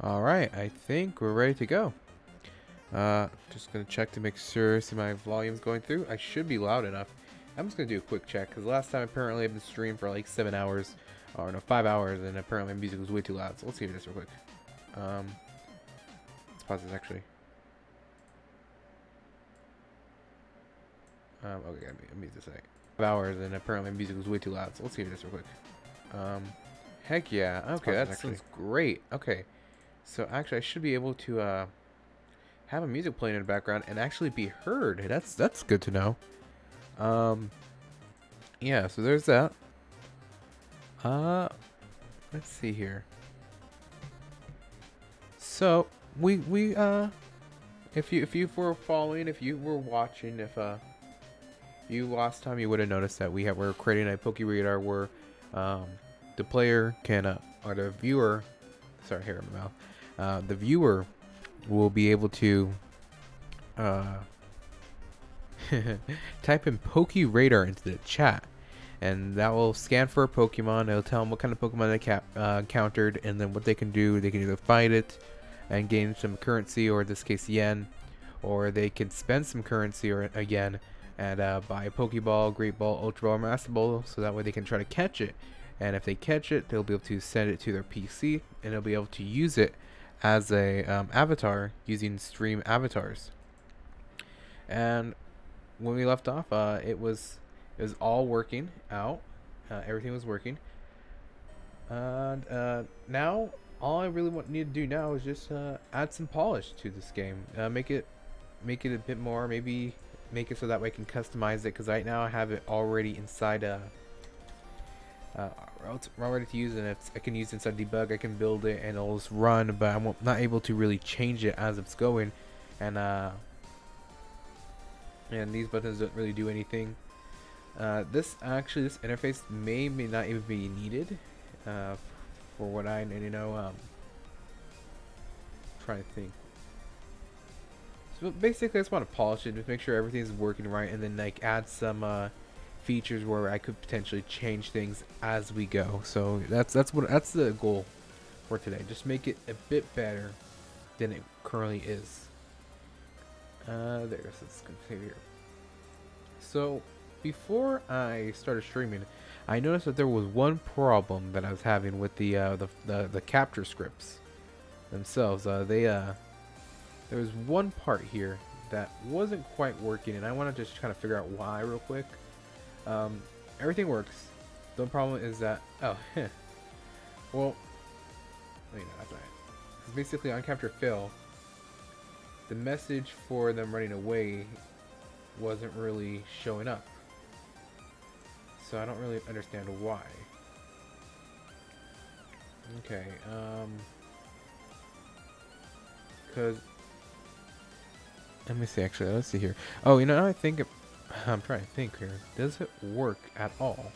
Alright, I think we're ready to go. Just gonna check to make sure, see my volume's going through. I should be loud enough. I'm just gonna do a quick check, because last time apparently I've been streaming for like 7 hours, or no, 5 hours, and apparently my music was way too loud. So let's see this real quick. Let's pause this actually. Okay, I mute this a 5 hours, and apparently my music was way too loud. So let's see this real quick. Heck yeah. Okay, that sounds great. Okay. So actually, I should be able to have a music playing in the background and actually be heard. That's good to know. Yeah. So there's that. Let's see here. So we if you were following, if you were watching, if you last time you would have noticed that we're creating a PokeRadar where the player can or the viewer, sorry, hair in my mouth. The viewer will be able to type in PokeRadar into the chat, and that will scan for a Pokemon. It'll tell them what kind of Pokemon they encountered, and then what they can do. They can either fight it and gain some currency, or in this case yen, or they can spend some currency or yen and buy a Pokeball, Great Ball, Ultra Ball, Master Ball, so that way they can try to catch it. And if they catch it, they'll be able to send it to their PC, and they'll be able to use it as a avatar using stream avatars. And when we left off, it was all working out. Everything was working. And now all I really need to do now is just add some polish to this game. Make it a bit more. Maybe make it so that way I can customize it. Because right now I have it already inside ready to use, and if I can use it inside debug, I can build it and it'll just run, but I'm not able to really change it as it's going, and these buttons don't really do anything. This interface may not even be needed for what I know. Trying to think. So basically I just want to polish it, just make sure everything's working right, and then like add some features where I could potentially change things as we go. So that's the goal for today. Just make it a bit better than it currently is. Let's continue here. So before I started streaming, I noticed that there was one problem that I was having with the capture scripts themselves. There was one part here that wasn't quite working, and I want to just kind of figure out why real quick. Everything works. The problem is that well, that's not it. It's basically on capture fail. The message for them running away wasn't really showing up, so I don't really understand why. Okay, because let me see. Actually, let's see here. Oh, you know, I think I'm trying to think here. Does it work at all?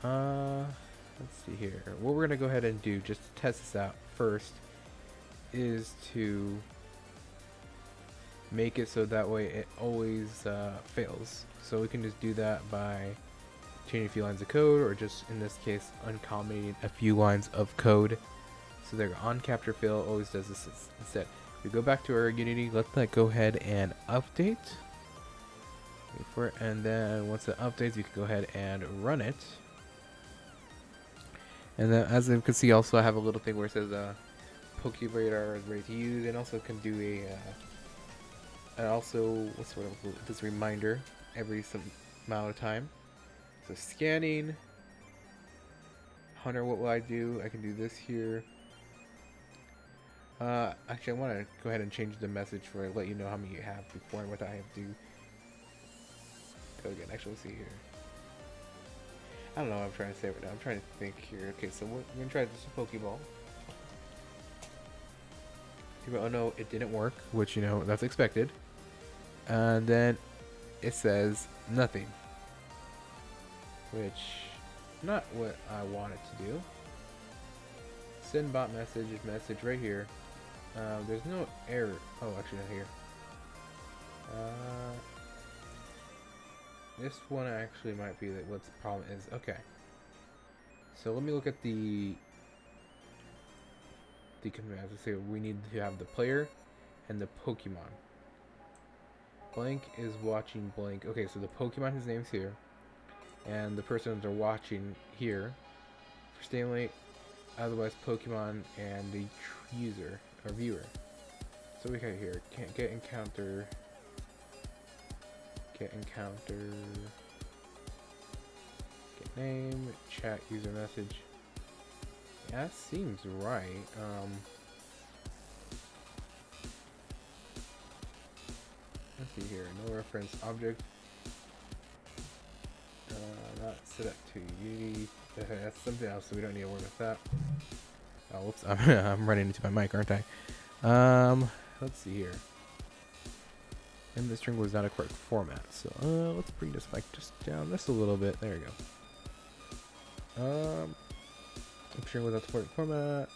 Let's see here. What we're gonna go ahead and do, just to test this out first, is to make it so that way it always fails. So we can just do that by changing a few lines of code, or just in this case uncommenting a few lines of code So there, on capture fail always does this instead. We go back to our Unity. Let that go ahead and update. Wait for it, and then once it updates, you can go ahead and run it. And then, as you can see, also I have a little thing where it says PokeRadar is ready to use, and also can do and also what's what this reminder every some amount of time. So scanning. Hunter, what will I do? I can do this here. Actually, I want to go ahead and change the message for let you know how many you have before and what I have to go again. Actually, let's see here. I don't know what I'm trying to say right now. I'm trying to think here. Okay, so we're going to try this Pokeball. Oh no, it didn't work, which, you know, that's expected. And then it says nothing. Which, not what I wanted to do. Send bot message right here. There's no error. Oh, actually not here. This one actually might be that what the problem is. Okay. So let me look at the commands. Let's say we need to have the player and the Pokemon. Blank is watching blank. Okay, so the Pokemon, his name's here. And the person they're watching here. For stalemate, otherwise Pokemon and the user or viewer. So we got here get encounter, get name, chat user message. Yeah, that seems right. Let's see here. No reference object. Not set up to Unity. That's something else, so we don't need to worry about that. Oh, whoops! I'm running into my mic, aren't I? Let's see here. And the string was not a correct format, so let's bring this mic just down just a little bit. There we go. String without the correct format.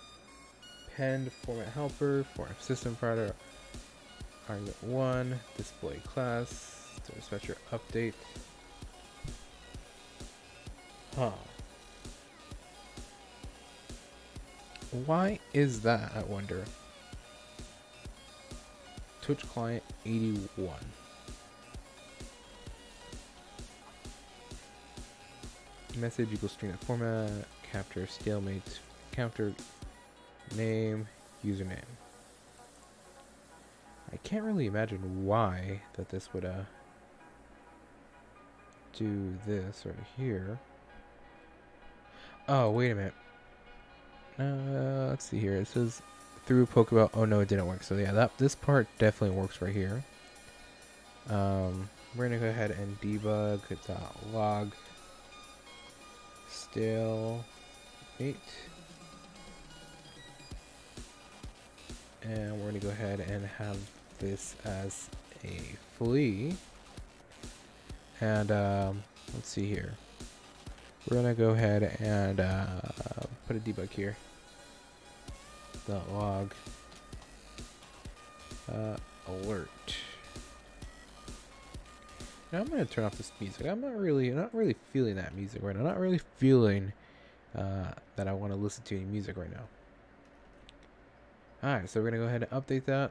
Penned format helper. Format system provider. Argument 1. Display class. Dispatcher update. Huh. Why is that, I wonder? Twitch client 81. Message equals string format. Capture stalemate. Counter name. Username. I can't really imagine why that this would do this right here. Oh, wait a minute. Let's see here. It says through Pokeball. Oh no, it didn't work. So yeah, this part definitely works right here. We're gonna go ahead and debug log stalemate, and we're gonna go ahead and have this as a flea. And let's see here. We're gonna go ahead and put a debug here. Log alert. Now I'm gonna turn off this music. I'm not really feeling that music right now. I'm not really feeling that I want to listen to any music right now. Alright, so we're gonna go ahead and update that.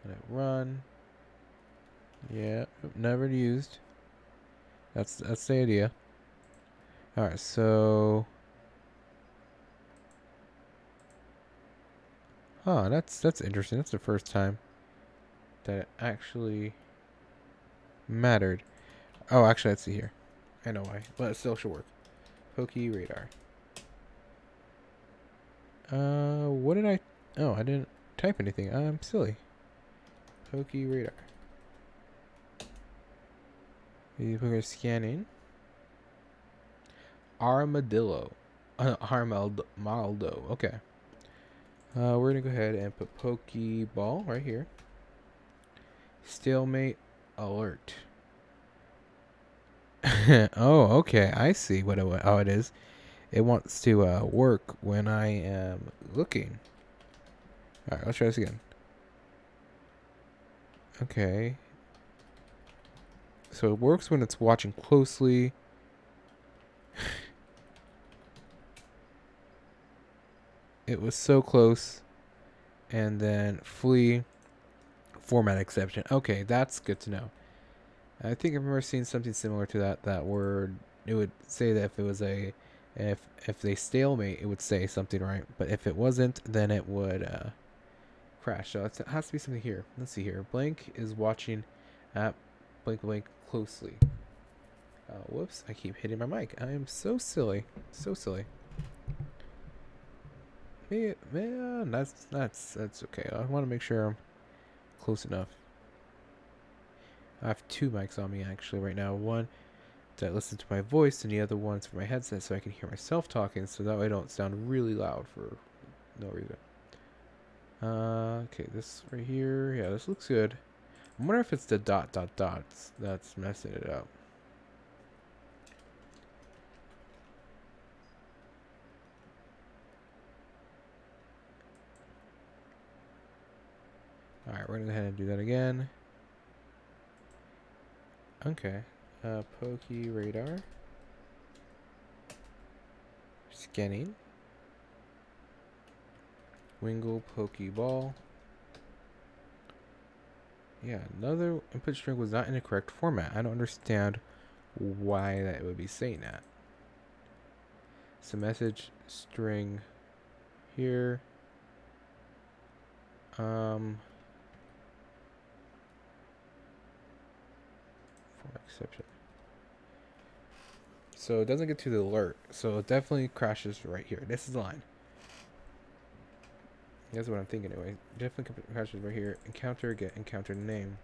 Let it run. Yeah, never used. That's the idea. Alright, so huh, that's interesting. That's the first time that it actually mattered. Oh, actually, let's see here. I know why, but it still should work. PokeRadar. What did I? Oh, I didn't type anything. I'm silly. PokeRadar. We're scanning. Armadillo. Armaldo. Okay. We're gonna go ahead and put Pokeball right here. Stalemate alert. Oh, okay. I see what how it is. It wants to work when I am looking. All right, let's try this again. Okay. So it works when it's watching closely. It was so close. And then flee, format exception. Okay, that's good to know. I think I've remember seeing something similar to that. That word, it would say that if it was if they stalemate, it would say something right. But if it wasn't, then it would crash. So it has to be something here. Let's see here. Blank is watching at blank blank closely. Whoops! I keep hitting my mic. I am so silly. So silly. Man, that's okay. I want to make sure I'm close enough. I have two mics on me actually right now. One that listens to my voice, and the other one's for my headset, so I can hear myself talking, so that way I don't sound really loud for no reason. Okay, this right here. Yeah, this looks good. I wonder if it's the dots that's messing it up. Alright, we're gonna go ahead and do that again. Okay. PokeRadar. Scanning. Wingle Pokeball. Yeah, another input string was not in the correct format. I don't understand why that would be saying that. So message string here. For exception. So it doesn't get to the alert. So it definitely crashes right here. This is the line. That's what I'm thinking anyway. Definitely crashes right here. Encounter, get encounter name.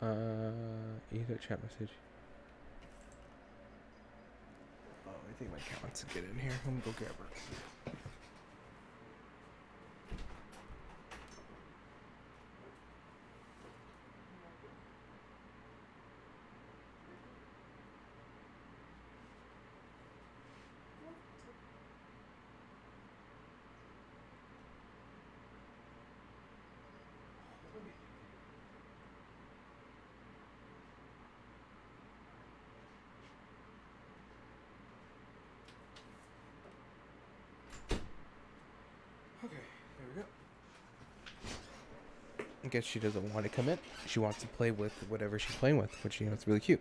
Either chat message. Oh, I think my cat wants to get in here. I'm gonna go grab her. Okay, there we go. I guess she doesn't want to come in. She wants to play with whatever she's playing with, which, you know, it's really cute.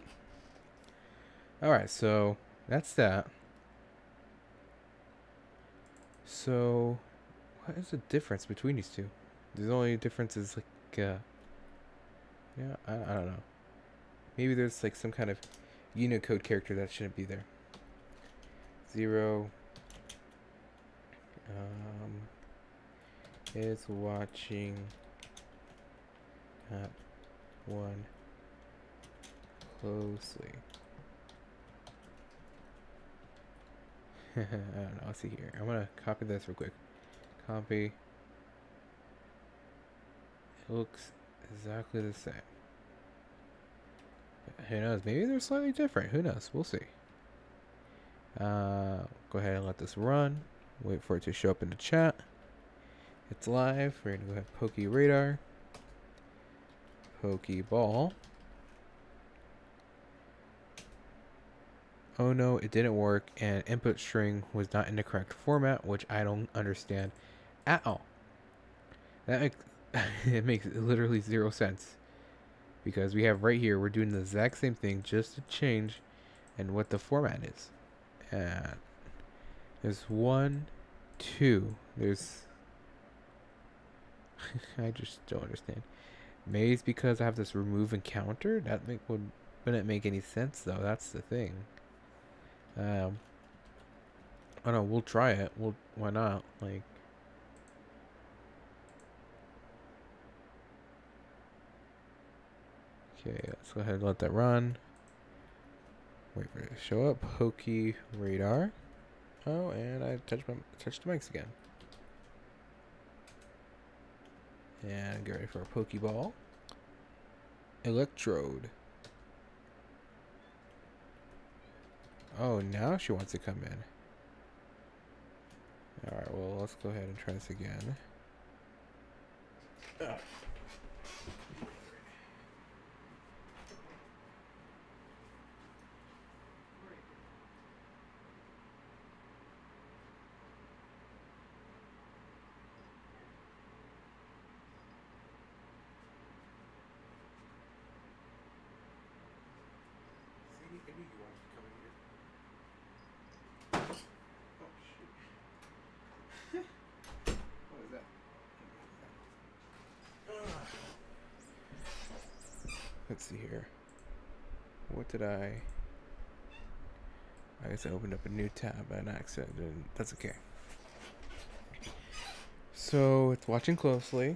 Alright, so that's that. So, what is the difference between these two? The only difference is, like, yeah, I don't know. Maybe there's, like, some kind of Unicode character that shouldn't be there. 0 is watching at 1 closely. I don't know. Let's see here. I'm gonna copy this real quick. Copy. It looks exactly the same. But who knows? Maybe they're slightly different. Who knows? We'll see. Go ahead and let this run. Wait for it to show up in the chat. It's live. We're gonna go ahead PokeRadar. Pokeball. Oh no, it didn't work, and input string was not in the correct format, which I don't understand at all. That makes it makes literally 0 sense, because we have right here, we're doing the exact same thing, just to change and what the format is. And there's 1, 2. There's I just don't understand. Maybe it's because I have this remove encounter. That wouldn't make any sense though. That's the thing. I don't know, we'll try it. Why not? Like, okay, let's go ahead and let that run. Wait for it to show up. PokeRadar. Oh, and I touched the mics again. And get ready for a Pokeball. Electrode. Oh, now she wants to come in. Alright, well, let's go ahead and try this again. let's see here. What did I guess I opened up a new tab by an accident, and that's okay. So it's watching closely.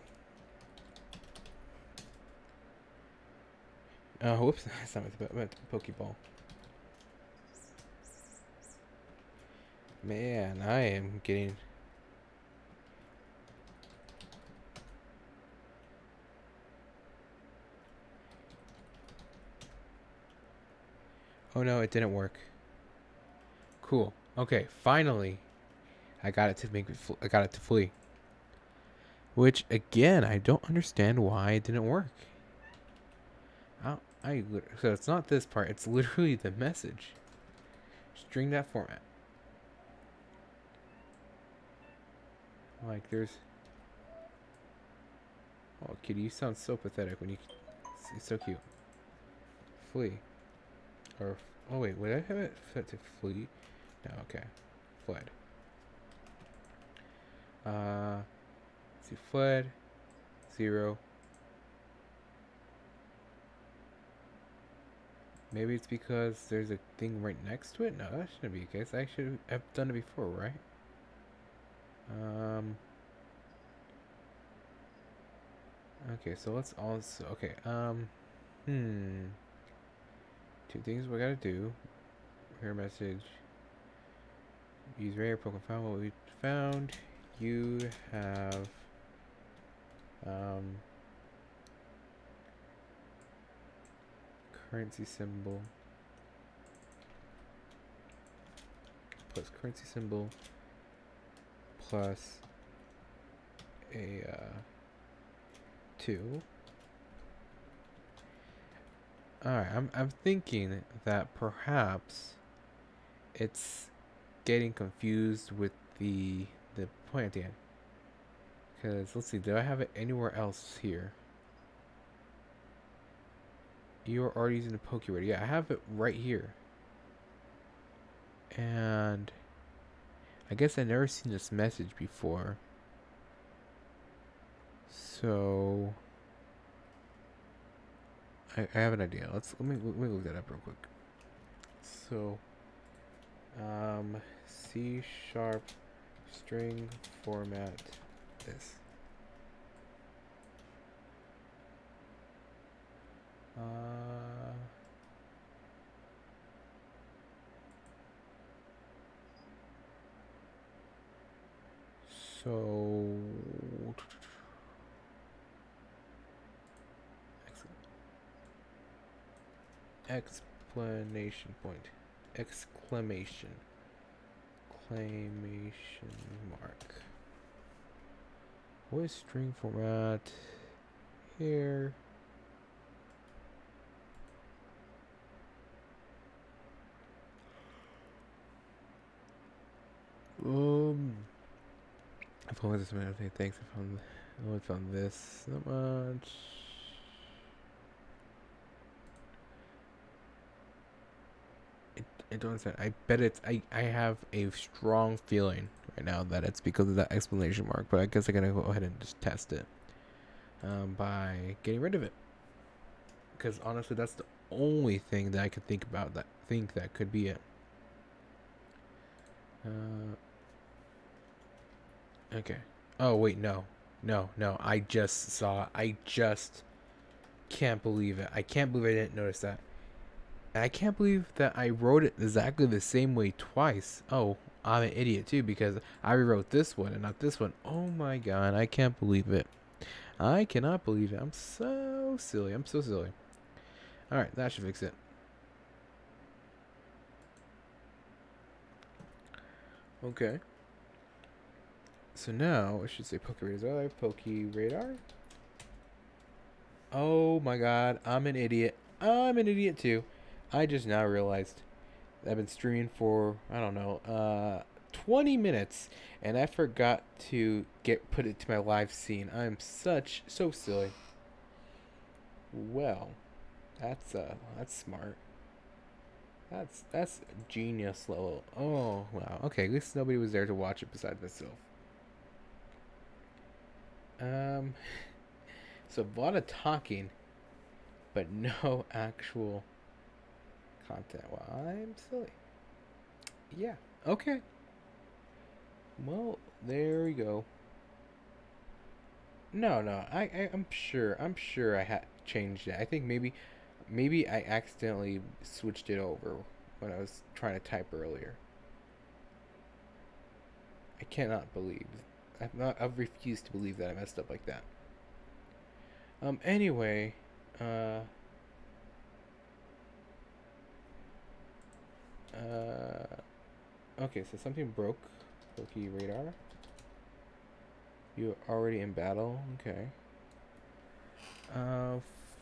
Whoops, that's not meant to Pokeball. Man, I am getting... Oh no, it didn't work. Cool. Okay, finally, I got it to I got it to flee. Which again, I don't understand why it didn't work. So it's not this part. It's literally the message. String that format. Like there's. Oh, kitty, you sound so pathetic when you. It's so cute. Flee. Or oh wait, would I have it set to flee? No, okay. Fled. Let's see, fled. 0. Maybe it's because there's a thing right next to it? No, that shouldn't be the case. I should have done it before, right? Okay, so let's also okay, 2 things we gotta do. Here message. Use rare Pokemon found what we found. You have currency symbol plus currency symbol plus a 2. Alright, I'm thinking that perhaps it's getting confused with the point at the end. Because let's see, do I have it anywhere else here? You're already using the PokeRadar. Yeah, I have it right here. And I guess I've never seen this message before. So I have an idea. Let me look that up real quick. So C# string format this. So explanation point, exclamation mark. What is string format here? I found this man. Okay, thanks. I found this. Not much. I don't understand. I bet it's. I have a strong feeling right now that it's because of that exclamation mark. But I guess I'm gonna go ahead and just test it by getting rid of it. Because honestly, that's the only thing that I could think about that could be it. Okay. Oh wait, no. I just saw. I just can't believe it. I can't believe I didn't notice that. And I can't believe that I wrote it exactly the same way twice. Oh, I'm an idiot too because I rewrote this one and not this one. Oh my god, I can't believe it. I cannot believe it. I'm so silly. I'm so silly. Alright, that should fix it. Okay. So now, I should say PokeRadar. PokeRadar. Oh my god, I'm an idiot. I'm an idiot too. I just now realized I've been streaming for, I don't know, 20 minutes, and I forgot to put it to my live scene. I'm so silly. Well, that's smart. That's genius level. Oh wow. Okay, at least nobody was there to watch it besides myself. So a lot of talking, but no actual content. Well, I'm silly. Yeah. Okay. Well, there we go. No, no. I'm sure. I'm sure I had changed it. I think maybe I accidentally switched it over when I was trying to type earlier. I cannot believe. I've refused to believe that I messed up like that. Anyway, uh okay, so something broke. PokeRadar. You're already in battle. Okay. Uh,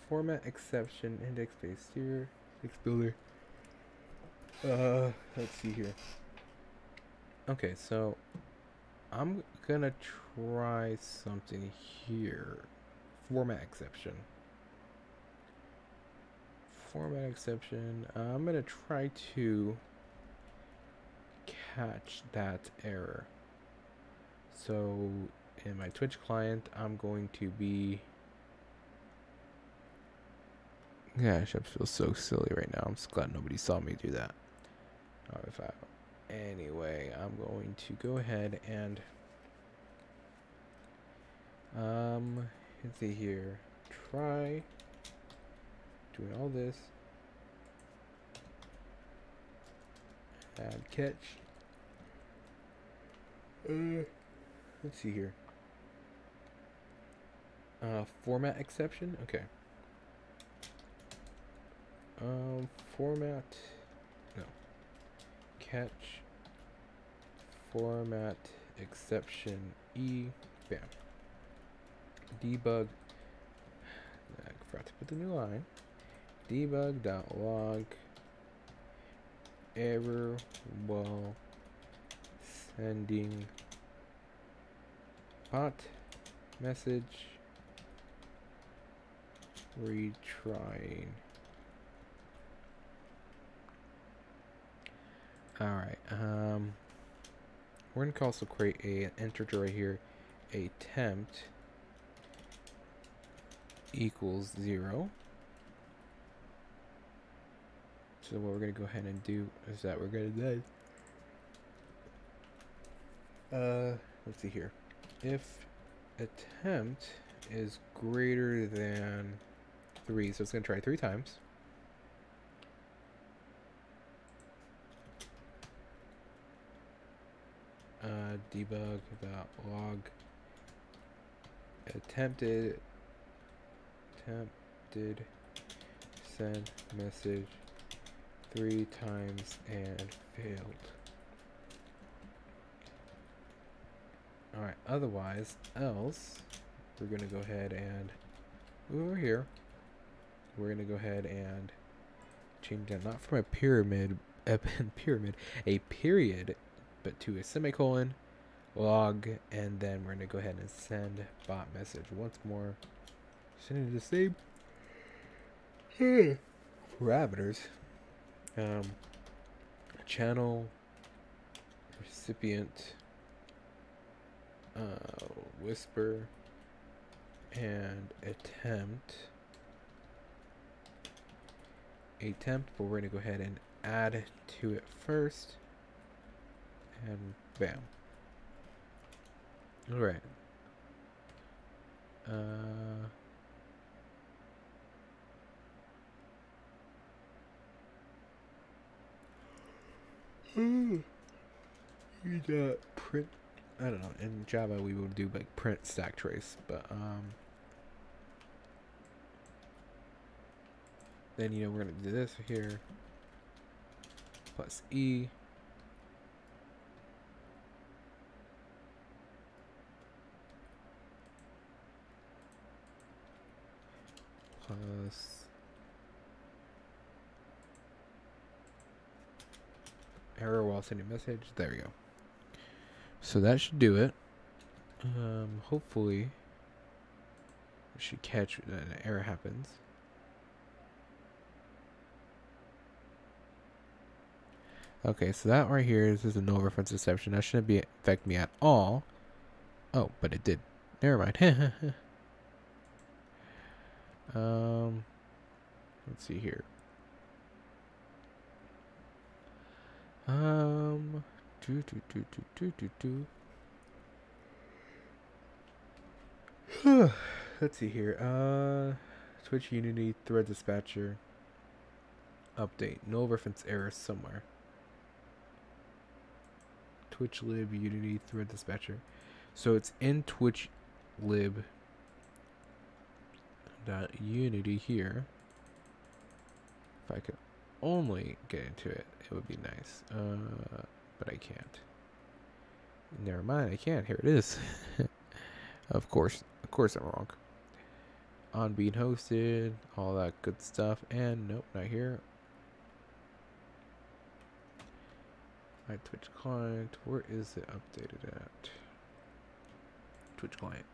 Format exception index base here. Index builder. Let's see here. Okay, so I'm gonna try something here. Format exception. Format exception. I'm gonna try to catch that error. So in my Twitch client, I'm going to be. Gosh, I feel so silly right now. I'm just glad nobody saw me do that. Anyway, I'm going to go ahead and let's see here. Try doing all this. Add catch. Let's see here. Format exception. Okay. Format. No. Catch. Format exception E. Bam. Debug. I forgot to put the new line. Debug.log error while sending bot message retrying. Alright, we're gonna also create an integer right here. A tempt equals 0. So what we're gonna go ahead and do is that we're gonna then let's see here. If attempt is greater than 3, so it's gonna try 3 times. Debug.log attempted send message 3 times and failed. Alright, otherwise, else, we're going to go ahead and move over here. We're going to go ahead and change that, not from a pyramid, a period, but to a semicolon, log, and then we're going to go ahead and send bot message once more. Sending the same parameters. Channel, recipient, whisper, and attempt, but we're going to go ahead and add to it first, and bam. Alright. Print. I don't know. In Java, we would do like print stack trace, but then we're gonna do this here. Plus E. Plus error while sending message. There we go. So that should do it. Hopefully it should catch that an error happens. Okay, so that right here, this is a no reference exception. That shouldn't affect me at all. Oh, but it did. Never mind. Let's see here. Do do do do do do do. Let's see here. Twitch Unity Thread Dispatcher update. Null reference error somewhere. Twitch lib Unity Thread Dispatcher. So it's in Twitch lib .unity here. If I could only get into it, it would be nice. But I can't. Never mind, I can't. Here it is. Of course I'm wrong. On being hosted, all that good stuff, and nope, not here. My Twitch client, where is it updated at? Twitch client.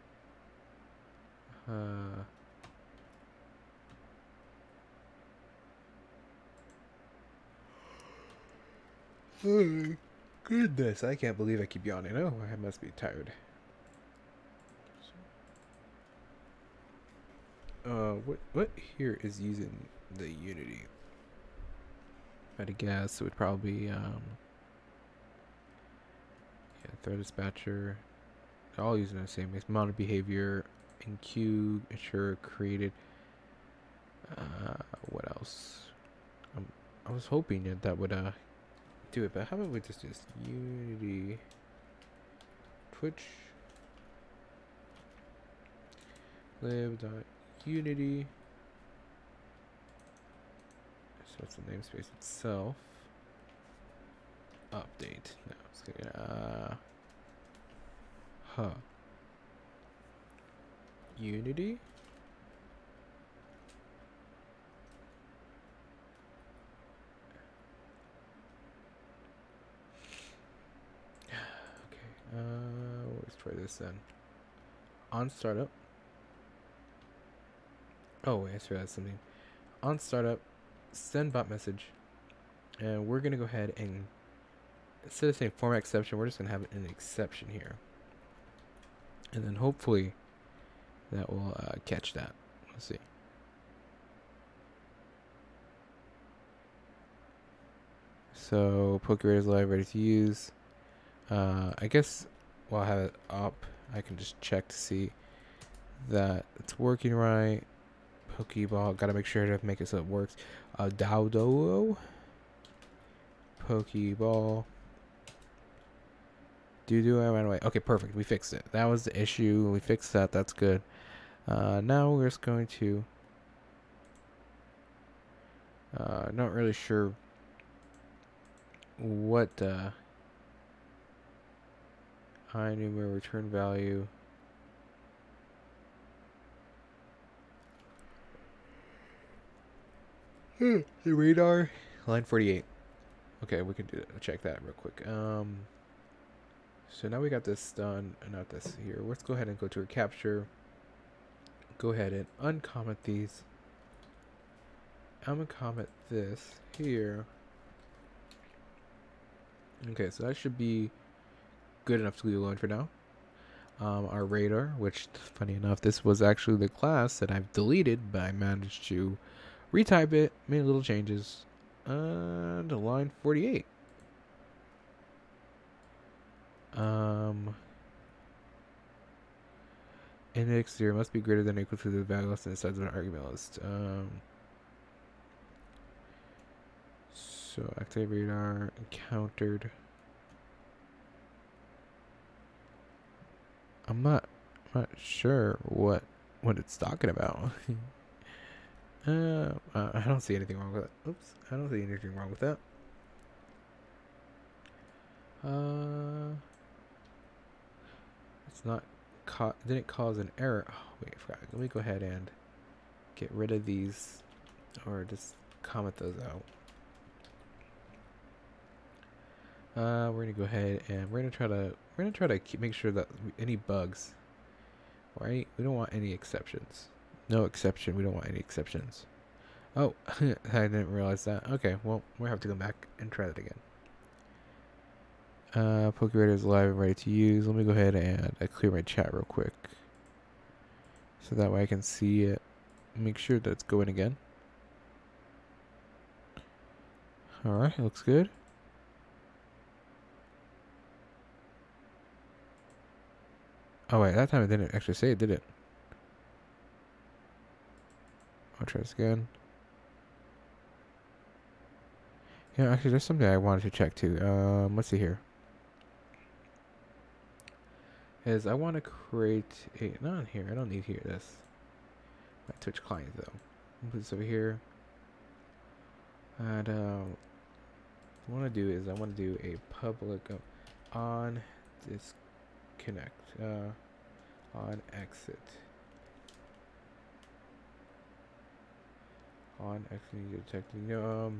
Oh, goodness, I can't believe I keep yawning. Oh, I must be tired. What here is using the Unity? I'd guess it would probably be yeah, thread dispatcher. They're all using the same. It's mounted behavior, enqueue, ensure created. What else? I was hoping that would do it, but how about we just do this? Unity Twitch lib.unity. So that's the namespace itself. Update. No, it's gonna Unity. Let's try this then. On startup. Oh, wait, I just realized something. On startup, send bot message. And we're going to go ahead and, instead of saying format exception, we're just going to have an exception here. And then hopefully that will catch that. Let's see. So, PokeRadar is live, ready to use. I guess while I have it up, I can just check to see that it's working right. Pokeball, gotta make sure to make it so it works. Dowdo. Pokeball. Do I ran away? Okay, perfect. We fixed it. That was the issue. We fixed that. That's good. Now we're just going to. Not really sure what I numeric return value. The radar line 48. Okay, we can do that. Check that real quick. So now we got this done. Not this here. Let's go ahead and go to our capture. Go ahead and uncomment these. I'm gonna comment this here. Okay, so that should be good enough to leave alone for now. Our radar, which funny enough, this was actually the class that I've deleted, but I managed to retype it, made little changes. To line 48. Index 0 must be greater than or equal to the value less than the size of an argument list. So activate radar encountered. I'm not sure what it's talking about. I don't see anything wrong with that. Oops, I don't see anything wrong with that. It's not didn't cause an error. Oh, wait, I forgot. Let me go ahead and get rid of these, or just comment those out. We're gonna go ahead and we're gonna try to make sure that any bugs, right? We don't want any exceptions. No exception. We don't want any exceptions. Oh, I didn't realize that. Okay, well, we'll have to go back and try that again. PokeRadar is live and ready to use. Let me go ahead and clear my chat real quick, so that way I can see it. Make sure that it's going again. Alright, looks good. Oh wait, that time it didn't actually say it, did it? I'll try this again. Yeah, actually there's something I wanted to check too. Let's see here. Is I want to create a, not in here, I don't need here, this. My Twitch client though. Put this over here. And what I want to do is I want to do a public on disconnect, on exit. On exit detect. You know,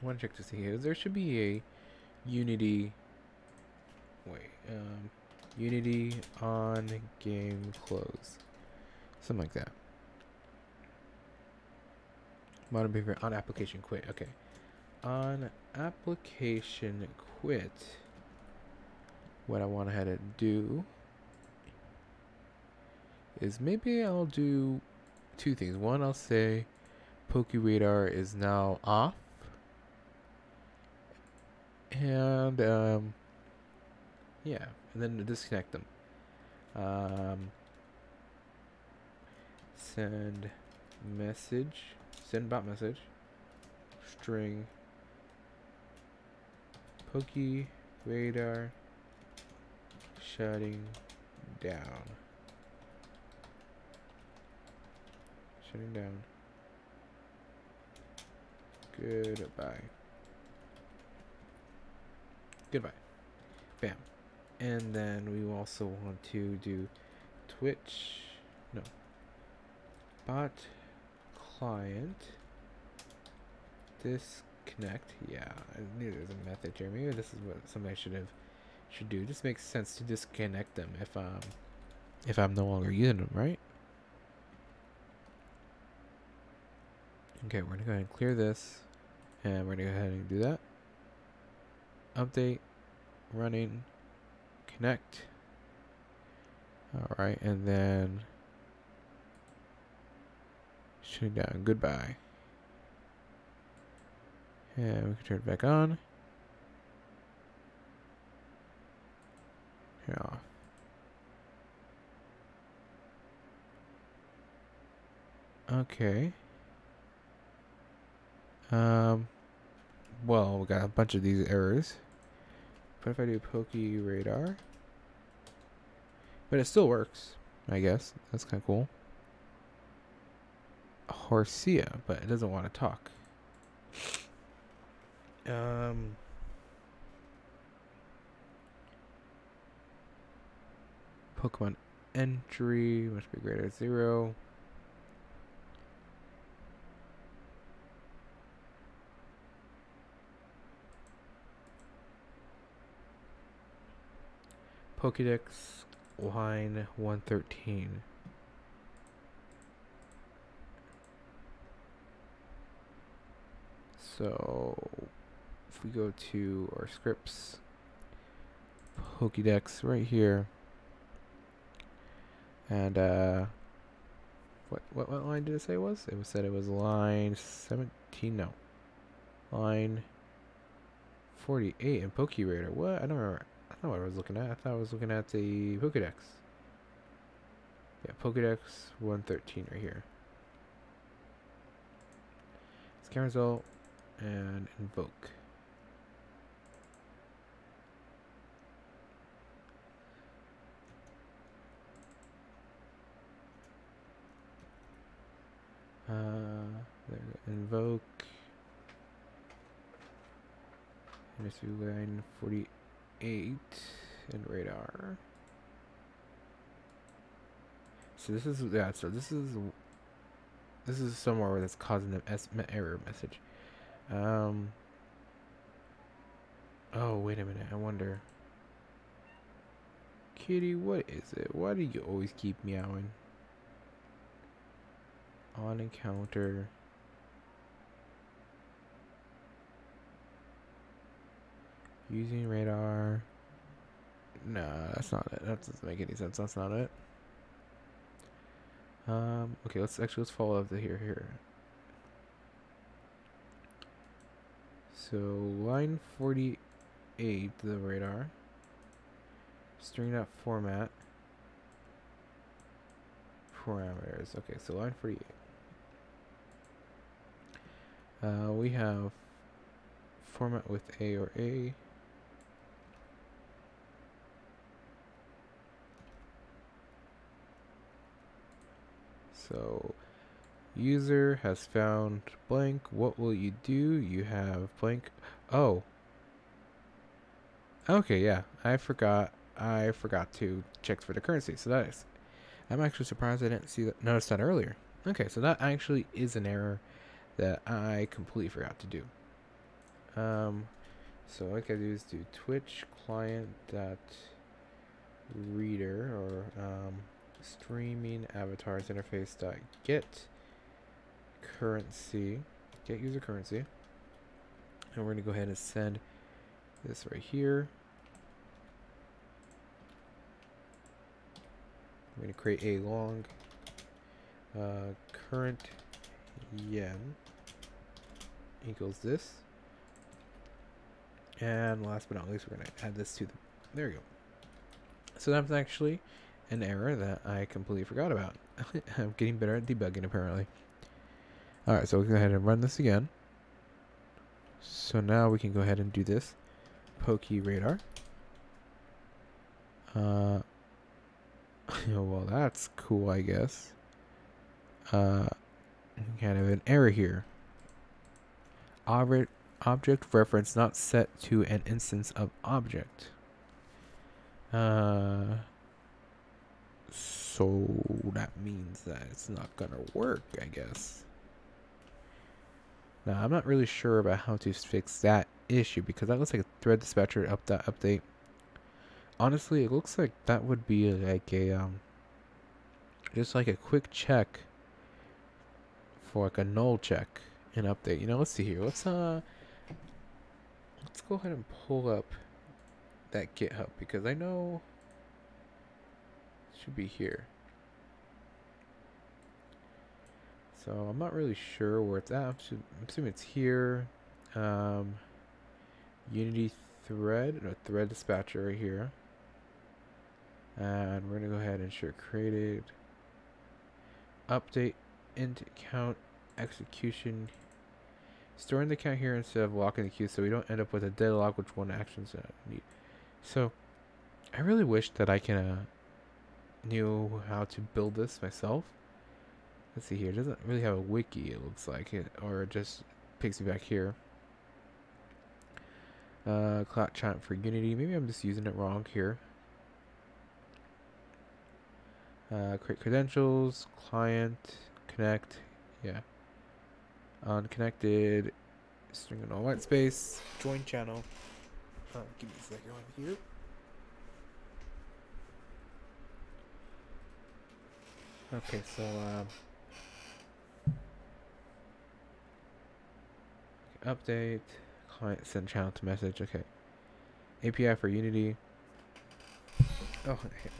I want to check to see here. There should be a Unity. Wait, Unity on game close, something like that. Modern behavior on application quit. Okay, on application quit. What I want to head and do is maybe I'll do two things. One, I'll say PokeRadar is now off, and yeah, and then disconnect them. Send message, send bot message, string PokeRadar shutting down. Shutting down. Goodbye. Goodbye. Bam. And then we also want to do Twitch. No. Bot client disconnect. Yeah, I knew there was a method here. Maybe this is what something I should do. This makes sense to disconnect them if I'm no longer using them, right? Okay, we're gonna go ahead and clear this, and we're gonna go ahead and do that. Update, running, connect. All right, and then shutting down. Goodbye. And we can turn it back on. Here off. Okay. Well, we got a bunch of these errors. But if I do PokeRadar, but it still works, I guess. That's kind of cool. Horsia, but it doesn't want to talk. Pokemon entry must be greater than 0. Pokédex line 113. So if we go to our scripts, Pokédex right here, and what line did it say it was? It said it was line 17. No, line 48 in PokeRadar. What? I don't remember. I don't know what I was looking at. I thought I was looking at the Pokédex. Yeah, Pokédex 113 right here. Scan result and invoke. There, invoke. And it's line 48 in radar. So this is, yeah, so this is somewhere where that's causing the error message. Oh, wait a minute. I wonder. Kitty, what is it? Why do you always keep meowing? On encounter. Using radar. Nah, that's not it. That doesn't make any sense. That's not it. Okay, let's follow up to here. So line 48, the radar. String.format. Parameters. Okay, so line 48. We have format with A or A. So user has found blank. What will you do? You have blank. Oh. Okay, yeah. I forgot to check for the currency. So that is. I'm actually surprised I didn't notice that earlier. Okay, so that actually is an error that I completely forgot to do. So what I can do is do Twitch client dot reader or streaming avatars interface dot get currency, get user currency, and we're gonna go ahead and send this right here. I'm gonna create a long current yen equals this, and last but not least, we're gonna add this to the. There we go. So that's actually an error that I completely forgot about. I'm getting better at debugging apparently. Alright, so we'll go ahead and run this again. So now we can go ahead and do this. PokeRadar. Well, that's cool, I guess. Kind of an error here. Object reference not set to an instance of object. So that means that it's not gonna work, I guess. Now, I'm not really sure about how to fix that issue because that looks like a thread dispatcher update. Honestly, it looks like that would be like a just like a quick check for like a null check and update. You know, let's see here. Let's go ahead and pull up that GitHub because I know it should be here. So I'm not really sure where it's at. I'm assuming it's here. Unity thread, no, thread dispatcher right here. And we're gonna go ahead and ensure created. Update int count execution. Storing the count here instead of locking the queue so we don't end up with a deadlock which one actions need. So I really wish that I can knew how to build this myself. Let's see here. It doesn't really have a wiki, it looks like it, or it just picks me back here. Cloud chat for Unity. Maybe I'm just using it wrong here. Create credentials, client, connect, yeah. Unconnected, string in all white space, join channel. Give me a second one here. Okay, so update, client send channel to message. Okay, API for Unity. Oh, okay.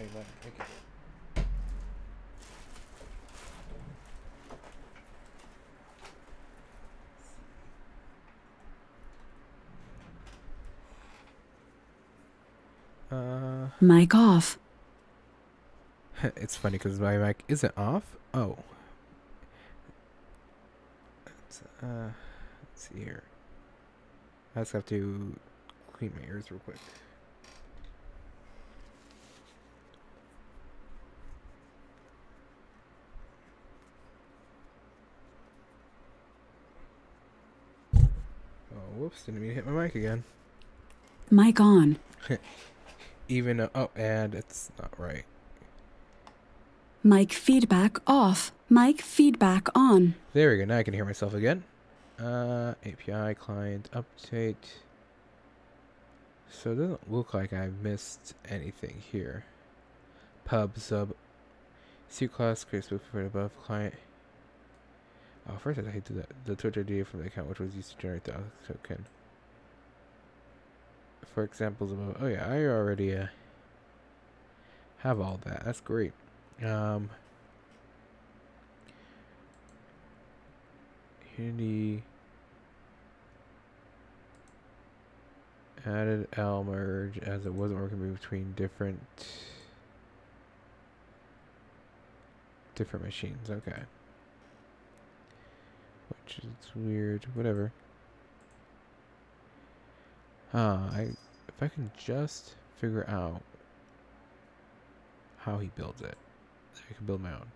Mic off. It's funny because my mic isn't off. Oh. Let's see here. I just have to clean my ears real quick. Oh, whoops. Didn't mean to hit my mic again. Mic on. Even, oh, and it's not right. Mic feedback off. Mic feedback on. There we go. Now I can hear myself again. API client update. So it doesn't look like I missed anything here. Pub sub C class creates for the above client. Oh, first I had to do the Twitch ID from the account which was used to generate the token. For examples above. Oh yeah, I already have all that. That's great. Unity Added L merge as it wasn't working between different machines. Okay. Which is weird. Whatever. If I can just figure out how he builds it, I can build my own.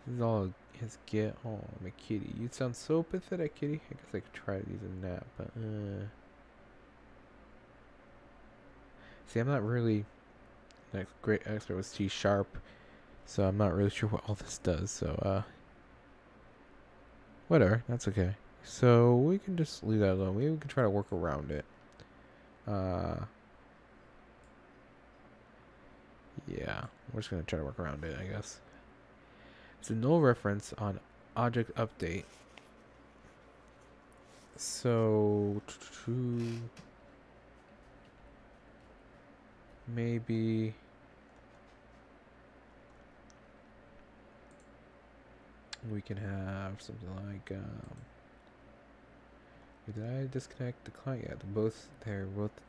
This is all his get. Oh, my kitty. You sound so pathetic, kitty. I guess I could try to use a nap, but see, I'm not really a great expert with C#, so I'm not really sure what all this does. So whatever. That's okay. So we can just leave that alone. Maybe we can try to work around it. Yeah, we're just gonna try to work around it, I guess. It's a null reference on object update. So maybe we can have something like did I disconnect the client? Yeah,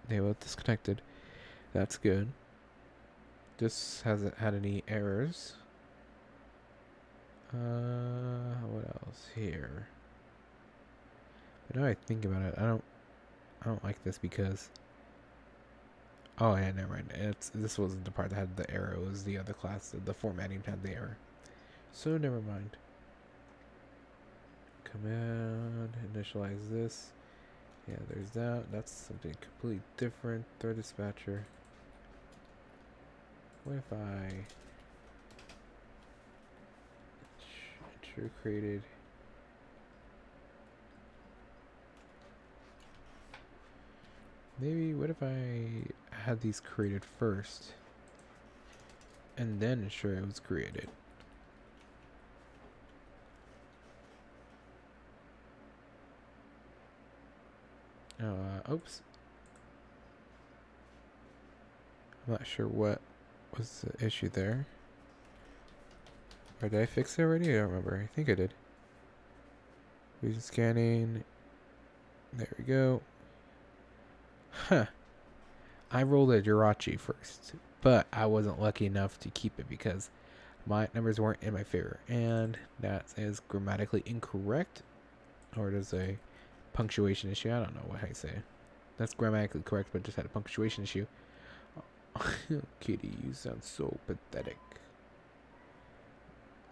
they both disconnected. That's good. This hasn't had any errors. What else here? But now I think about it, I don't like this because oh yeah, never mind. This wasn't the part that had the error. It was the other class. The formatting had the error. So never mind. Command initialize this. Yeah, there's that. That's something completely different. Third dispatcher. What if I ensure created maybe what if I had these created first and then ensure it was created? Oops. I'm not sure what was the issue there. Or did I fix it already? I don't remember. I think I did. Vision scanning. There we go. Huh. I rolled a Jirachi first, but I wasn't lucky enough to keep it because my numbers weren't in my favor. And that is grammatically incorrect. Or it is a punctuation issue. I don't know what I say. That's grammatically correct, but just had a punctuation issue. Kitty, you sound so pathetic.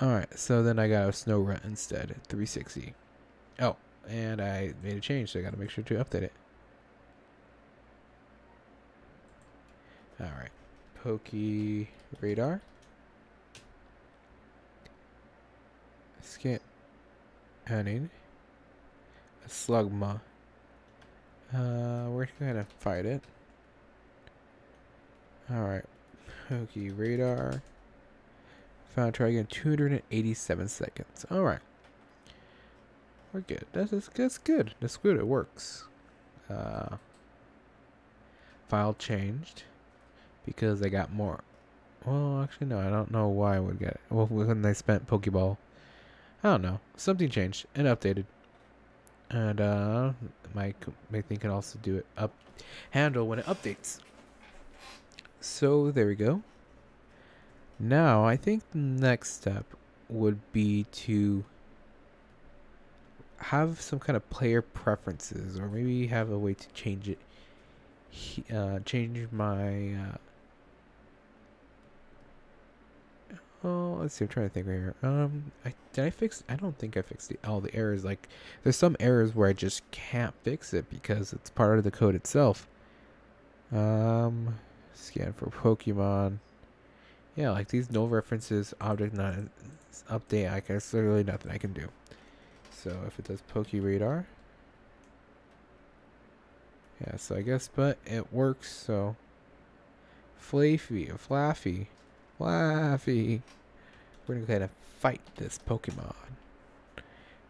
Alright, so then I got a snow rut instead at 360. Oh, and I made a change, so I gotta make sure to update it. Alright, PokeRadar. Scan. Hunting. A slugma. We're gonna fight it. Alright. PokeRadar. Found try again 287 seconds. Alright. We're good. That's good. That's good. It works. File changed. Because I got more. Well, actually no, I don't know why I would get it. Well, when I spent Pokeball. I don't know. Something changed and updated. And my thing can also do it handle when it updates. So there we go. Now I think the next step would be to have some kind of player preferences, or maybe have a way to change it. Change my oh, let's see. I'm trying to think right here. I don't think I fixed all the errors. Like, there's some errors where I just can't fix it because it's part of the code itself. Scan for Pokemon. Yeah, like these null references, object not update. I guess there's really nothing I can do. So if it does PokeRadar, yeah. So I guess, but it works. So Flaffy. We're gonna kind of fight this Pokemon.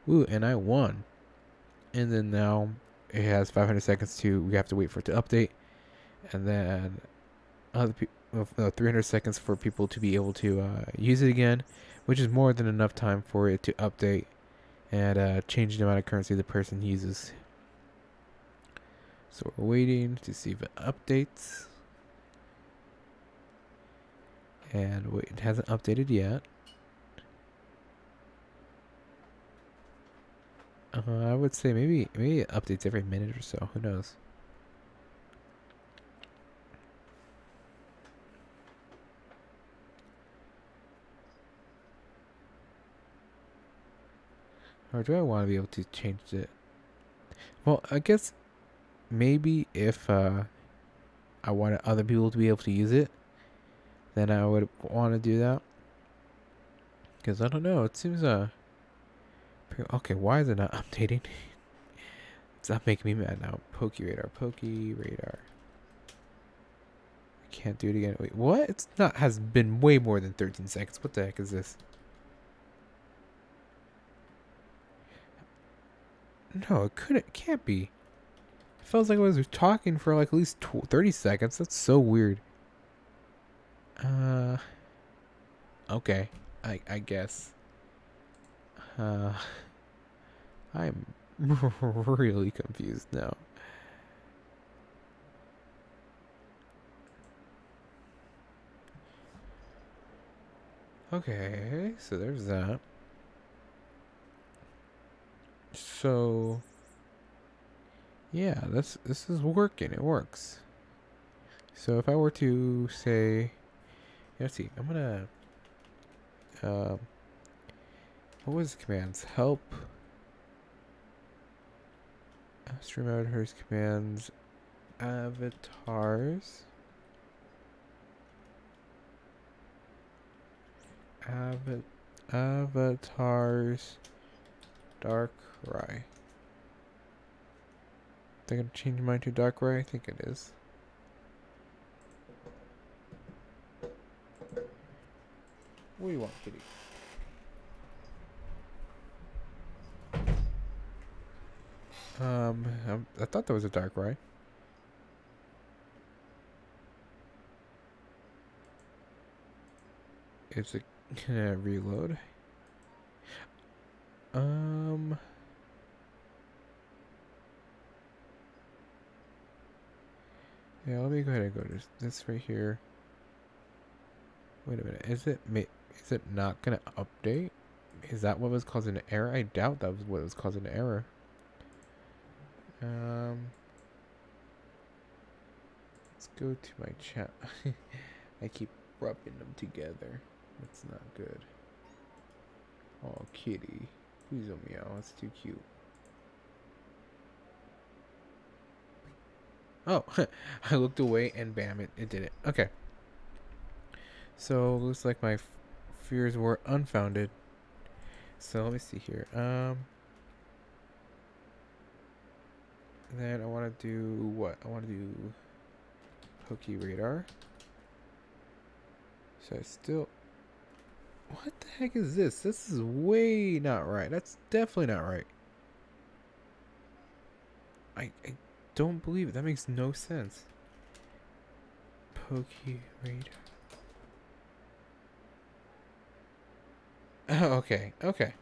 Ooh, and I won. And then now it has 500 seconds to. We have to wait for it to update, and then other people. 300 seconds for people to be able to use it again, which is more than enough time for it to update and change the amount of currency the person uses. So we're waiting to see if it updates. And wait, it hasn't updated yet. I would say maybe it updates every minute or so. Who knows? Or do I want to be able to change it? Well, I guess maybe if I wanted other people to be able to use it, then I would want to do that. Because I don't know, it seems okay. Why is it not updating? It's not making me mad now. PokeRadar. I can't do it again. Wait, what? It's not. Has been way more than 13 seconds. What the heck is this? No, it couldn't. It can't be. It feels like I was talking for like at least 30 seconds. That's so weird. Okay. I guess. I'm really confused now. Okay, so there's that. So yeah, this is working. It works. So if I were to say, let's see, I'm gonna what was the commands? Help. Stream avatars commands. Avatars. Avatars. Darkrai. They're gonna change mine to Darkrai? I think it is. What do you want, kitty? I thought there was a Darkrai. Is it gonna reload? Yeah, let me go ahead and go to this right here. Wait a minute. Is it not gonna update? Is that what was causing an error? I doubt that was what was causing an error. Let's go to my chat. I keep rubbing them together. That's not good. Oh, kitty. Please don't meow. That's too cute. Oh, I looked away and bam, it did it. Okay. So, looks like my fears were unfounded. So, let me see here. Then I want to do what? I want to do PokeRadar. So, I still... What the heck is this? This is way not right. That's definitely not right. I don't believe it. That makes no sense. PokeRadar. Oh, okay. Okay.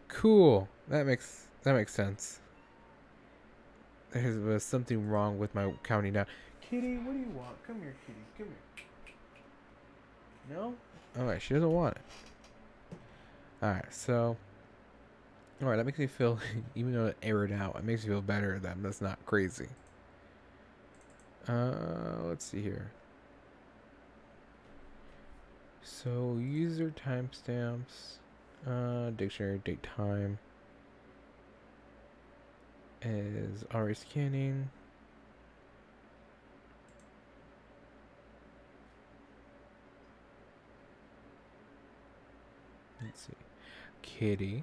Cool. That makes sense. There was something wrong with my counting down. Kitty, what do you want? Come here, kitty. Come here. No? Alright, she doesn't want it. Alright, so... Alright, that makes me feel... even though it errored out, it makes me feel better that that's not crazy. Let's see here. So, user timestamps. Dictionary date time. Is already scanning. Let's see. Kitty.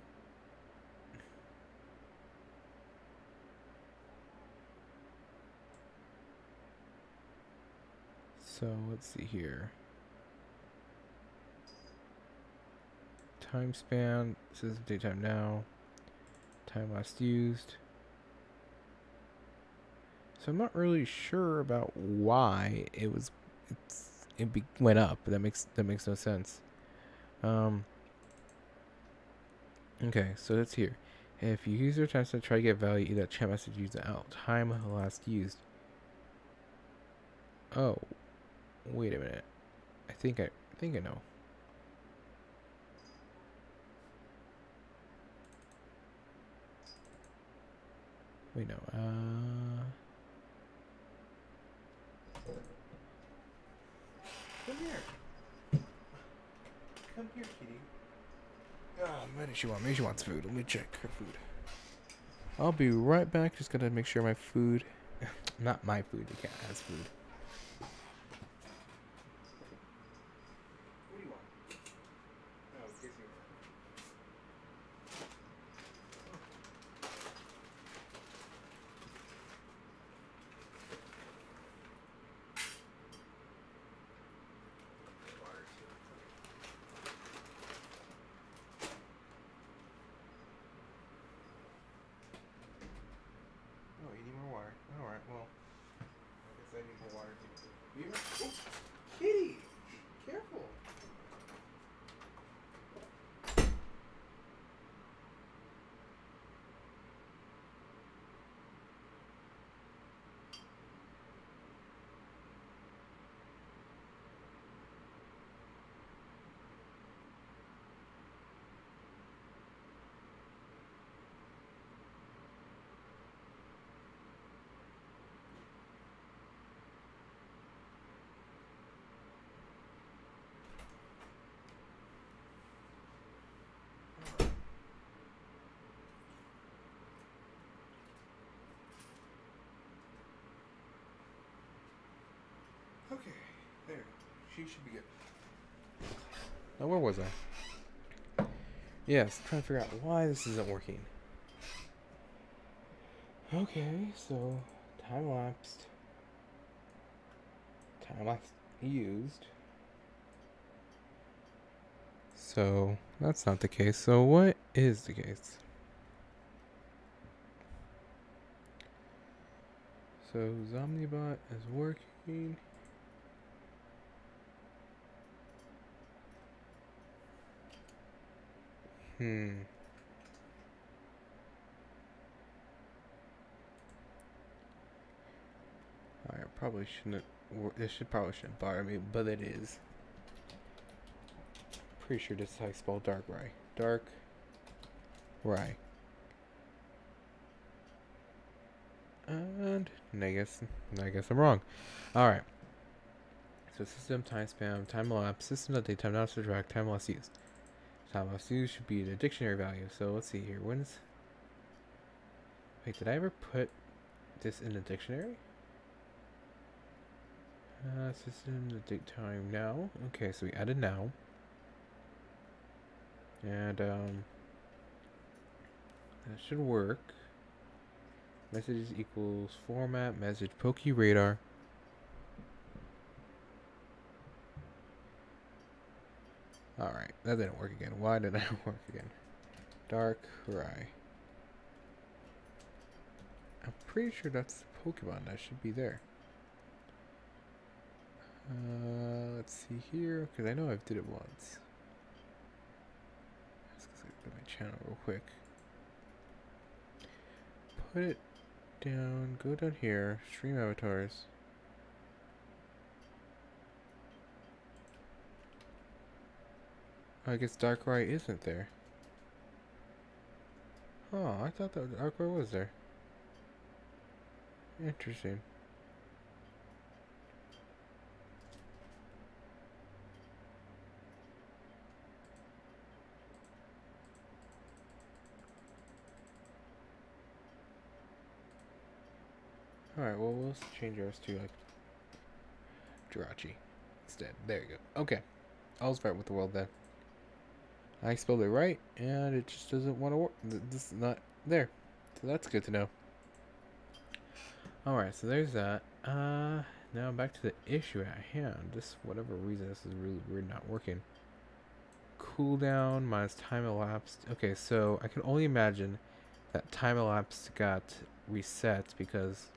So let's see here. Time span. This is daytime now. Time last used. So I'm not really sure about why it went up. That makes no sense. Okay, so that's here. If you use your time to try to get value, either chat message used out. Time last used. Oh, wait a minute. I think I know. Wait, no. Come here. Come here, kitty. Oh, what does she want? Maybe she wants food. Let me check her food. I'll be right back. Just gotta make sure my food, not my food. The cat has food. What do you want? Oh, excuse me. Oh, you need more water. Alright, well, I guess I need more water too. Oh, kitty! Careful! Okay, there. She should be good. Now, where was I? Yes, trying to figure out why this isn't working. Okay, so time lapsed. Time lapse used. So that's not the case. So what is the case? So Zomnibot is working. I probably shouldn't. This probably shouldn't bother me, but it is. Pretty sure this is how I spell dark rye. Dark rye. And I guess I'm wrong. All right. So system time spam time elapsed system update time not subtract time loss used. Time loss used should be the dictionary value. So let's see here. When's wait? Did I ever put this in the dictionary? System the date time now. Okay, so we added now. And that should work. Messages equals format message PokeRadar. Alright, that didn't work again. Why did that work again? Dark Rye. I'm pretty sure that's the Pokemon that should be there. Let's see here, because I know I've did it once. Let's go to my channel real quick. Put it down, go down here, stream avatars. I guess Darkrai isn't there. Oh, I thought that Darkrai was there. Interesting. Alright, well, we'll change ours to, like, Jirachi instead. There you go. Okay. All's right with the world then. I spelled it right, and it just doesn't want to work. This is not there. So that's good to know. Alright, so there's that. Now back to the issue at hand. Just whatever reason, this is really weird not working. Cooldown minus time elapsed. Okay, so I can only imagine that time elapsed got reset because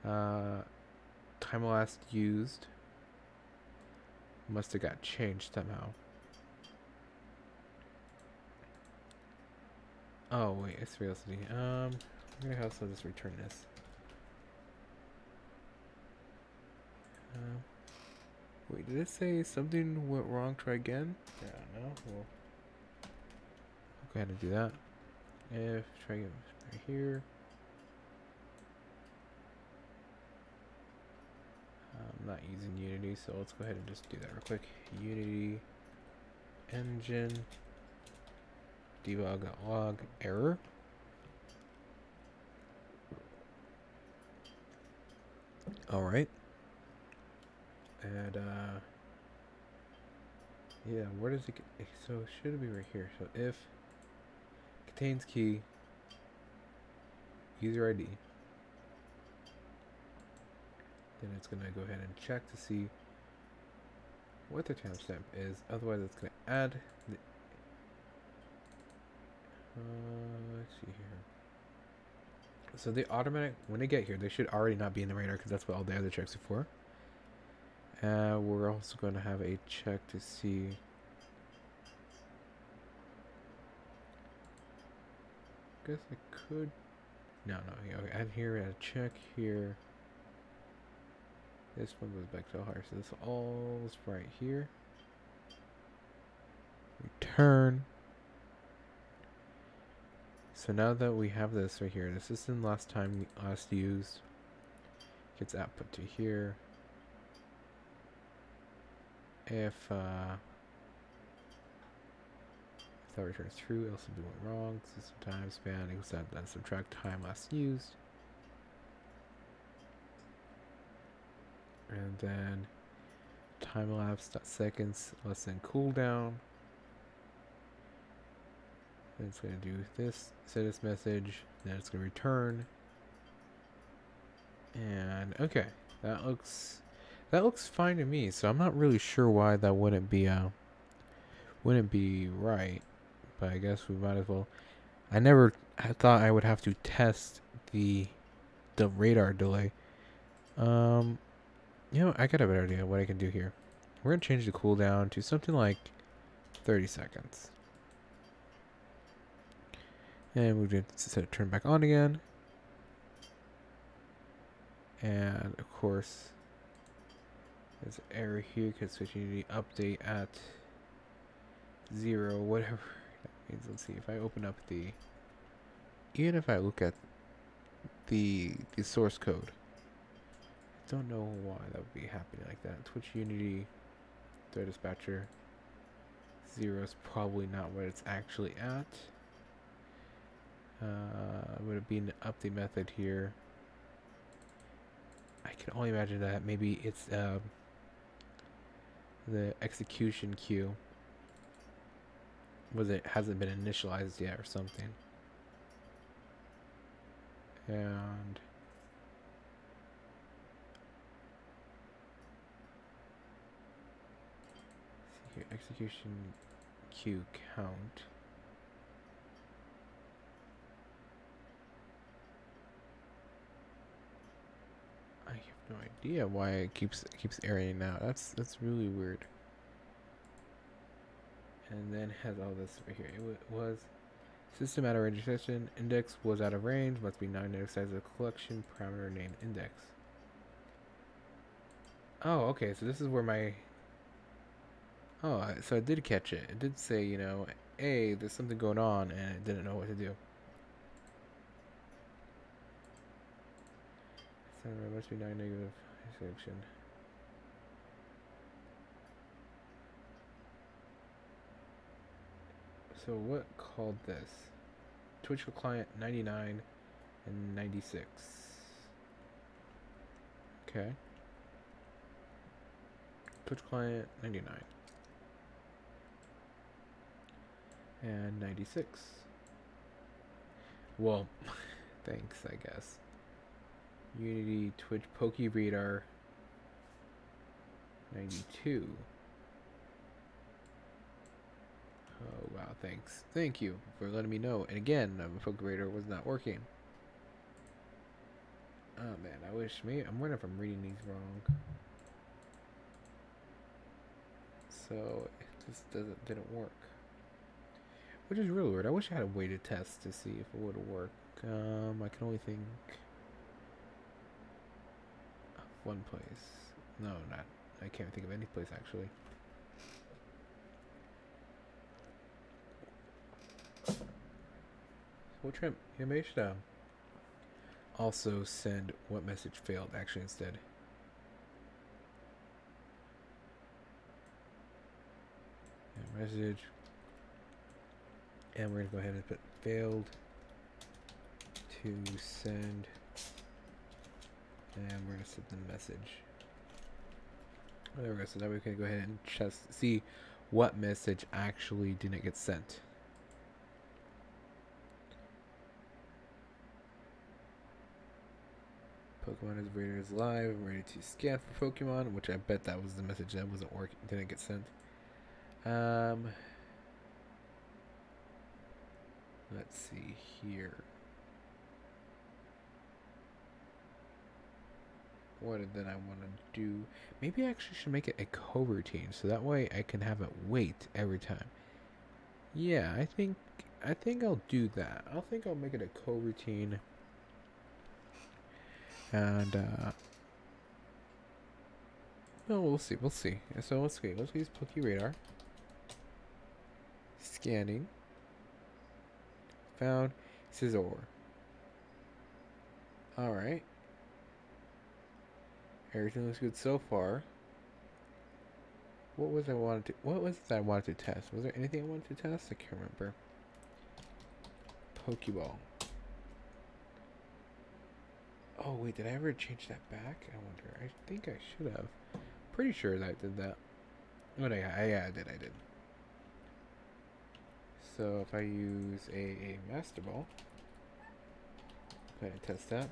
time elapsed used must have got changed somehow. Oh wait, it's curiosity. I'm gonna also just return this. Wait, did it say something went wrong? Try again? Yeah, no. Well, I'll go ahead and do that. If try again right here. I'm not using Unity, so let's go ahead and just do that real quick. Unity engine debug log error. All right. And yeah, where does it get? So it should be right here. So if contains key user ID, then it's gonna go ahead and check to see what the timestamp is. Otherwise, it's gonna add the. Let's see here. So the automatic, when they get here, they should already not be in the radar because that's what all the other checks are for. We're also going to have a check to see. Guess I could. No. Okay, add here, add a check here. This one goes back to higher, so this all's right here. Return. So now that we have this right here, the system last used gets output to here. If that returns true, else it'll be wrong. System time span equals that, then subtract time last used. And then time elapsed seconds less than cooldown. Then it's going to do this, set this message, then it's going to return. And okay, that looks fine to me. So I'm not really sure why that wouldn't be right, but I guess we might as well. I thought I would have to test the radar delay. You know, I got a better idea of what I can do here. We're gonna change the cooldown to something like 30 seconds. And we're going to set it turn back on again. And of course, there's an error here because we need to update at 0, whatever that means. Let's see if I open up even if I look at the source code, I don't know why that would be happening like that. Twitch Unity thread dispatcher 0 is probably not what it's actually at. Would it be an update method here? I can only imagine that maybe it's the execution queue hasn't been initialized yet or something. And see here, execution queue count. I have no idea why it keeps erroring out. That's really weird. And then has all this right here. It was system out of registration, index was out of range, must be non-negative size of collection, parameter named index. Oh, okay, so this is where my so I did catch it. It did say, you know, hey, there's something going on, and it didn't know what to do. So it must be non-negative section. So what called this? Twitch client 99 and 96. Okay. Twitch client 99 and 96. Well, thanks, I guess. Unity Twitch PokeRadar 92. Oh wow, thanks. Thank you for letting me know. And again, PokeRadar was not working. Oh man, I wonder if I'm reading these wrong. So it just didn't work. which is really weird. I wish I had a way to test to see if it would work. I can only think of one place. No, not. I can't think of any place actually. We'll try. Yeah, maybe I should also send what message failed actually instead. Yeah, message. And we're gonna go ahead and put failed to send. And we're gonna send the message. There we go. So now we can go ahead and just see what message actually didn't get sent. Pokemon is Raider is live. I'm ready to scan for Pokemon, which I bet that was the message that wasn't working, didn't get sent. Let's see here. What did I want to do? Maybe I actually should make it a co-routine, so that way I can have it wait every time. Yeah, I think I'll do that. I'll make it a co-routine. And no, we'll see. So let's use PokeRadar. Scanning. Found Scizor. Alright. Everything looks good so far. What was it I wanted to test? Was there anything I wanted to test? I can't remember. Pokeball. Oh wait, did I ever change that back? I wonder. I think I should have. Pretty sure that I did that. Oh yeah, I did. So if I use a Master Ball, go ahead and test that.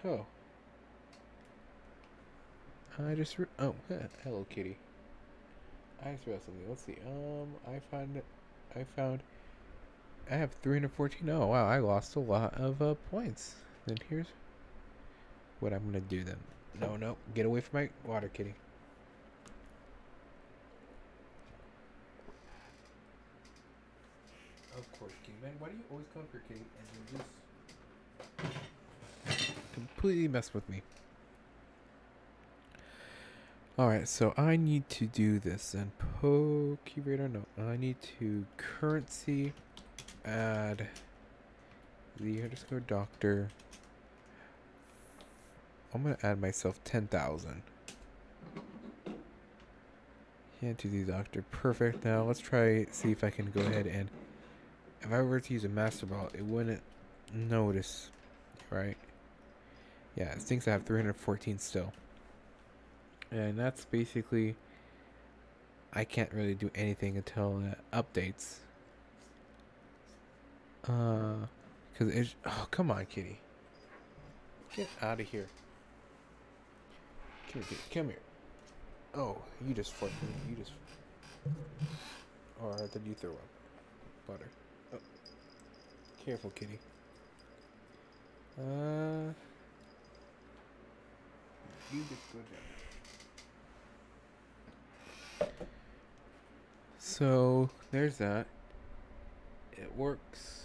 Oh. Oh, hello kitty. I just realized something. Let's see. I have 314. Oh wow, I lost a lot of points. Then here's what I'm gonna do then. No, get away from my water kitty. Of course, kitty man. Why do you always come for kitty and then just completely mess with me? Alright, so I need to do this and PokeRadar. No, I need to currency add the underscore doctor. I'm gonna add myself 10,000. Yeah, to the doctor. Perfect. Now let's try see if I can go ahead and if I were to use a Master Ball, it wouldn't notice, right? Yeah, it thinks I have 314 still. And that's basically I can't really do anything until it updates. Cause it's come on, kitty. Get out of here. Come here. Oh, you just fought me. Or did you throw up? Butter. Oh. Careful, kitty. You just go down. So, there's that. It works.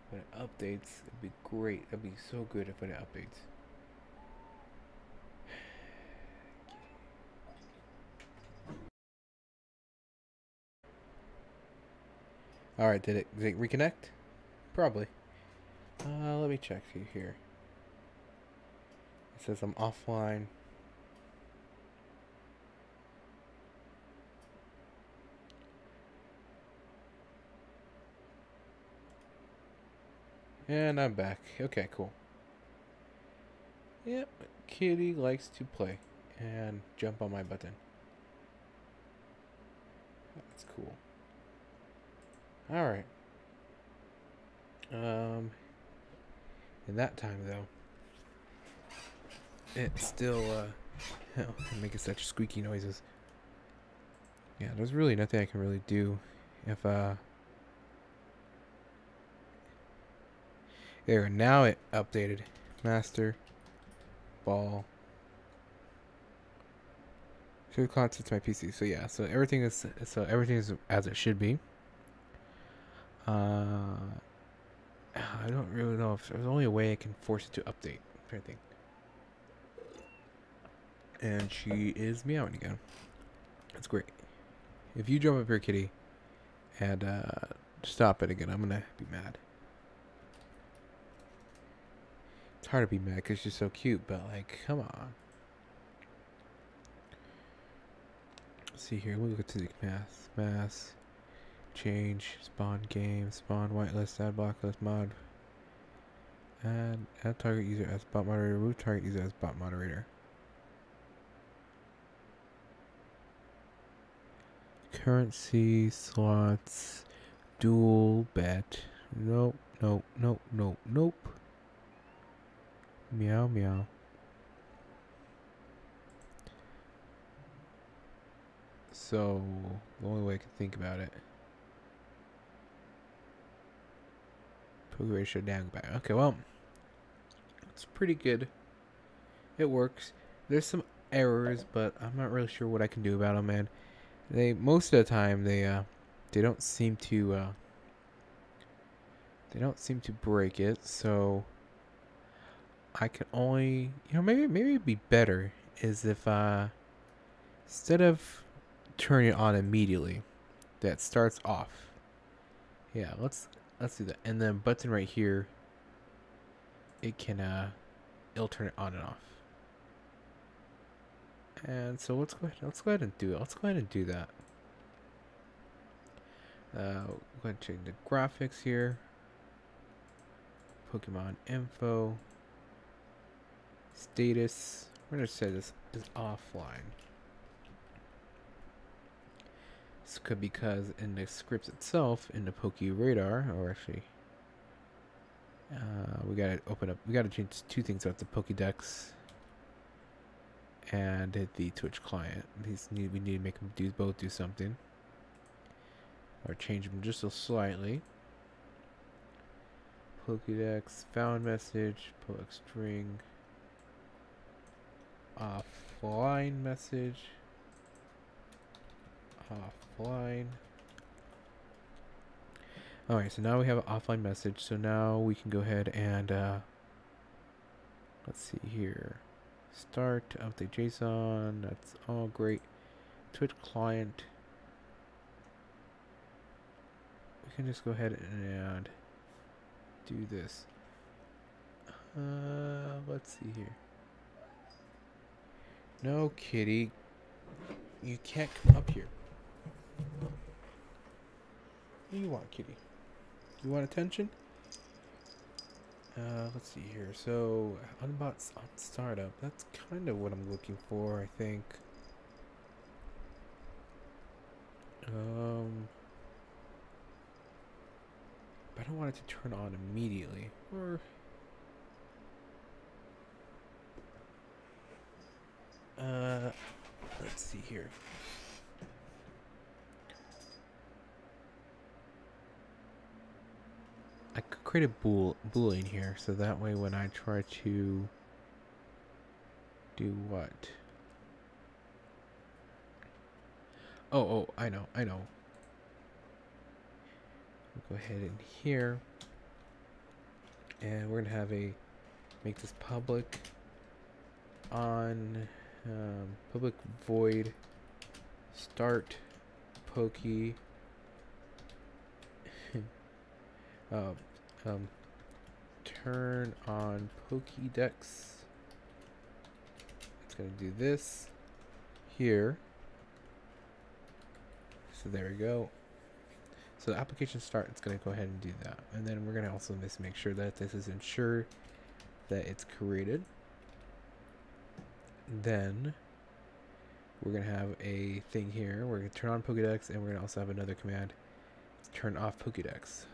When it updates, it'd be great. It'd be so good if when it updates. Alright, did it reconnect? Probably. Let me check here. It says I'm offline. And I'm back. Okay, cool. Yep, kitty likes to play and jump on my button. That's cool. Alright. In that time though, it's still making such squeaky noises. Yeah, there's really nothing I can really do if there, now it updated. Master Ball Show content to my PC. So yeah, so everything is as it should be. I don't really know if there's only a way I can force it to update. I'm trying to think. And she is meowing again. That's great. If you jump up here, kitty, and stop it again, I'm gonna be mad. It's hard to be mad because she's so cute, but like, come on. Let's see here. We'll go to the mass, change, spawn game, spawn whitelist, add blacklist mod, add target user as bot moderator, remove target user as bot moderator. Currency slots, dual bet. Nope, nope, nope, nope, nope. Meow, meow. So, the only way I can think about it. PokeRadar shut down. Back. Okay, well, it's pretty good. It works. There's some errors, but I'm not really sure what I can do about them, man. They most of the time they don't seem to break it. So I can only, maybe it'd be better is if instead of turning it on immediately, that starts off. Yeah, let's do that. And then button right here, it can it'll turn it on and off. And so let's go ahead and do it. Let's go ahead and do that. We're going to change the graphics here. Pokemon info. Status. We're going to say this is offline. This could be because in the scripts itself, in the PokeRadar, or actually, we gotta open up. We gotta change two things about the Pokédex and the Twitch client. We need to make them both do something, or change them just so slightly. Pokédex found message, Pokedex string, offline message, offline. Alright, so now we have an offline message. So now we can go ahead and let's see here. Start update JSON. That's all great. Twitch client. We can just go ahead and do this. Let's see here. No, kitty. You can't come up here. What do you want, kitty? You want attention? Let's see here. So, unbots on startup. That's kind of what I'm looking for, I think. But I don't want it to turn on immediately. Or let's see here. I could create a boolean here, so that way when I try to do what? Oh, I know. We'll go ahead in here, and we're gonna have make this public on public void start pokey turn on Pokédex. It's gonna do this here. So there we go. So the application start, it's gonna go ahead and do that. And then we're gonna also just make sure that this is ensured that it's created. Then we're gonna have a thing here. We're gonna turn on Pokédex, and we're gonna also have another command to turn off Pokédex.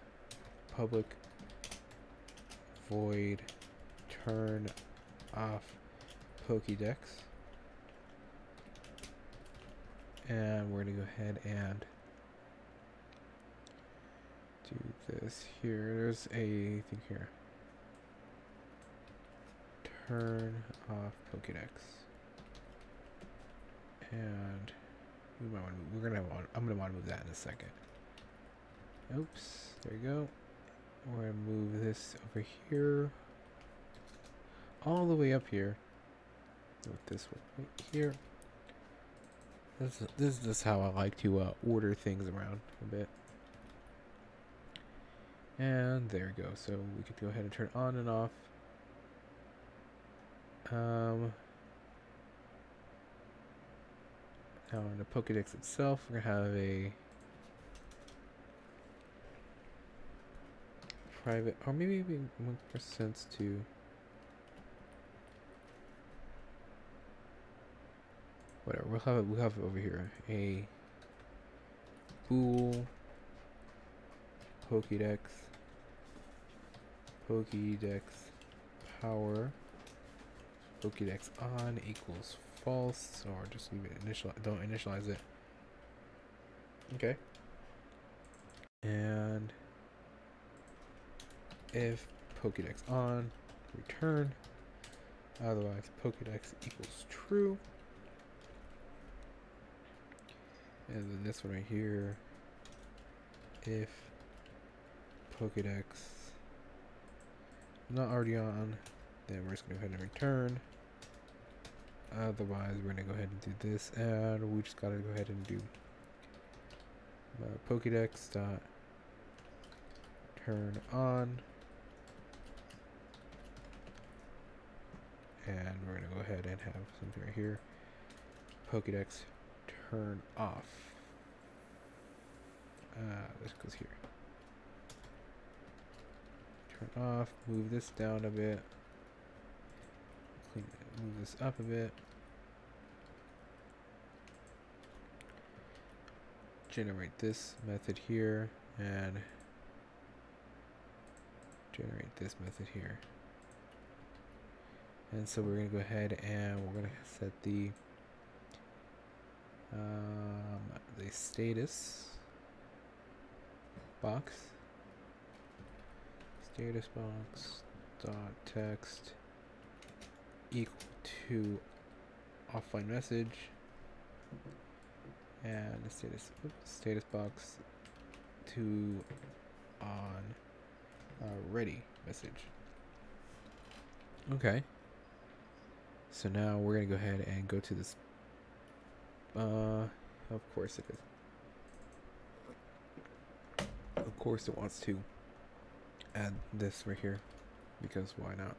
Public void turn off Pokédex, and we're gonna go ahead and do this here. There's a thing here. Turn off Pokédex, And we might want to, I'm gonna want to move that in a second. Oops, there you go. We're gonna move this over here, all the way up here. With this one right here. This is how I like to order things around a bit. And there we go. So we could go ahead and turn on and off. Now in the Pokédex itself, we're gonna have a private, or maybe it makes more sense to whatever. We'll have it over here. A bool Pokédex power Pokédex on equals false, or just leave it don't initialize it. Okay. And if Pokédex on, return. Otherwise, Pokédex equals true. And then this one right here, if Pokédex not already on, then we're just going to go ahead and return. Otherwise, we're going to go ahead and do this, and we just got to go ahead and do Pokédex dot turn on. And we're going to go ahead and have something right here. Pokédex turn off. This goes here. Turn off. Move this down a bit. Move this up a bit. Generate this method here and generate this method here. And so we're going to go ahead and we're going to set the status box dot text equal to offline message, and the status box to on ready message. Okay. So now we're gonna go ahead and go to this. Of course it is. Of course it wants to add this right here, because why not?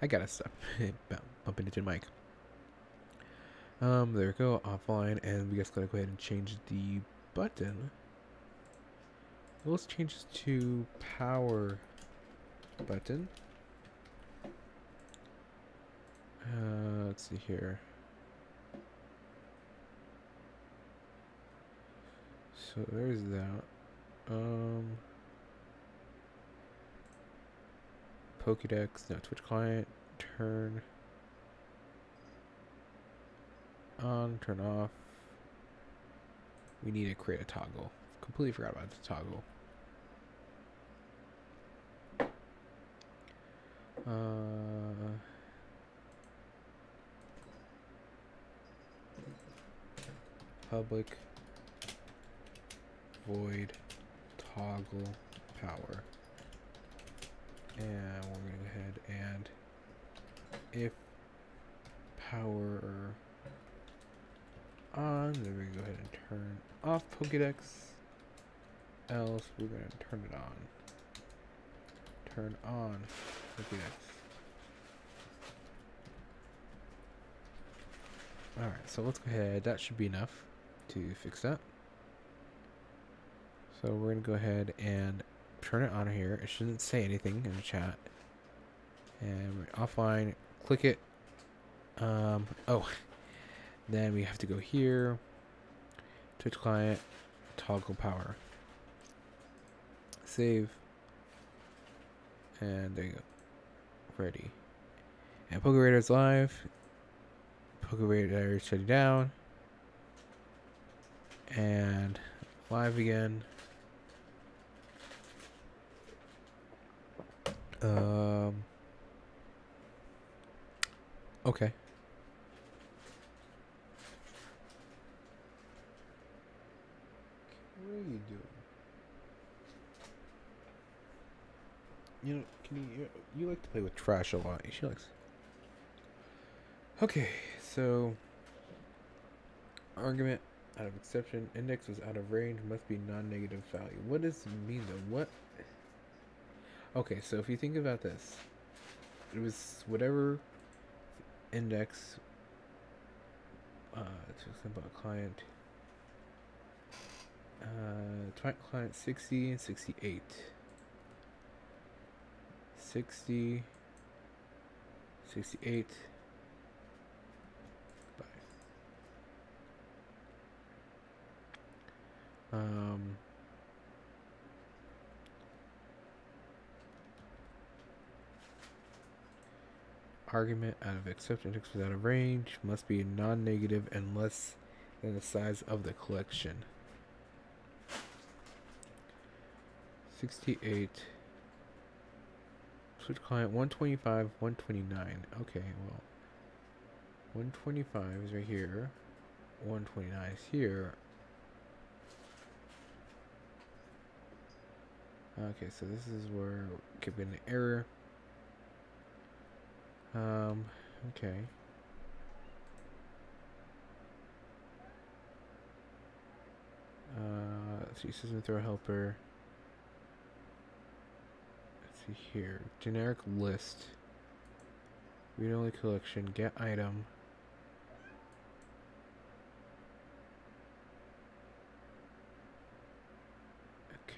I gotta stop bumping into the mic. There we go, offline, and we just gotta go ahead and change the button. Let's change this to power button. Let's see here. So there's that. Pokédex, no, Twitch client, turn on, turn off. We need to create a toggle. Completely forgot about the toggle. Public void toggle power. And we're going to go ahead and if power on, then we're going to go ahead and turn off Pokédex. Else we're going to turn it on. Turn on Pokédex. Alright, so let's go ahead. That should be enough to fix that. So we're going to go ahead and turn it on here. It shouldn't say anything in the chat. And we're offline. Click it. Oh. Then we have to go here. Twitch client. Toggle power. Save. And there you go. Ready. And PokeRadar is live. PokeRadar is shutting down. And live again. Okay. You know, you like to play with trash a lot. She likes. Okay, so argument out of exception. Index was out of range. Must be non-negative value. What does it mean though? What? Okay, so if you think about this, it was whatever index. To example, a client. Client 60 and 68. 60, 68. Bye. Argument out of accept index without a range must be non-negative and less than the size of the collection. 68. Switch client 125, 129. Okay, well, 125 is right here. 129 is here. Okay, so this is where we keep getting an error. Okay. Let's see, system throw helper. Let's see here. Generic list. Read only collection. Get item.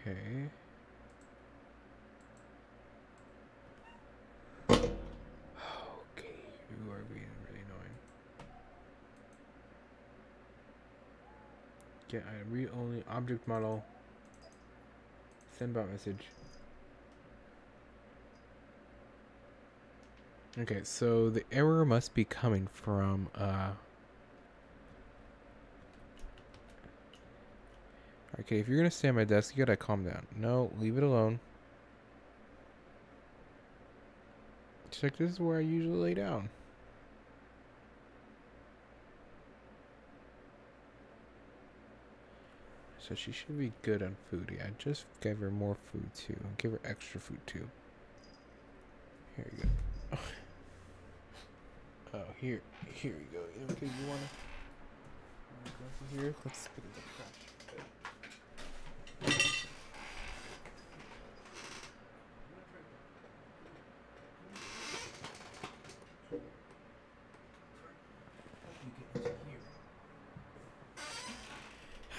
Okay. Okay, you are being really annoying. Get item. Read only object model. Send bot message. Okay, so the error must be coming from okay, if you're gonna stay at my desk, you gotta calm down. No, leave it alone. It's like, this is where I usually lay down. So she should be good on food. Yeah, just give her more food too. Give her extra food too. Here you go. Oh, here we go. Okay, you wanna go here? Let's pick it up.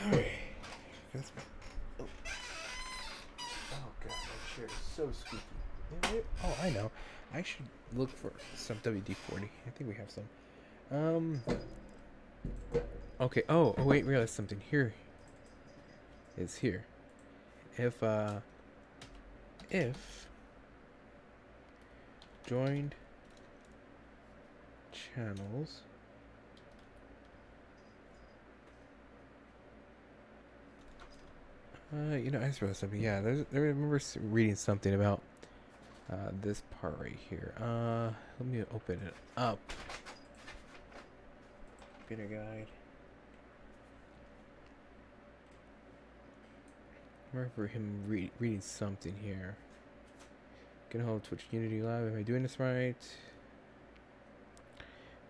Alright. Oh. Oh god, that chair is so squeaky. Oh, I know. I should look for some WD-40. I think we have some. Okay. Oh, wait, realize something. Here is here. If joined channels you know, I just realized something. Yeah, I remember reading something about this part right here. Let me open it up. Beginner guide. I remember him reading something here. Gonna hold Twitch Unity Live. Am I doing this right?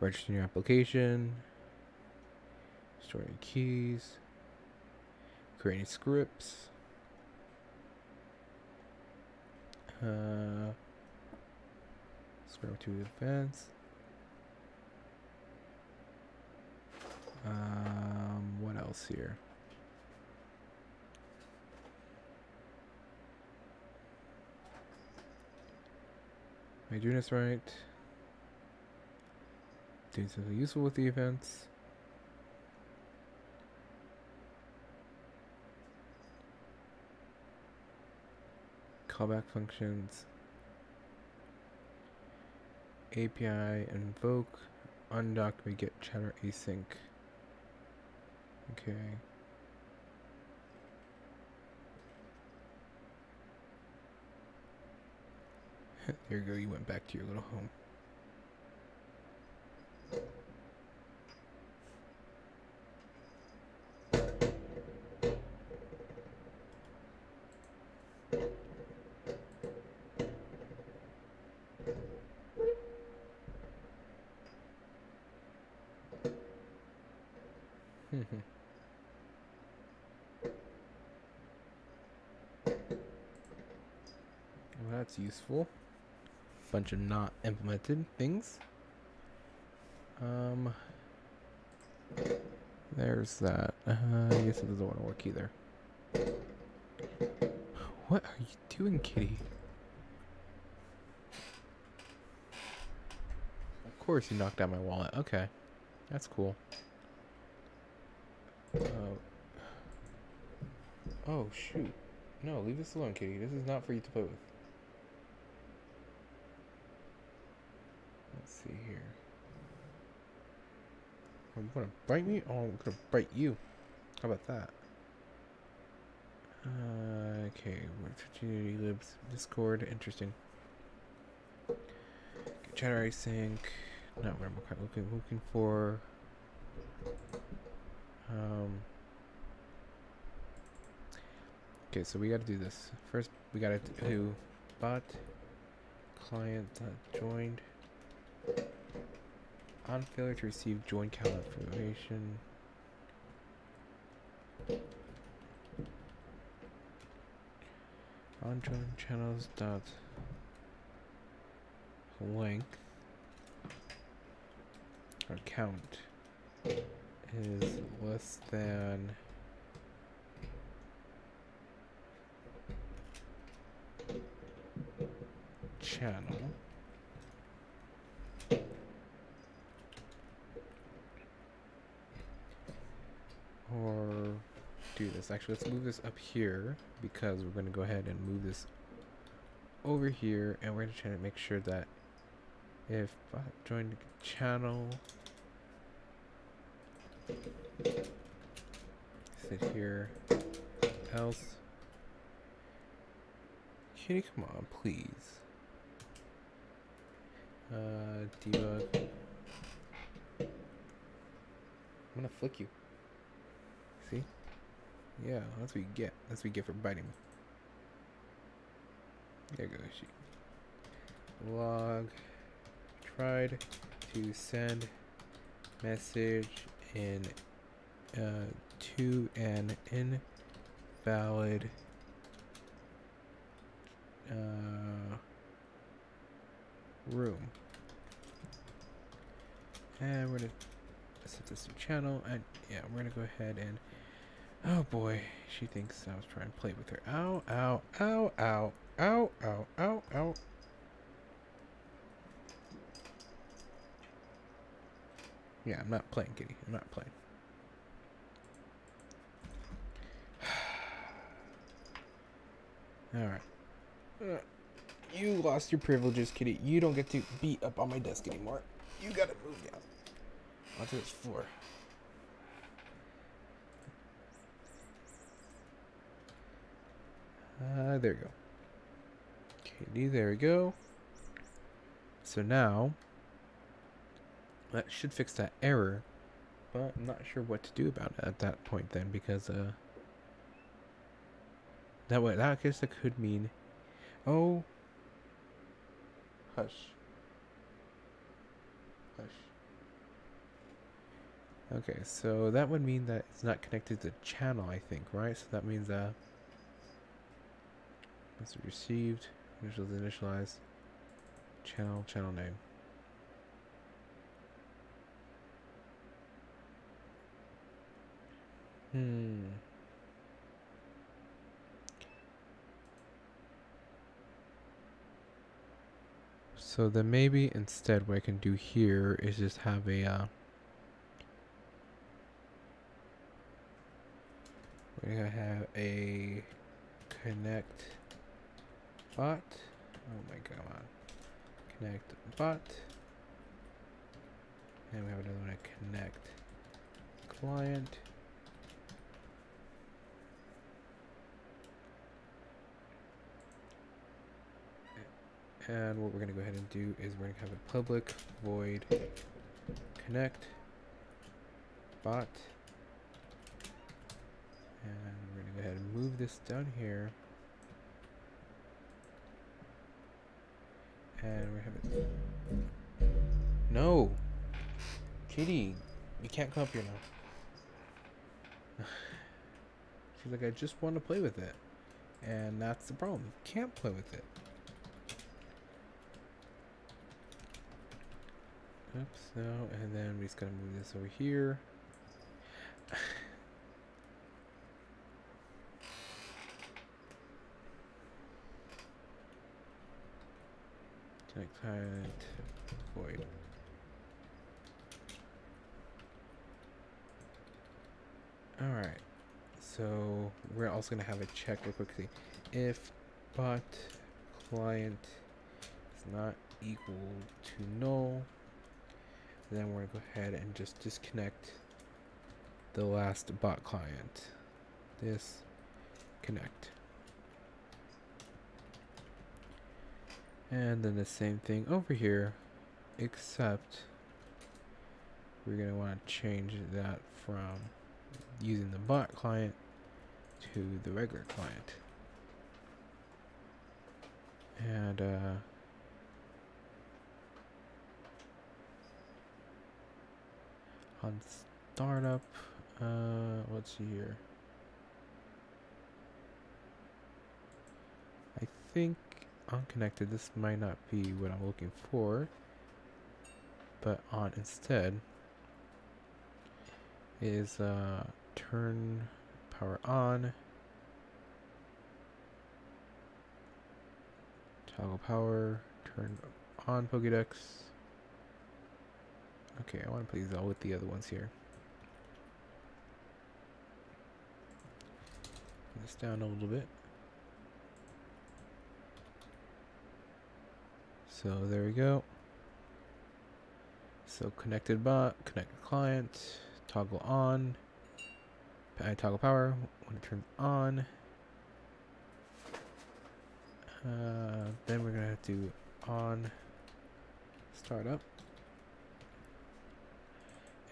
Register your application. Storing keys. Creating scripts. Script to advance. What else here? Am I doing this right? Doing something useful with the events. Callback functions. API invoke. Undocument get chatter async. Okay. There you go, you went back to your little home. Well, that's useful. Bunch of not implemented things. There's that. I guess it doesn't want to work either. What are you doing, kitty? Of course you knocked out my wallet. Okay. That's cool. Oh, shoot. No, leave this alone, kitty. This is not for you to play with. Let's see here. Are you gonna bite me? Oh, I'm gonna bite you. How about that? Okay, community libs, Discord, interesting. Okay, chatter async, not what I'm looking for. Okay, so we gotta do this. First, we gotta do bot client joined. On failure to receive join count information. On join channels dot length or count is less than channel. Or do this. Actually, let's move this up here because we're going to go ahead and move this over here, and we're going to try to make sure that if bot join channel, sit here, else. Kitty, come on, please. Debug. I'm gonna flick you. See? Yeah, that's what you get. That's what you get for biting me. There goes she. Log. Tried to send message in to an invalid room. And we're gonna set this to channel, and yeah, we're gonna go ahead and oh boy, she thinks I was trying to play with her. Ow, ow, ow, ow, ow, ow, ow, ow. Yeah, I'm not playing, kitty. I'm not playing. Alright. You lost your privileges, kitty. You don't get to be up on my desk anymore. You gotta move down onto this floor. There we go. Kitty, there we go. So now, that should fix that error, but I'm not sure what to do about it at that point then, because, that way, that I guess that could mean, oh, hush. Hush. Okay, so that would mean that it's not connected to the channel, I think, right? So that means, message received, initialized, channel name. So then maybe instead what I can do here is just have a we're gonna have a connect bot. Oh my god. Connect bot. And we have another one to connect client. And what we're going to go ahead and do is we're going to have a public void connect bot. And we're going to go ahead and move this down here. And we have it. No! Kitty, you can't come up here now. She's like, I just want to play with it. And that's the problem. You can't play with it. Oops, no, and then we just gotta move this over here. Client void. Alright, so we're also gonna have a check real quickly. If bot client is not equal to null, then we're gonna go ahead and just disconnect the last bot client. Disconnect. And then the same thing over here, except we're going to want to change that from using the bot client to the regular client. And on startup, let's see here. I think unconnected, this might not be what I'm looking for, but on instead is turn power on, toggle power, turn on Pokédex. Okay, I want to put these all with the other ones here. Put this down a little bit. So there we go. So connected bot, connected client, toggle on, toggle power when it turns on. Then we're gonna have to on startup,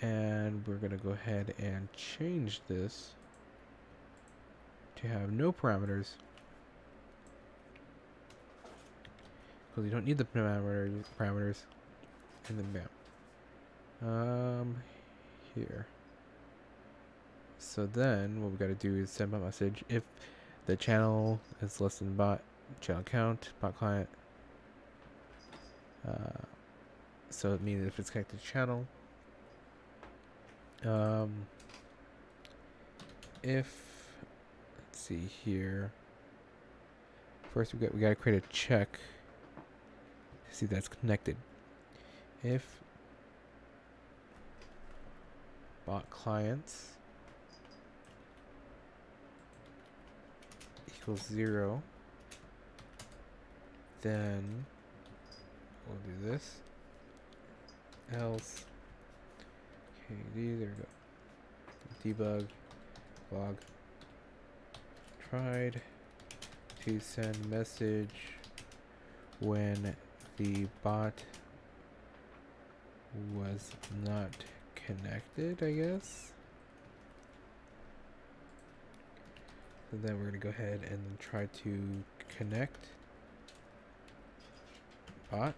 and we're gonna go ahead and change this to have no parameters, because you don't need the parameters, and then bam. Here. So then what we got to do is send a message if the channel is less than bot channel count, bot client. So it means if it's connected to channel. If, let's see here. First we got to create a check to see that's connected. If bot clients equals 0, then we'll do this. Else, KD, there we go. Debug, log, tried to send message when the bot was not connected, I guess. So then we're gonna go ahead and try to connect bot.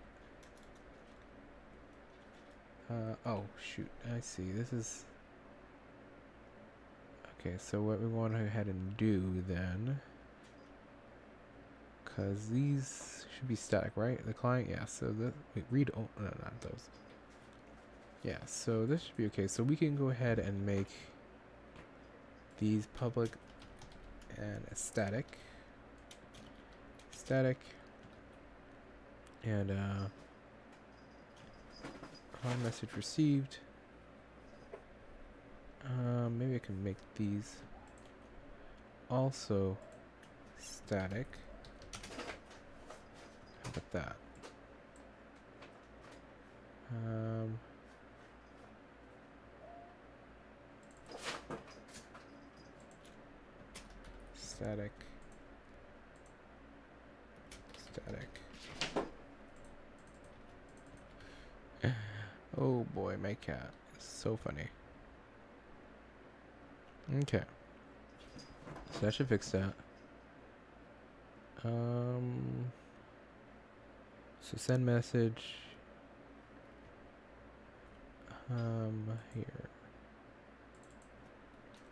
Oh shoot, I see. This is okay. So what we want to go ahead and do then, because these should be static, right? The client, yeah. So the read. Oh no, not those. Yeah. So this should be okay. So we can go ahead and make these public and static, and on message received. Maybe I can make these also static. How about that? Static. Oh boy, my cat is so funny. Okay. So that should fix that. So send message. Here.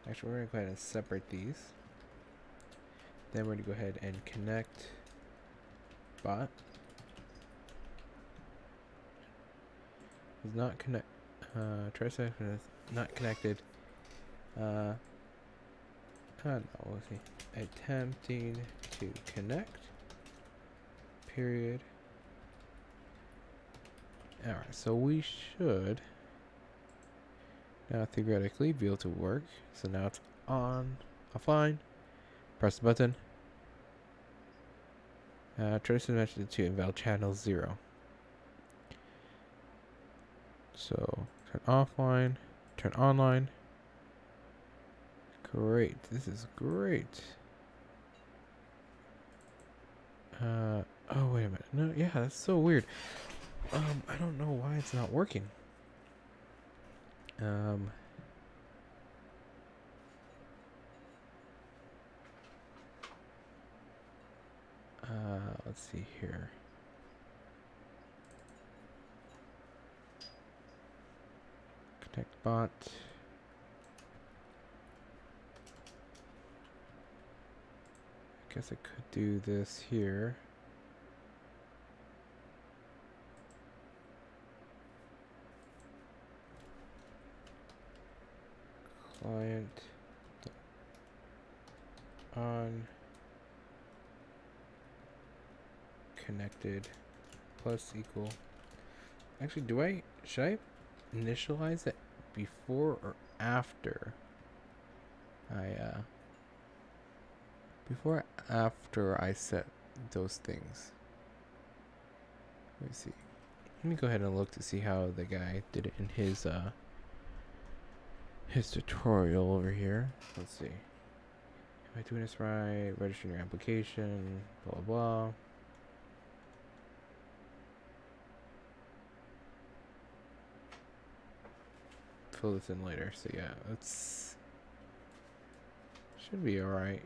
Actually, we're gonna go ahead and separate these. Then we're gonna go ahead and connect bot. is not connect. Try to is not connected. No, let's see. Attempting to connect. Period. Alright, so we should now theoretically be able to work. So now it's on, offline. Press the button. Try to match it to invalid channel 0. So turn offline, turn online. Great, this is great. Oh wait a minute. No, yeah, that's so weird. I don't know why it's not working. Let's see here. Connect bot. I guess I could do this here. Client on connected plus equal. Actually, should I initialize it before or after I set those things? Let me see. Let me go ahead and look to see how the guy did it in his tutorial over here. Let's see. Am I doing this right? Registering your application, blah blah blah. Fill this in later. So yeah, it's should be alright.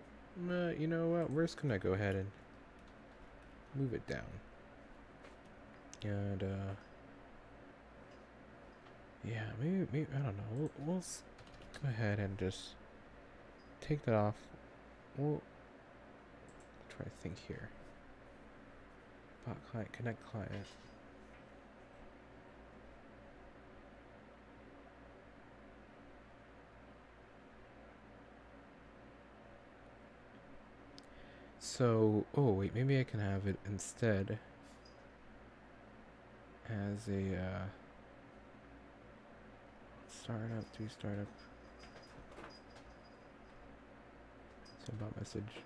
You know what? We're just gonna go ahead and move it down. And yeah, maybe I don't know. We'll go ahead and just take that off. We'll try to think here. Bot client, connect client. So, oh wait, maybe I can have it instead as a startup, do startup. Send bot message.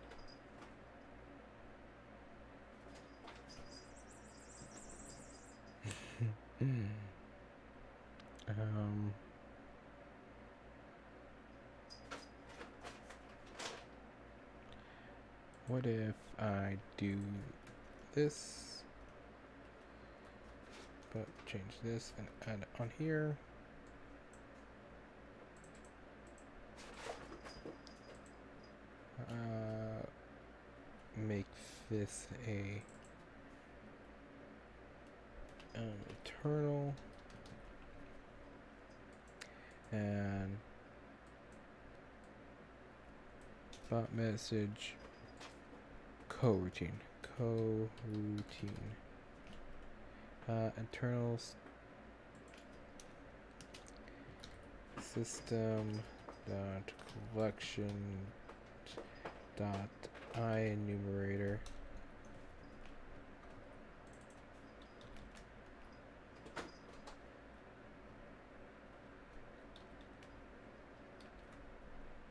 What if I do this, but change this and add it on here? Make this a eternal and bot message coroutine internals system dot collection dot enumerator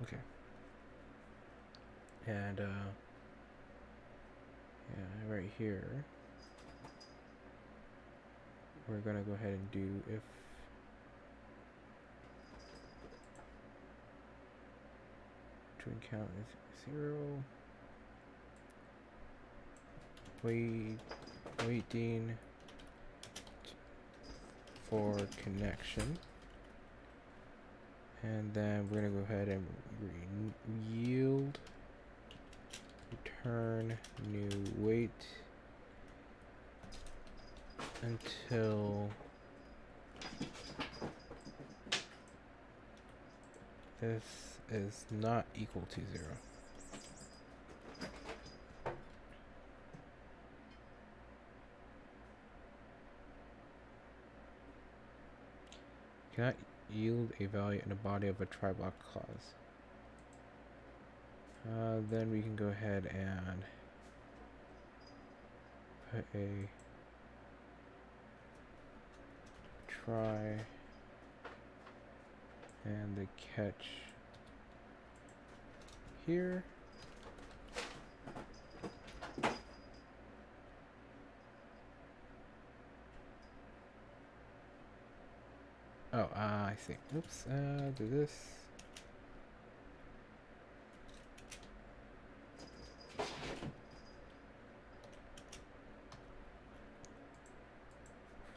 okay, and yeah, right here we're gonna go ahead and do if twin count is 0, waiting for connection, and then we're gonna go ahead and yield return new wait until this is not equal to 0. Cannot yield a value in the body of a try-block clause. Then we can go ahead and put a try and the catch here. Oh, I see. Oops, do this.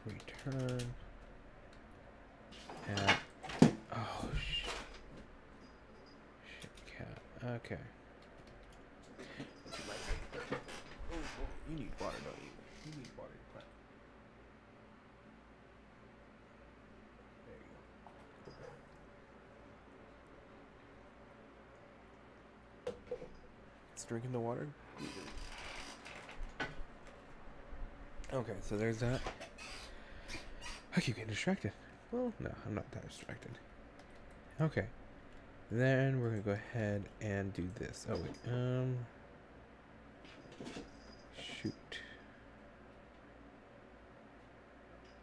Return. And, oh, shit, cat. Okay. You need water, don't you? You need water, plant. There you go. It's drinking the water. Okay, so there's that. I keep getting distracted. Well, no, I'm not that distracted. Okay. Then we're gonna go ahead and do this. Oh wait, shoot.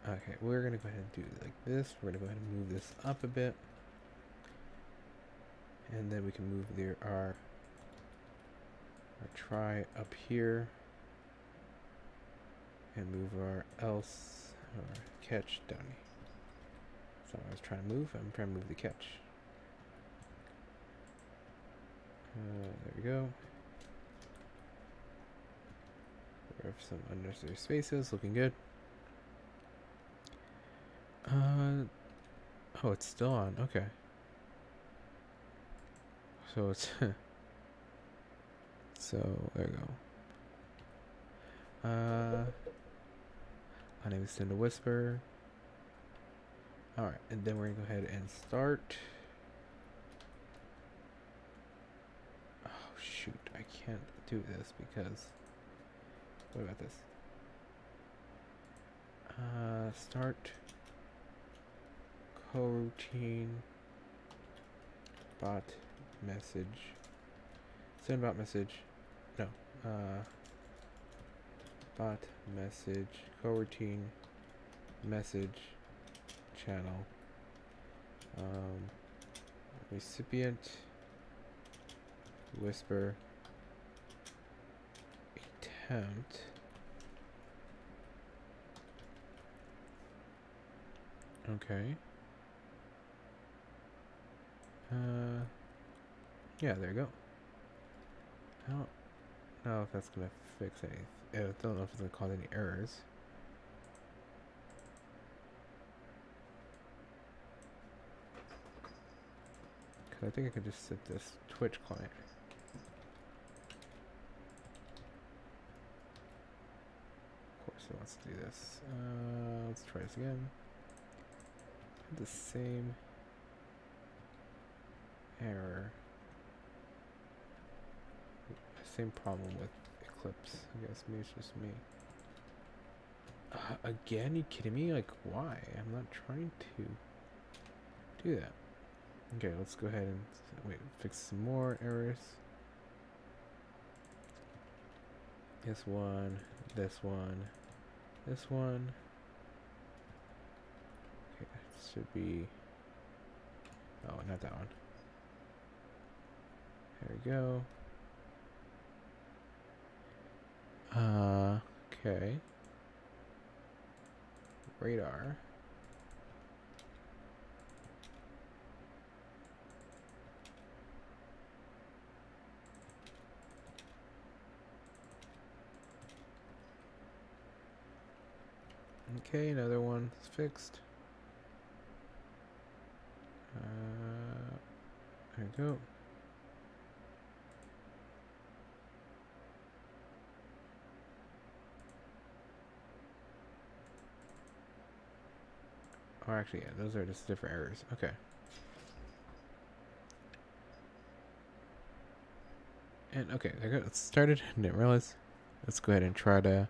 Okay, we're gonna go ahead and do it like this. We're gonna go ahead and move this up a bit. And then we can move our try up here. And move our else, or catch down here. So I was trying to move, I'm trying to move the catch. There we go. We have some unnecessary spaces, looking good. Oh, it's still on, okay. So it's, so there we go. My name is Cinda Whisper. Alright, and then we're gonna go ahead and start. Oh shoot, I can't do this because, what about this? Start coroutine bot message. Send bot message. No. Bot message coroutine message channel. Recipient whisper attempt. Okay. Yeah, there you go. I don't know if that's gonna fix anything. I don't know if it's gonna cause any errors. Cause I think I could just set this Twitch client. Of course it wants to do this. Let's try this again. The same error. Same problem with Eclipse. I guess maybe it's just me. Again? You kidding me? Like, why? I'm not trying to do that. Okay, let's go ahead and wait. Fix some more errors. This one. This one. This one. Okay, it should be. Oh, not that one. There we go. Okay. Radar. Okay, another one is fixed. There we go. Oh, actually, yeah, those are just different errors. Okay. And okay, there we go. It started. Didn't realize. Let's go ahead and try to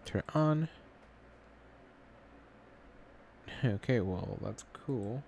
turn it on. Okay, well, that's cool.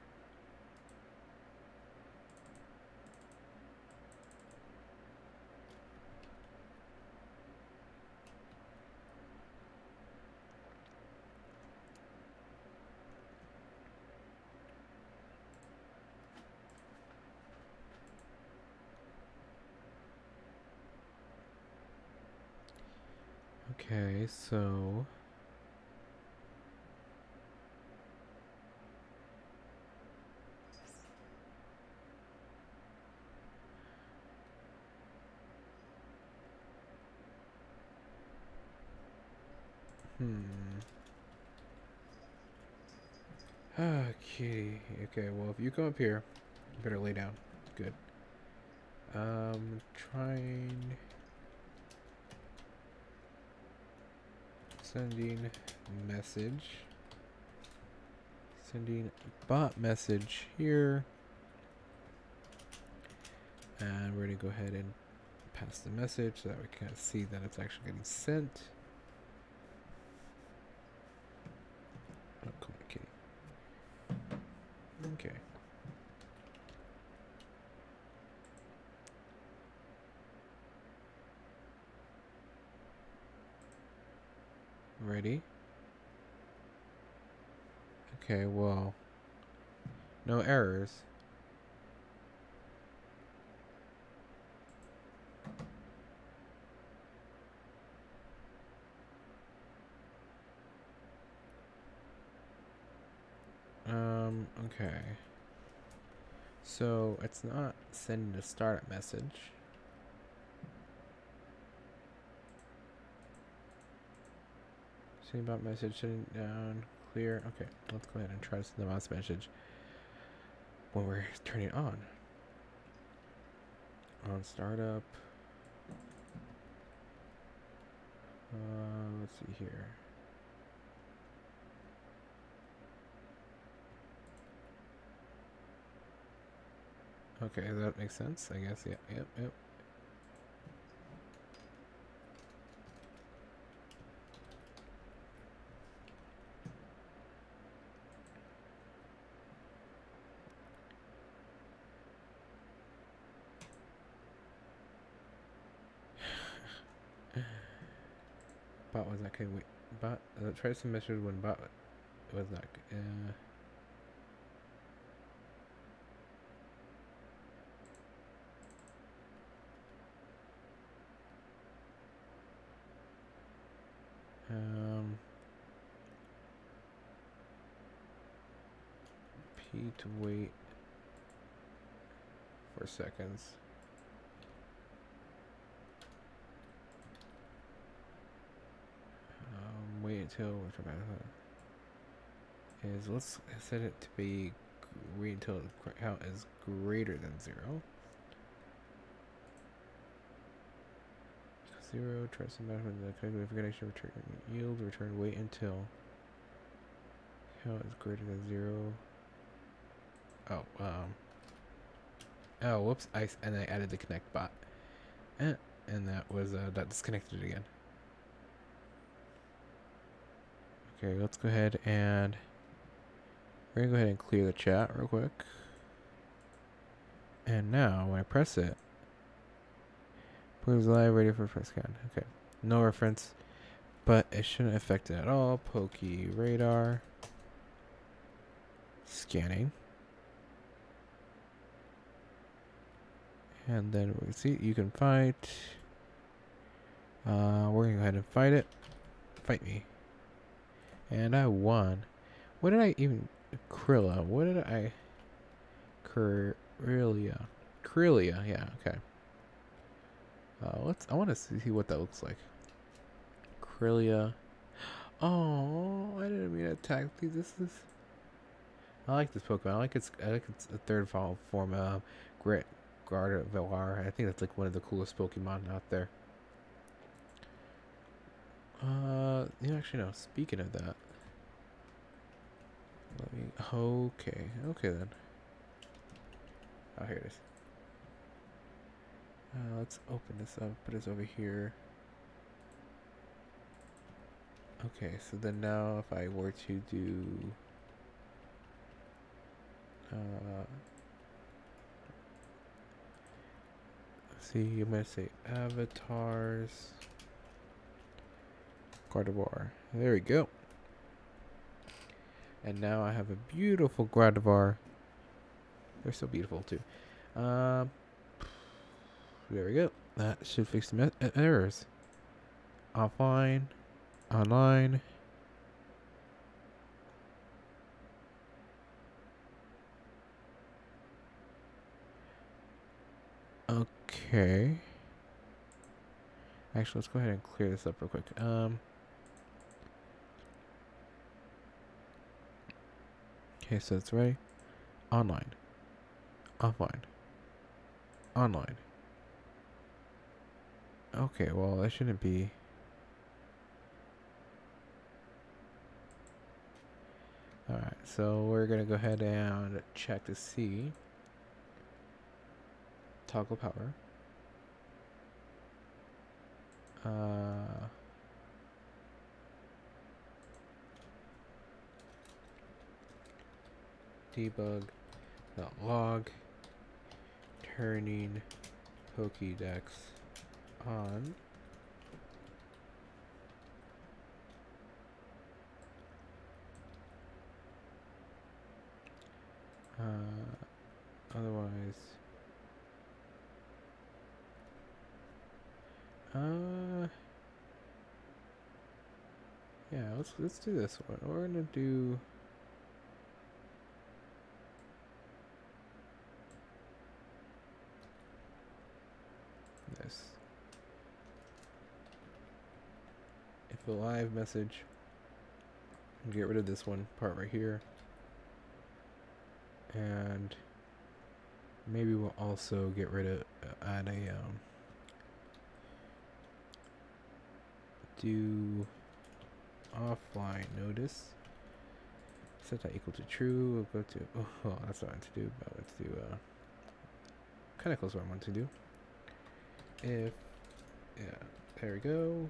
Okay, so okay. Okay, well, if you come up here, you better lay down. Good. Trying sending message. Sending bot message here. And we're gonna go ahead and pass the message so that we can see that it's actually getting sent. Oh, come on, kitty. Okay. Ready? Okay, well, no errors. Okay. So it's not sending a startup message. Sending about message, sending down, clear. Okay, let's go ahead and try to send the mouse message when we're turning it on. On startup. Let's see here. Okay, that makes sense, I guess. Yeah, yep. Bot was not okay. Wait, bot. Try to send message when bot was not. P to wait 4 seconds. Wait until is let's set it to be wait until the count is greater than 0. 0 trust investment the configuration return yield return wait until count is greater than 0. Oh, whoops! I added the connect bot, and that was that disconnected again. Okay, let's go ahead and we're gonna go ahead and clear the chat real quick. And now when I press it, proves live, ready for first scan. Okay, no reference, but it shouldn't affect it at all. PokeRadar scanning. And then we can see you can fight. We're gonna go ahead and fight it. Fight me. And I won. What did I even? Krilla. What did I? Corellia. Corellia. Yeah. Okay. I want to see what that looks like. Corellia. Oh, I didn't mean to attack these. This is. I like this Pokemon. I like its a third form. Great. Gardevoir. I think that's like one of the coolest Pokemon out there. Actually no. Speaking of that, let me. Okay then. Oh, here it is. Let's open this up. Put this over here. Okay, so then now if I were to do See, I'm gonna say avatars. Gardevoir. There we go. And now I have a beautiful Gardevoir. They're so beautiful too. There we go. That should fix the errors. Offline, online. Okay. Actually, let's go ahead and clear this up real quick. Okay, so it's ready. Online. Offline. Online. Okay, well, that shouldn't be. Alright, so we're gonna go ahead and check to see. Toggle power. Debug.log turning Pokédex on. Otherwise, yeah, let's do this one. We're gonna do this. If a live message, get rid of this one part right here, and maybe we'll also get rid of add a do offline notice. Set that equal to true. We'll go to oh that's what I want to do, but let's do kind of close what I want to do. If yeah, there we go.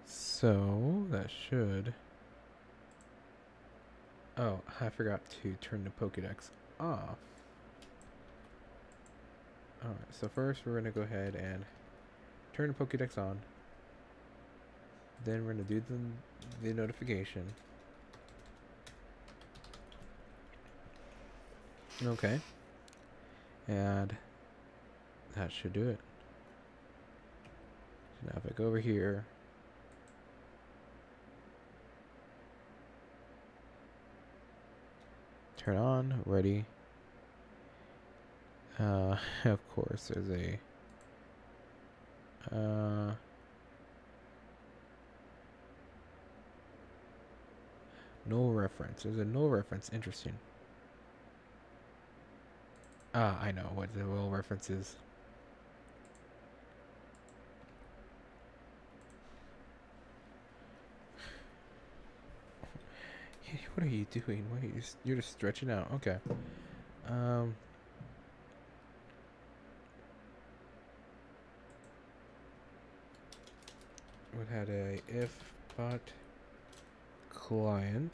So that should. Oh, I forgot to turn the Pokédex off. Alright, so first we're gonna go ahead and turn the Pokédex on. Then we're gonna do the notification. Okay. And that should do it. So now if I go over here, turn on, ready. Of course, there's a null reference. There's a null reference. Interesting. I know what the null reference is. What are you doing? What are you you're just stretching out. Okay. We had a if bot client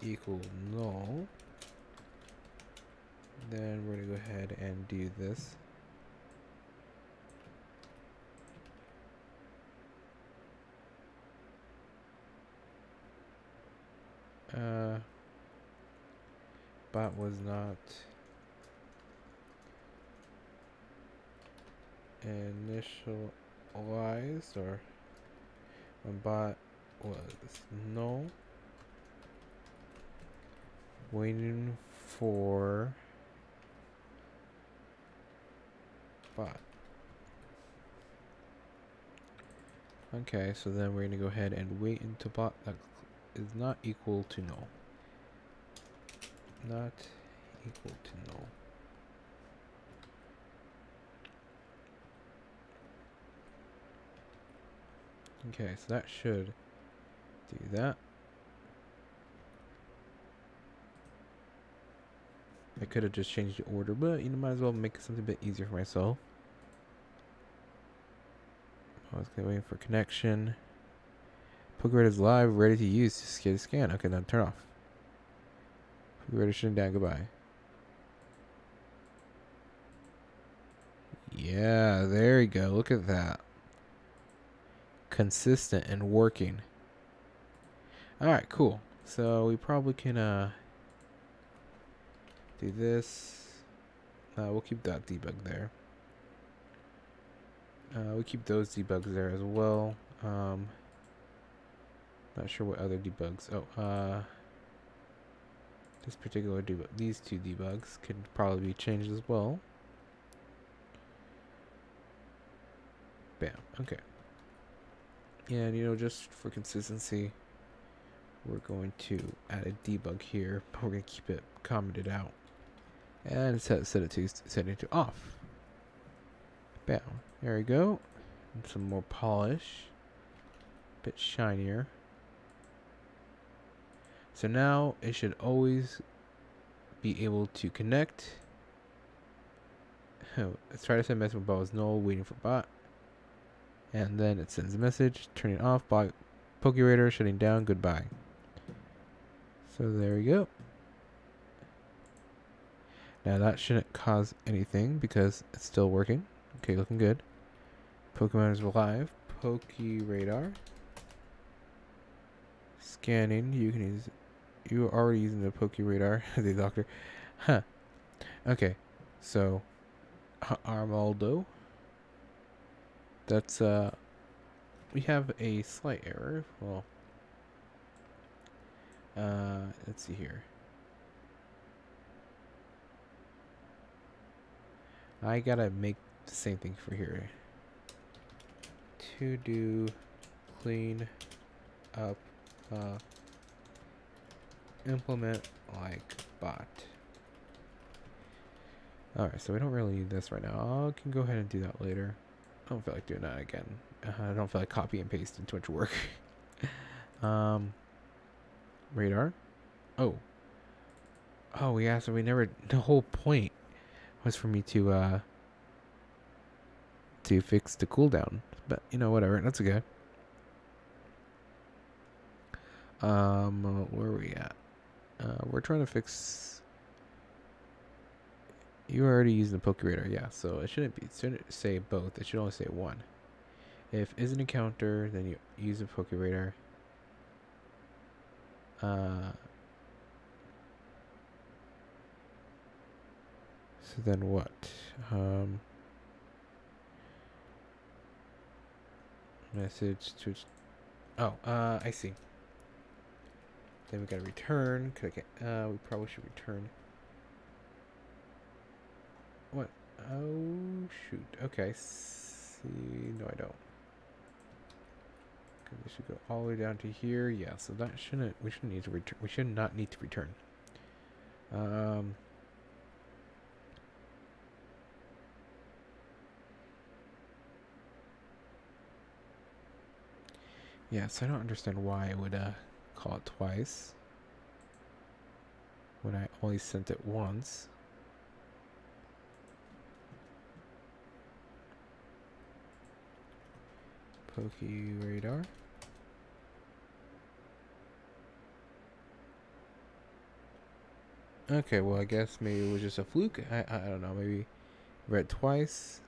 equal null. Then we're gonna go ahead and do this. Bot was not initialized, or when bot was null, waiting for bot. Okay, so then we're gonna go ahead and wait until bot that is not equal to null. Not equal to null. Okay, so that should do that. I could have just changed the order, but you know, might as well make something a bit easier for myself. I was waiting for connection. PokeRadar is live, ready to use. Just get a scan. Okay, now turn off. PokeRadar shutting down. Goodbye. Yeah, there you go. Look at that. Consistent and working. Alright, cool. So we probably can do this. We'll keep that debug there. We'll keep those debugs there as well. Not sure what other debugs. Oh, this particular debug, these two debugs could probably be changed as well. Bam. Okay. And you know, just for consistency, we're going to add a debug here, but we're going to keep it commented out and set it to off. Bam. There we go. And some more polish. A bit shinier. So now it should always be able to connect. Let's try to send a message when ball is null, waiting for bot. And then it sends a message, turning off, PokeRadar shutting down, goodbye. So there we go. Now that shouldn't cause anything because it's still working. Okay, looking good. Pokemon is live. PokeRadar. Scanning. You can use. You are already using the PokeRadar. The doctor. Huh. Okay. So, Armaldo. That's we have a slight error. Well, let's see here. I gotta make the same thing for here. To do clean up implement like bot. Alright, so we don't really need this right now. I can go ahead and do that later. I don't feel like doing that again. I don't feel like copy and pasting too much work. Radar. Oh, yeah. So we never. The whole point was for me to fix the cooldown. But you know, whatever. That's okay. Where are we at? We're trying to fix. You already used the PokeRadar, yeah. So it shouldn't say both. It should only say one. If is an encounter, then you use a PokeRadar. So then what? Message to. Oh, I see. Then we gotta return. We probably should return. What? Oh shoot. Okay. See, no, I don't. We should go all the way down to here. Yeah. So that shouldn't. We shouldn't need to return. We should not need to return. Yeah. So I don't understand why I would call it twice when I only sent it once. PokeRadar. Okay, well I guess maybe it was just a fluke. I don't know. Maybe read twice.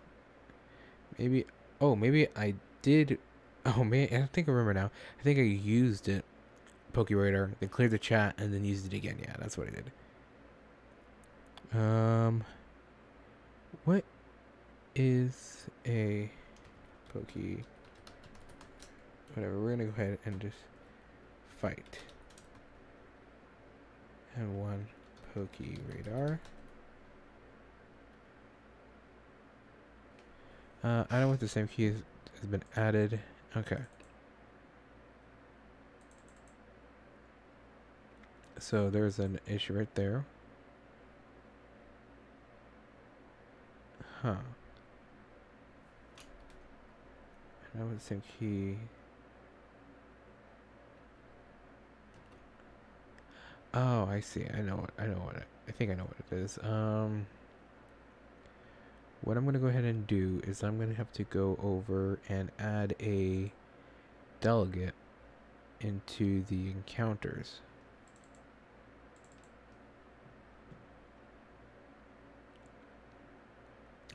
Maybe. Oh, maybe I did. Oh man, I think I remember now. I think I used it, PokeRadar, then cleared the chat, and then used it again. Yeah, that's what I did. What is a Poke? Whatever. We're gonna go ahead and just fight. And one PokeRadar. Item with the same key has been added. Okay. So there's an issue right there. Huh. Item with the same key. Oh, I see. I think I know what it is. What I'm going to go ahead and do is I'm going to have to go over and add a delegate into the encounters.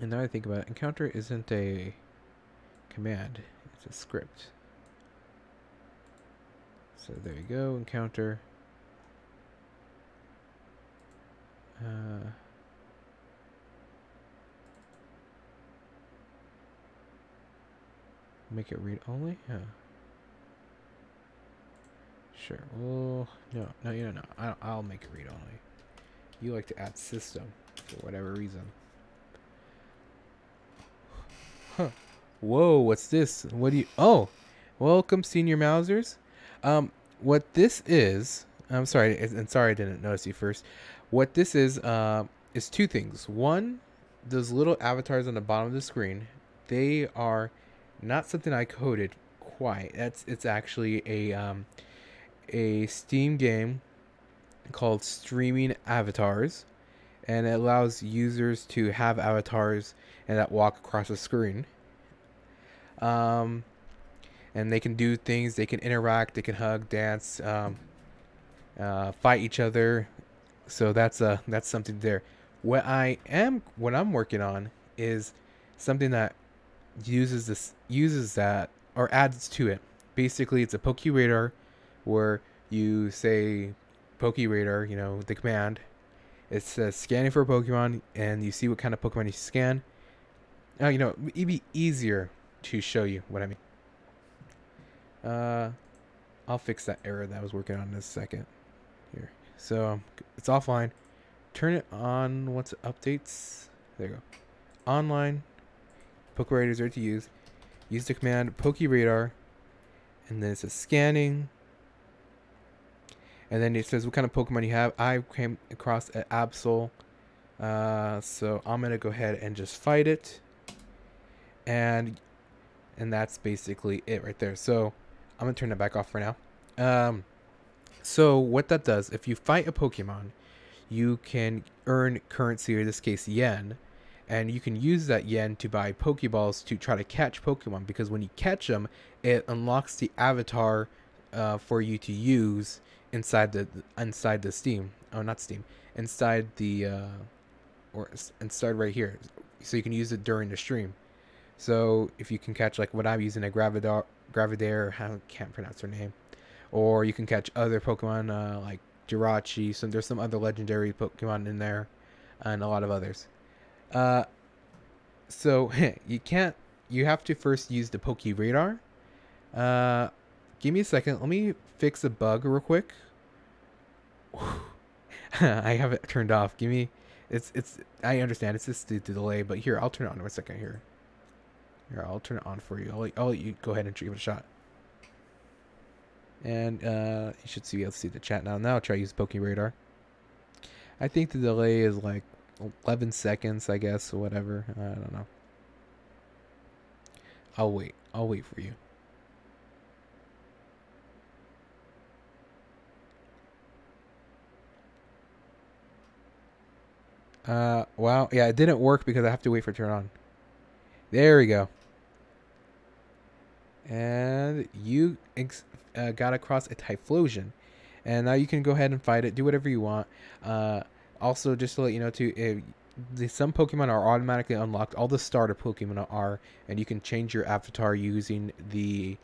And now I think about it, encounter isn't a command, it's a script. So there you go, encounter. Make it read only? Yeah. Sure. Well, no, I'll make it read only. You like to add system for whatever reason. Huh. Whoa, what's this? What do you... Oh! Welcome, Senior Mousers. What this is... I'm sorry, and sorry I didn't notice you first. What this is two things. One, those little avatars on the bottom of the screen, they are not something I coded quite. It's actually a Steam game called Streaming Avatars, and it allows users to have avatars and that walk across the screen. And they can do things. They can interact. They can hug, dance, fight each other. So that's something there. What I'm working on is something that uses that or adds to it. Basically, it's a PokeRadar where you say PokeRadar, you know, the command. It says scanning for a Pokemon, and you see what kind of Pokemon you scan. You know, it'd be easier to show you what I mean. I'll fix that error that I was working on in a second. Here. So, it's offline. Turn it on once it updates. There you go. Online. PokeRadar is ready to use. Use the command PokeRadar. And then it says scanning. And then it says what kind of Pokemon you have. I came across an Absol. So I'm going to go ahead and just fight it. And that's basically it right there. So I'm going to turn that back off for now. So what that does, if you fight a Pokemon, you can earn currency, or in this case yen. And you can use that yen to buy Pokeballs to try to catch Pokemon. Because when you catch them, it unlocks the avatar for you to use inside the Steam. Oh, not Steam. Inside the inside right here. So you can use it during the stream. So if you can catch like what I'm using, a Gravidare, I can't pronounce her name, or you can catch other Pokemon like Jirachi. So there's some other legendary Pokemon in there, and a lot of others. So you have to first use the PokeRadar. Give me a second. Let me fix a bug real quick. I have it turned off. I understand. It's just the delay, but here, I'll turn it on for a second here. Here, I'll turn it on for you. I'll let you go ahead and give it a shot. And you should be able to see the chat now. Now I'll try to use PokeRadar. I think the delay is like 11 seconds, I guess, or whatever. I don't know. I'll wait. I'll wait for you. Wow. Yeah, it didn't work because I have to wait for it to turn on. There we go. And you got across a Typhlosion. And now you can go ahead and fight it. Do whatever you want. Also, just to let you know, too, some Pokemon are automatically unlocked. All the starter Pokemon are. And you can change your avatar using the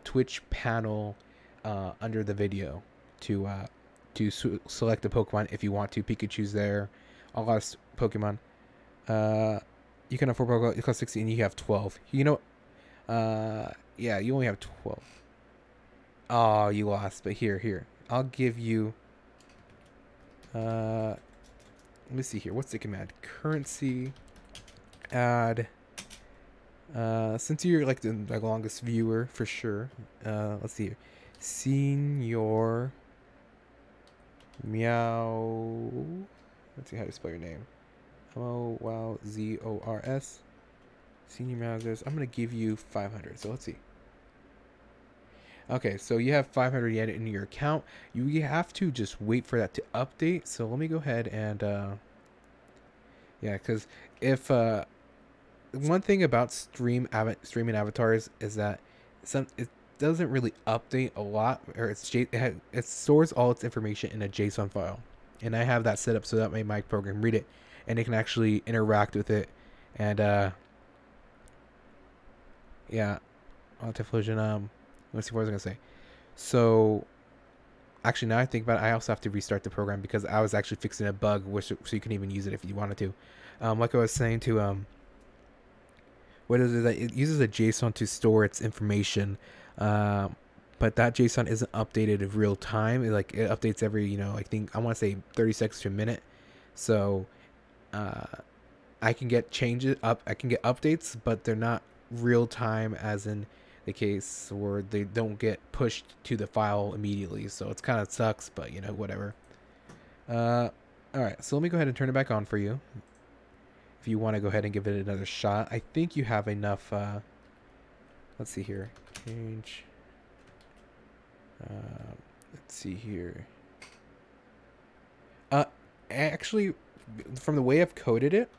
Twitch panel under the video to select the Pokemon if you want to. Pikachu's there. A lot of Pokemon. You can have 4 Pokemon. You cost 16. You have 12. You know, yeah, you only have 12. Oh, you lost. But here. I'll give you. Let me see here. What's the command? Currency. Add. Since you're like the longest viewer for sure. Let's see here. Senior. Meow. Let's see how to spell your name. Mowzors. Senior Mousers. I'm going to give you 500. So let's see. Okay, so you have 500 yen in your account. You have to just wait for that to update. So let me go ahead and yeah, because if one thing about streaming avatars is that doesn't really update a lot, or it stores all its information in a JSON file, and I have that set up so that way my program read it, and it can actually interact with it, and yeah, Multifusion. Let's see what I was gonna say. So actually, now I think about it, I also have to restart the program because I was actually fixing a bug, which so you can even use it if you wanted to. Like I was saying to what is it that it uses a JSON to store its information, but that JSON isn't updated in real time. It updates every I think I want to say 30 seconds to a minute. So uh, I can get changes up. I can get updates, but they're not real time, as in the case where they don't get pushed to the file immediately. So it's kind of sucks, but whatever. Uh, all right, so let me go ahead and turn it back on for you. If you want to go ahead and give it another shot, I think you have enough. Let's see here. Change. Let's see here. Actually, from the way I've coded it,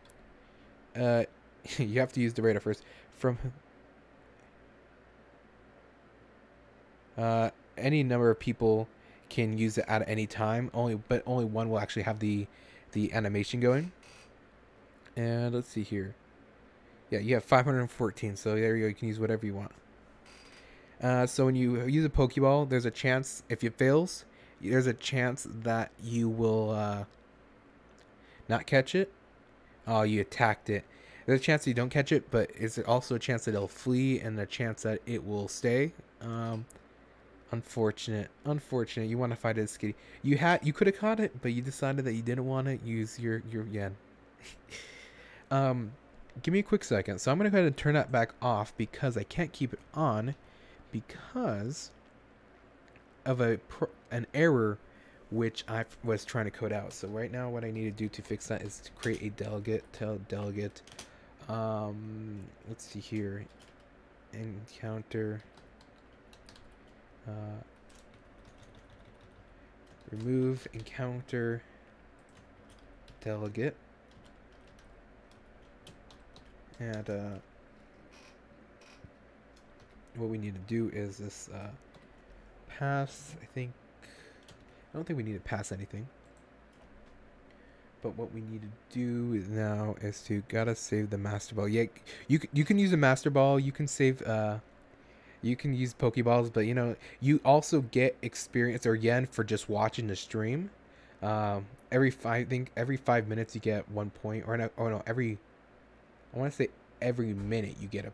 you have to use the radar first. From any number of people can use it at any time. But only one will actually have the animation going. And let's see here. Yeah, you have 514. So there you go. You can use whatever you want. So when you use a Pokeball, there's a chance if it fails, there's a chance that you will not catch it. Oh, you attacked it. There's a chance that you don't catch it, but is there also a chance that it'll flee and a chance that it will stay? Unfortunate. You want to fight it, Skitty. You could have caught it, but you decided that you didn't want to use your yen. Give me a quick second. So I'm gonna go ahead and turn that back off because I can't keep it on because of an error which I was trying to code out. So right now, what I need to do to fix that is to create a delegate. Tell delegate. Let's see here. Encounter. Remove encounter delegate. And what we need to do is this pass. I don't think we need to pass anything. But what we need to do now is to gotta save the master ball. Yeah, you can use a master ball. You can save. You can use Pokeballs, but you also get experience or yen for just watching the stream. Every 5 minutes you get 1 point, or no, I want to say every minute you get a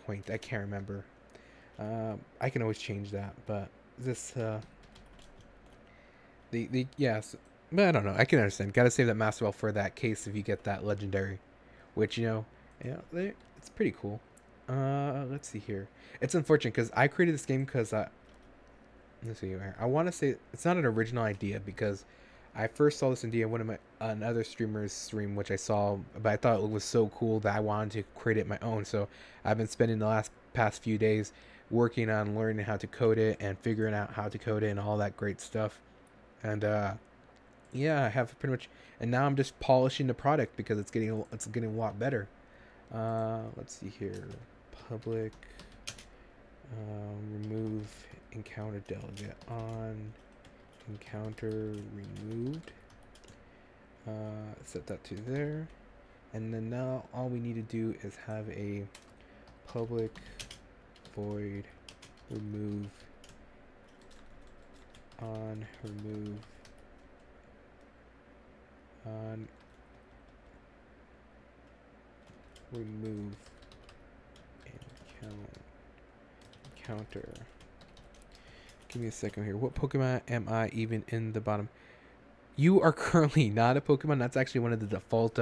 point. I can't remember. I can always change that, but this yes, but I don't know. I can understand. Got to save that master ball for that case if you get that legendary, which it's pretty cool. Let's see here. It's unfortunate because I created this game because let's see here. I want to say it's not an original idea because I first saw this idea in one of another streamer's stream, which I saw, but I thought it was so cool that I wanted to create it my own. So I've been spending the past few days working on learning how to code it and figuring out how to code it and all that great stuff. And yeah, I have pretty much, and now I'm just polishing the product because it's getting a lot better. Let's see here. Public. Remove encounter delegate on. Encounter removed. Set that to there, and then now all we need to do is have a public void remove on remove on remove encounter. Give me a second here. What Pokemon am I even in the bottom? You are currently not a Pokemon. That's actually one of the default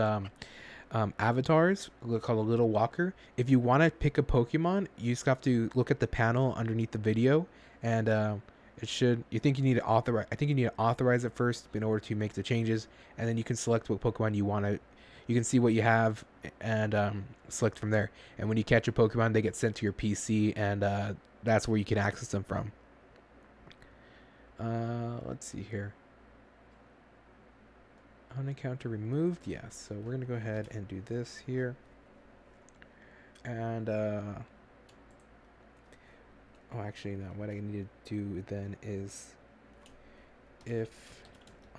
avatars called a Little Walker. If you want to pick a Pokemon, you just have to look at the panel underneath the video, and it should. I think you need to authorize it first in order to make the changes, and then you can select what Pokemon you want to. You can see what you have and select from there. And when you catch a Pokemon, they get sent to your PC, and that's where you can access them from. Let's see here. On encounter removed, yes. So we're gonna go ahead and do this here. And Oh, actually, no. What I need to do then is if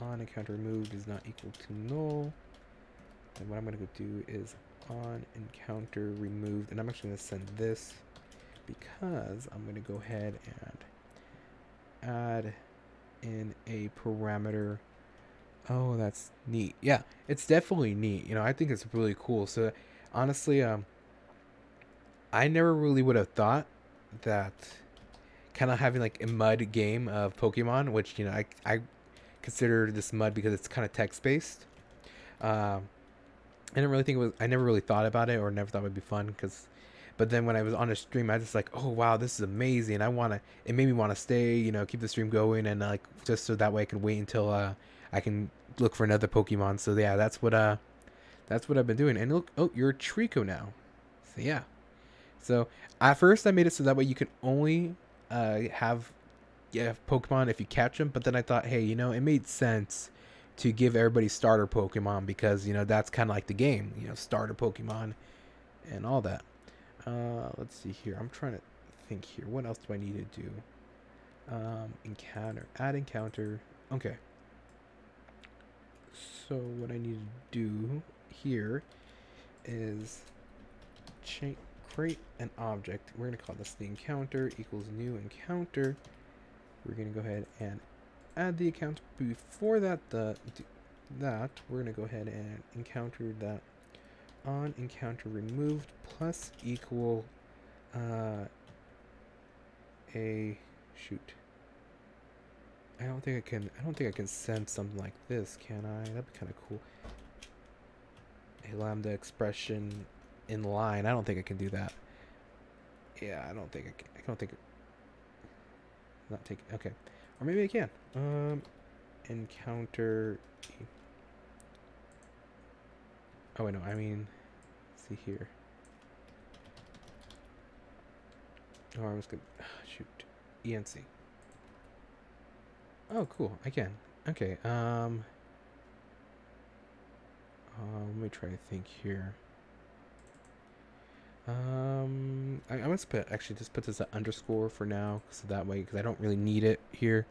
on encounter removed is not equal to null, then what I'm going to do is on encounter removed, and I'm actually going to send this because I'm going to go ahead and add in a parameter. Oh, that's neat. Yeah, it's definitely neat. You know, I think it's really cool. So honestly, I never really would have thought that kind of having like a mud game of Pokemon, which, you know, I consider this mud because it's kind of text based. Um, I didn't really think it was. I never really thought about it, or never thought it would be fun. But then when I was on a stream, I was just like, oh wow, this is amazing. I wanna. It made me want to stay. You know, keep the stream going, and like just so that way I can wait until I can look for another Pokemon. So yeah, that's what I've been doing. And look, oh, you're a Trico now. So yeah. So at first I made it so that way you can only have Pokemon if you catch them. But then I thought, hey, you know, it made sense to give everybody starter Pokemon because, you know, that's kind of like the game, you know, starter Pokemon and all that. Let's see here. I'm trying to think here. What else do I need to do? Encounter, add encounter. Okay. So what I need to do here is create an object. We're going to call this the encounter equals new encounter. We're going to go ahead and add the account. Before that, we're going to go ahead and encounter that on encounter removed plus equal a shoot. I don't think I can send something like this, can I? That'd be kind of cool. A lambda expression in line. I don't think I can do that. Yeah, I don't think I can. I don't think. Not take. Okay, or maybe I can. Encounter. Oh wait, no. I mean, let's see here. Oh, I was gonna shoot. ENC. Oh, cool. I can. Okay. Let me try to think here. I'm gonna actually just put this at underscore for now, so that way, because I don't really need it here.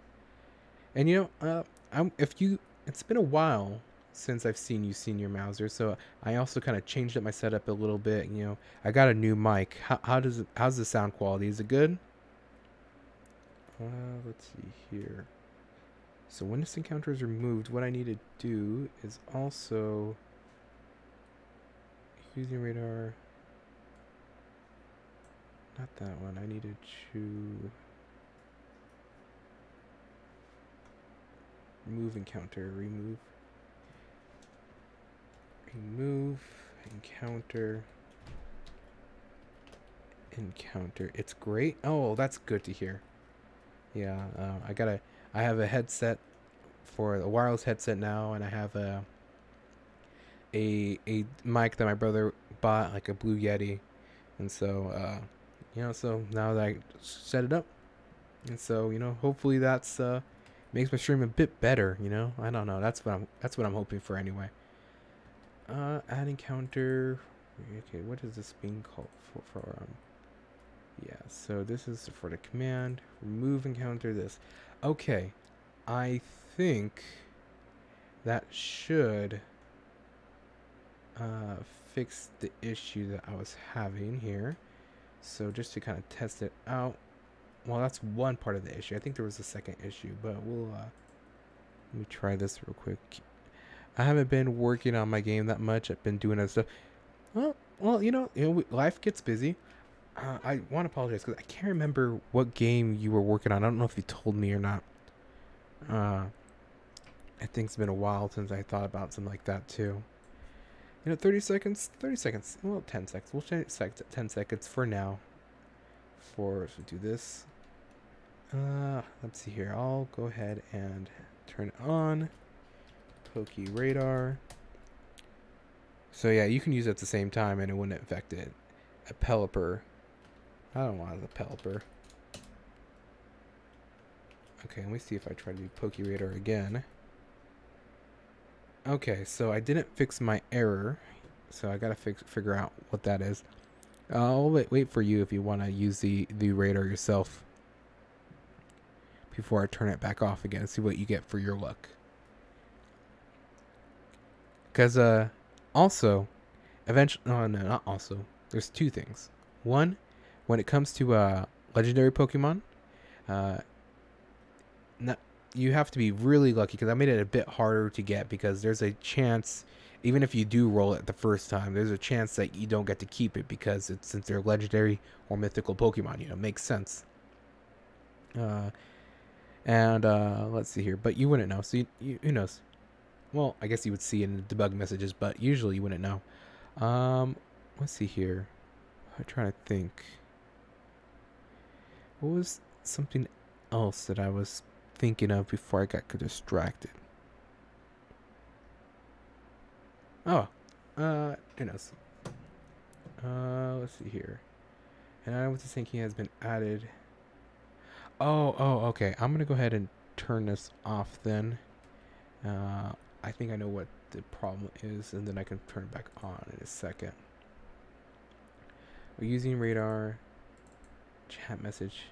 And you know, it's been a while since I've seen you, Senior Mauser, so I also kind of changed up my setup a little bit. You know, I got a new mic. How's the sound quality? Is it good? Let's see here. So when this encounter is removed, what I need to do is also using radar. Not that one. I needed to remove encounter. Remove encounter. It's great. Oh, that's good to hear. Yeah, I have a headset for a wireless headset now, and I have a mic that my brother bought, like a Blue Yeti, and so you know, so now that I set it up, and so, you know, hopefully that's makes my stream a bit better. You know, I don't know. That's what I'm hoping for anyway. Add encounter. Okay, what is this being called for? Yeah, so this is for the command. Remove encounter this. Okay, I think that should fix the issue that I was having here. So just to kind of test it out. Well, that's one part of the issue. I think there was a second issue, but we'll let me try this real quick. I haven't been working on my game that much. I've been doing other stuff. Well, you know, life gets busy. I want to apologize because I can't remember what game you were working on. I don't know if you told me or not. I think it's been a while since I thought about something like that too. You know, 30 seconds. Well, 10 seconds. We'll change it to 10 seconds for now. So do this. Let's see here. I'll go ahead and turn it on. PokeRadar. So yeah, you can use it at the same time and it wouldn't affect it. A Pelipper. I don't want a Pelipper. Okay, let me see if I try to do PokeRadar again. Okay, so I didn't fix my error, so I gotta figure out what that is. I'll wait for you if you want to use the radar yourself. before I turn it back off again and see what you get for your luck. Because, also, eventually, no, not also. There's two things. One, when it comes to, legendary Pokemon, not, you have to be really lucky, because I made it a bit harder to get, because there's a chance, even if you do roll it the first time, there's a chance that you don't get to keep it, because it's, since they're legendary or mythical Pokemon, you know, makes sense. Let's see here, but you wouldn't know, so who knows? Well, I guess you would see in the debug messages, but usually you wouldn't know. Let's see here. I'm trying to think. What was something else that I was thinking of before I got distracted? Oh, who knows? Let's see here. And I was thinking has been added. Oh, okay. I'm gonna go ahead and turn this off then. I think I know what the problem is, and then I can turn it back on in a second. We're using radar. Chat message.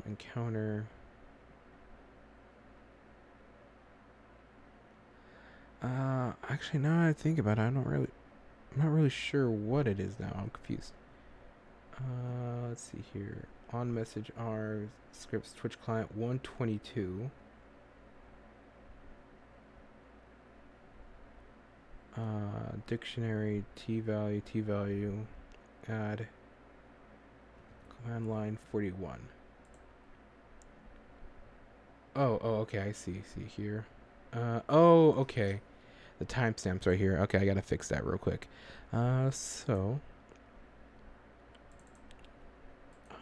Encounter. Actually, now that I think about it, I'm not really sure what it is now. I'm confused. Let's see here. On message R scripts Twitch client 122. Dictionary T value add command line 41. Oh, okay, I see here. Okay. The timestamps right here. Okay, I gotta fix that real quick. So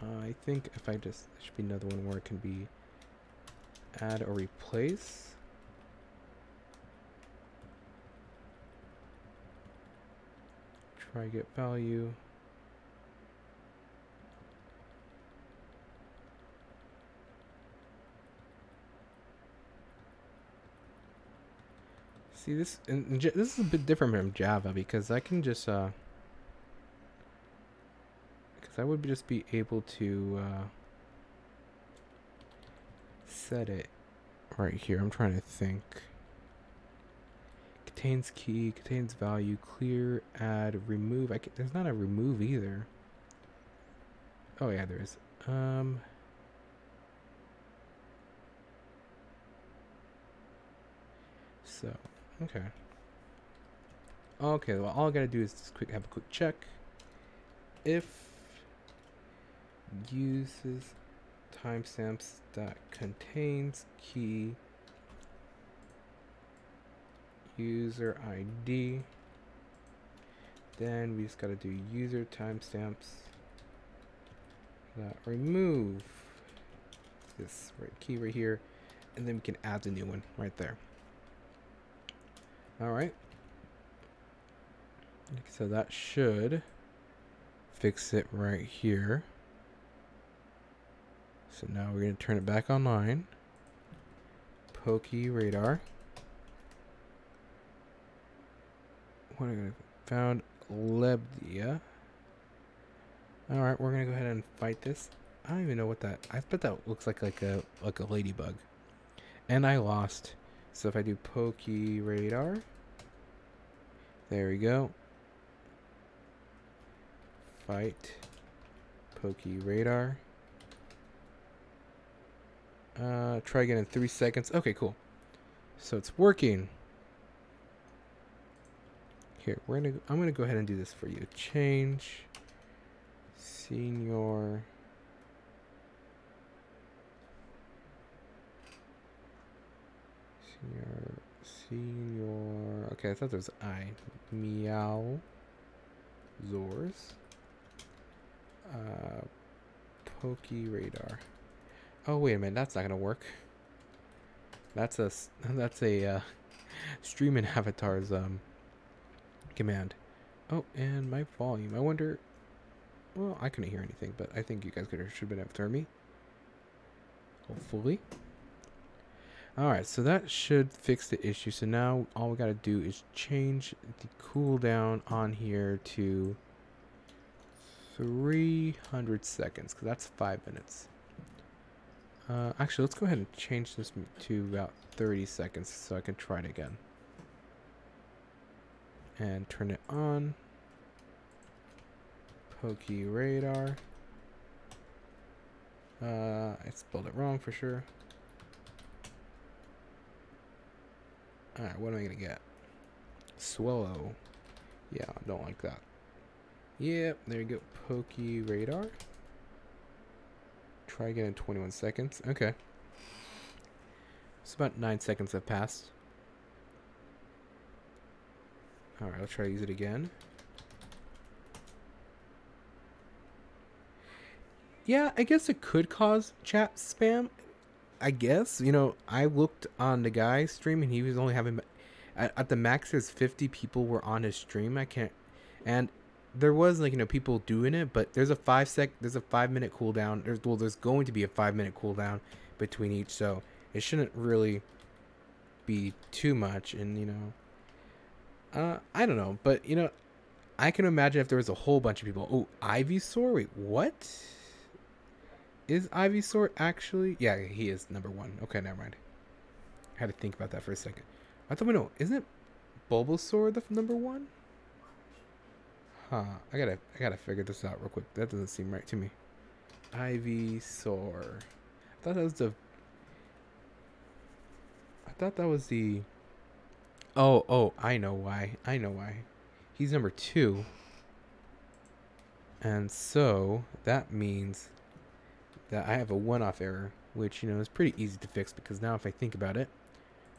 I think if I just, there should be another one where it can be add or replace. Try get value. See this, and this is a bit different from Java, because I can just because I would just be able to set it right here. I'm trying to think. Contains key, contains value, clear, add, remove. There's not a remove either. Oh yeah, there is. So, okay. Okay, well, all I gotta do is just have a quick check. If uses timestamps that contains key user ID, then we just gotta do user timestamps that remove this key right here, and then we can add the new one right there. Alright, so that should fix it right here. So now we're going to turn it back online. PokeRadar. What am I found? Lebdia. Alright, we're going to go ahead and fight this. I don't even know what that, I bet that looks like a ladybug. And I lost. So if I do PokeRadar, there we go. Fight PokeRadar. Try again in 3 seconds. Okay, cool. So it's working. Here, I'm gonna go ahead and do this for you. Change senior. Okay, I thought there was I. Meow. Zors. PokeRadar. Oh wait a minute, that's not gonna work. That's a streaming avatar's command. Oh, and my volume. I wonder. Well, I couldn't hear anything, but I think you guys should have been able to hear me. Hopefully. Alright, so that should fix the issue. So now all we gotta do is change the cooldown on here to 300 seconds, because that's 5 minutes. Actually, let's go ahead and change this to about 30 seconds so I can try it again. And turn it on. PokeRadar. I spelled it wrong for sure. Alright, what am I gonna get? Swallow. Yeah, I don't like that. Yep, there you go. PokeRadar. Try again in 21 seconds. Okay. It's about 9 seconds have passed. Alright, I'll try to use it again. Yeah, I guess it could cause chat spam. I guess. You know, I looked on the guy's stream and he was only having... At the max, there's 50 people were on his stream. I can't... And there was, like, you know, people doing it, but there's a 5-minute cooldown. There's going to be a 5-minute cooldown between each, so it shouldn't really be too much. And, you know... I don't know, but, you know, I can imagine if there was a whole bunch of people. Oh, Ivysaur? Wait, what? Is Ivysaur actually? Yeah, he is number 1. Okay, never mind. I had to think about that for a second. I thought, no, isn't it Bulbasaur the number 1? Huh. I gotta figure this out real quick. That doesn't seem right to me. Ivysaur. I thought that was the. Oh, I know why. He's number 2. And so that means that I have a one-off error, which, you know, is pretty easy to fix, because now if I think about it,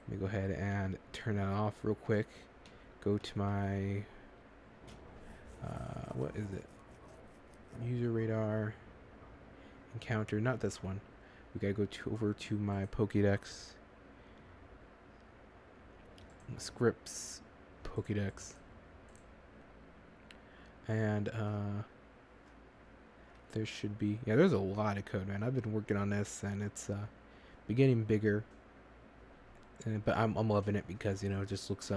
let me go ahead and turn that off real quick. Go to my what is it? User radar encounter, not this one. We gotta go over to my Pokédex. Scripts Pokédex. And there should be, yeah, there's a lot of code, man. I've been working on this and it's been getting bigger. But I'm loving it because, you know, it just looks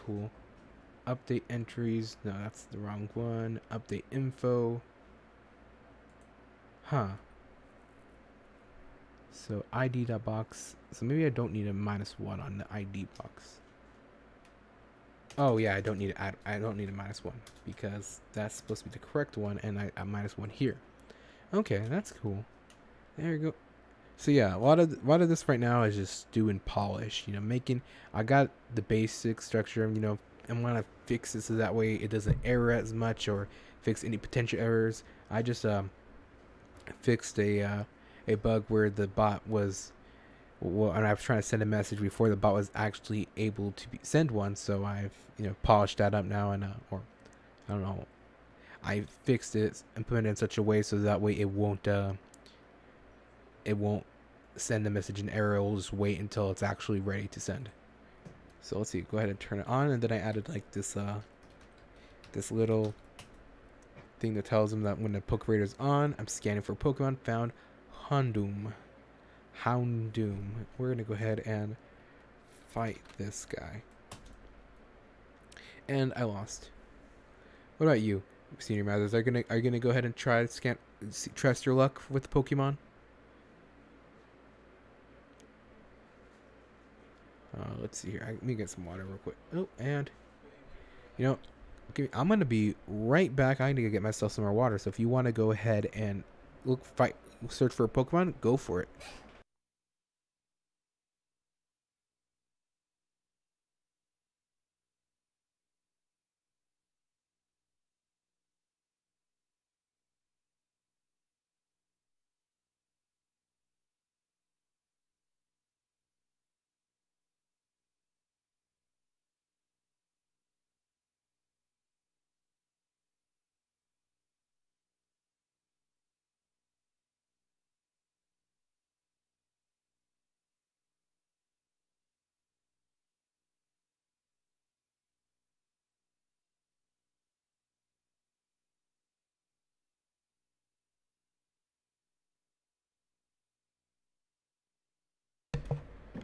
cool. Update entries. No, that's the wrong one. Update info. Huh. So ID.box. So maybe I don't need a -1 on the ID box. Oh yeah, I don't need a -1 because that's supposed to be the correct one, and I -1 here. Okay, that's cool. There you go. So yeah, a lot of this right now is just doing polish. You know, I got the basic structure. You know, I'm gonna fix this so that way it doesn't error as much or fix any potential errors. I just fixed a bug where the bot was. Well, and I was trying to send a message before the bot was actually able to send one. So I've, you know, polished that up now, and or I don't know, I fixed it, implemented it in such a way so that way it won't send the message in error. It will just wait until it's actually ready to send. So let's see. Go ahead and turn it on, and then I added like this this little thing that tells them that when the PokeRadar is on, I'm scanning for Pokemon. Found Houndoom. We're gonna go ahead and fight this guy. And I lost. What about you, Senior Mathers? Are you gonna go ahead and try to test your luck with the Pokemon? Let's see here. Let me get some water real quick. Oh, and you know, I'm gonna be right back. I need to get myself some more water. So if you want to go ahead and search for a Pokemon, go for it.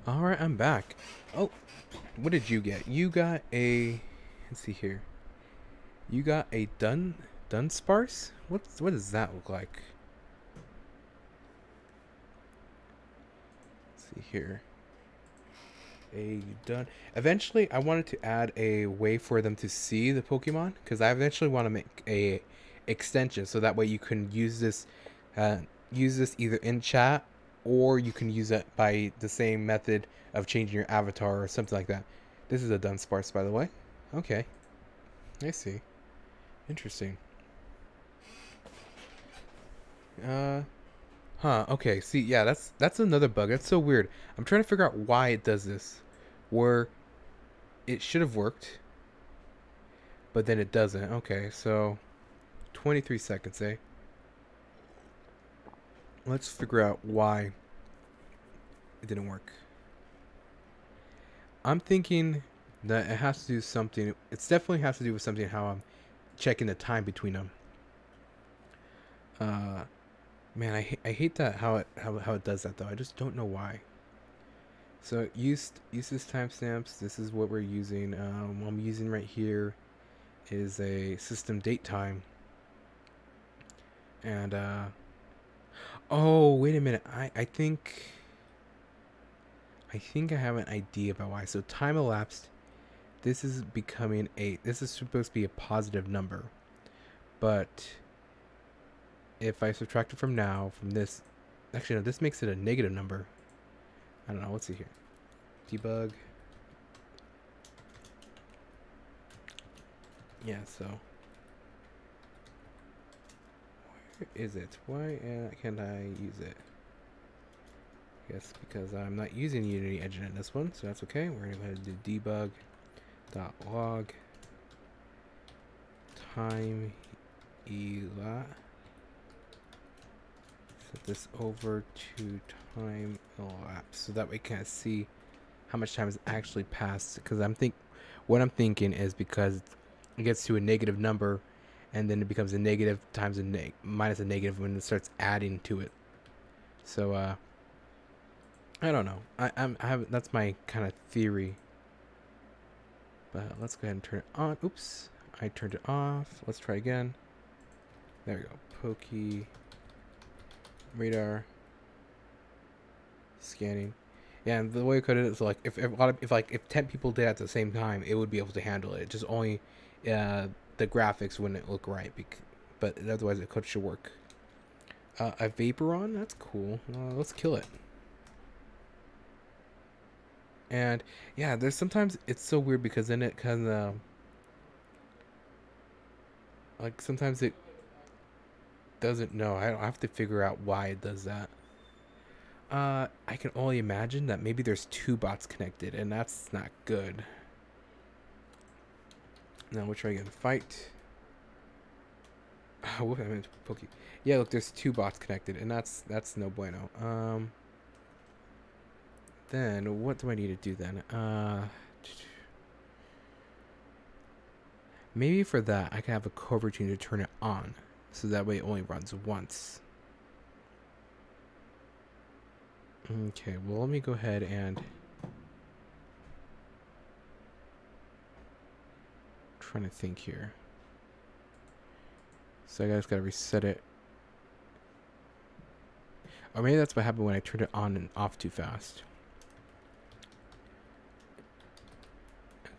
Alright, I'm back. Oh, what did you get? You got a... Let's see here. You got a Dunsparce? What does that look like? Let's see here. A dun. Eventually, I wanted to add a way for them to see the Pokemon, because I eventually want to make a extension so that way you can use this either in chat, or you can use it by the same method of changing your avatar or something like that. This is a Dunsparce, by the way. Okay, I see. Interesting. Huh, okay, see, yeah, that's another bug. That's so weird. I'm trying to figure out why it does this. Where it should have worked, but then it doesn't. Okay, so 23 seconds, eh? Let's figure out why it didn't work. I'm thinking that it has to do something. It's definitely has to do with something how I'm checking the time between them. Man, I hate that how it does that though. I just don't know why. So use this timestamps. This is what we're using. What I'm using right here is a system date time. And oh, wait a minute. I think I have an idea about why. So time elapsed. This is becoming this is supposed to be a positive number, but if I subtract it from this, actually no, this makes it a negative number. I don't know. Let's see here. Debug. Yeah. So where is it? Why can't I use it? Yes, because I'm not using Unity Engine in this one, so that's okay. We're going to go ahead and do debug.log time elapsed. Set this over to time elapsed, so that way we can see how much time has actually passed. Because what I'm thinking is because it gets to a negative number, and then it becomes a negative times a minus a negative when it starts adding to it. So I don't know. I have that's my kind of theory. But let's go ahead and turn it on. Oops, I turned it off. Let's try again. There we go. PokeRadar scanning. Yeah, and the way I code it is like if 10 people did it at the same time, it would be able to handle it. Just only the graphics wouldn't look right. But otherwise, the code should work. A Vaporon, that's cool. Let's kill it. And yeah, there's sometimes it's so weird because then it kind of like sometimes it doesn't know. I don't have to figure out why it does that. I can only imagine that maybe there's two bots connected, and that's not good. Now we'll try again. Fight. Oh, I meant Poke. Yeah, look, there's two bots connected, and that's no bueno. Then what do I need to do then? Maybe for that I can have a coroutine to turn it on, so that way it only runs once. Okay, well let me go ahead and trying to think here. So I just gotta reset it. Or maybe that's what happened when I turned it on and off too fast.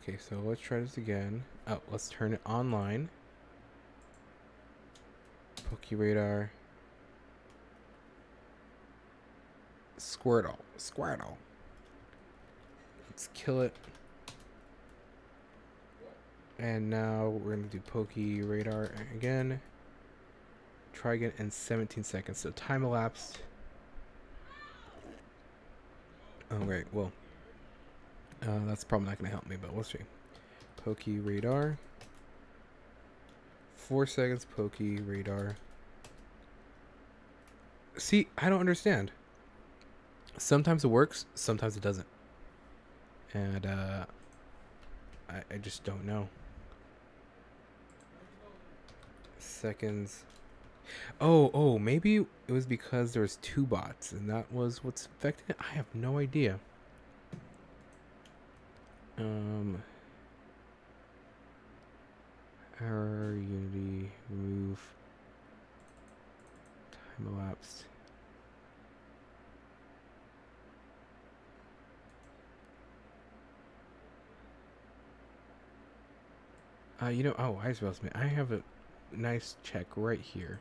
Okay, so let's try this again. Oh, let's turn it online. PokeRadar. Squirtle. Let's kill it. And now we're going to do PokeRadar again. Try again in 17 seconds. So time elapsed. Oh, right. Well, that's probably not going to help me, but we'll see. PokeRadar. 4 seconds, PokeRadar. See, I don't understand. Sometimes it works, sometimes it doesn't. And I just don't know. Seconds. Oh, maybe it was because there was two bots and that was what's affecting it. I have no idea. Error, Unity, remove, time elapsed. You know, oh, I suppose I have a nice check right here.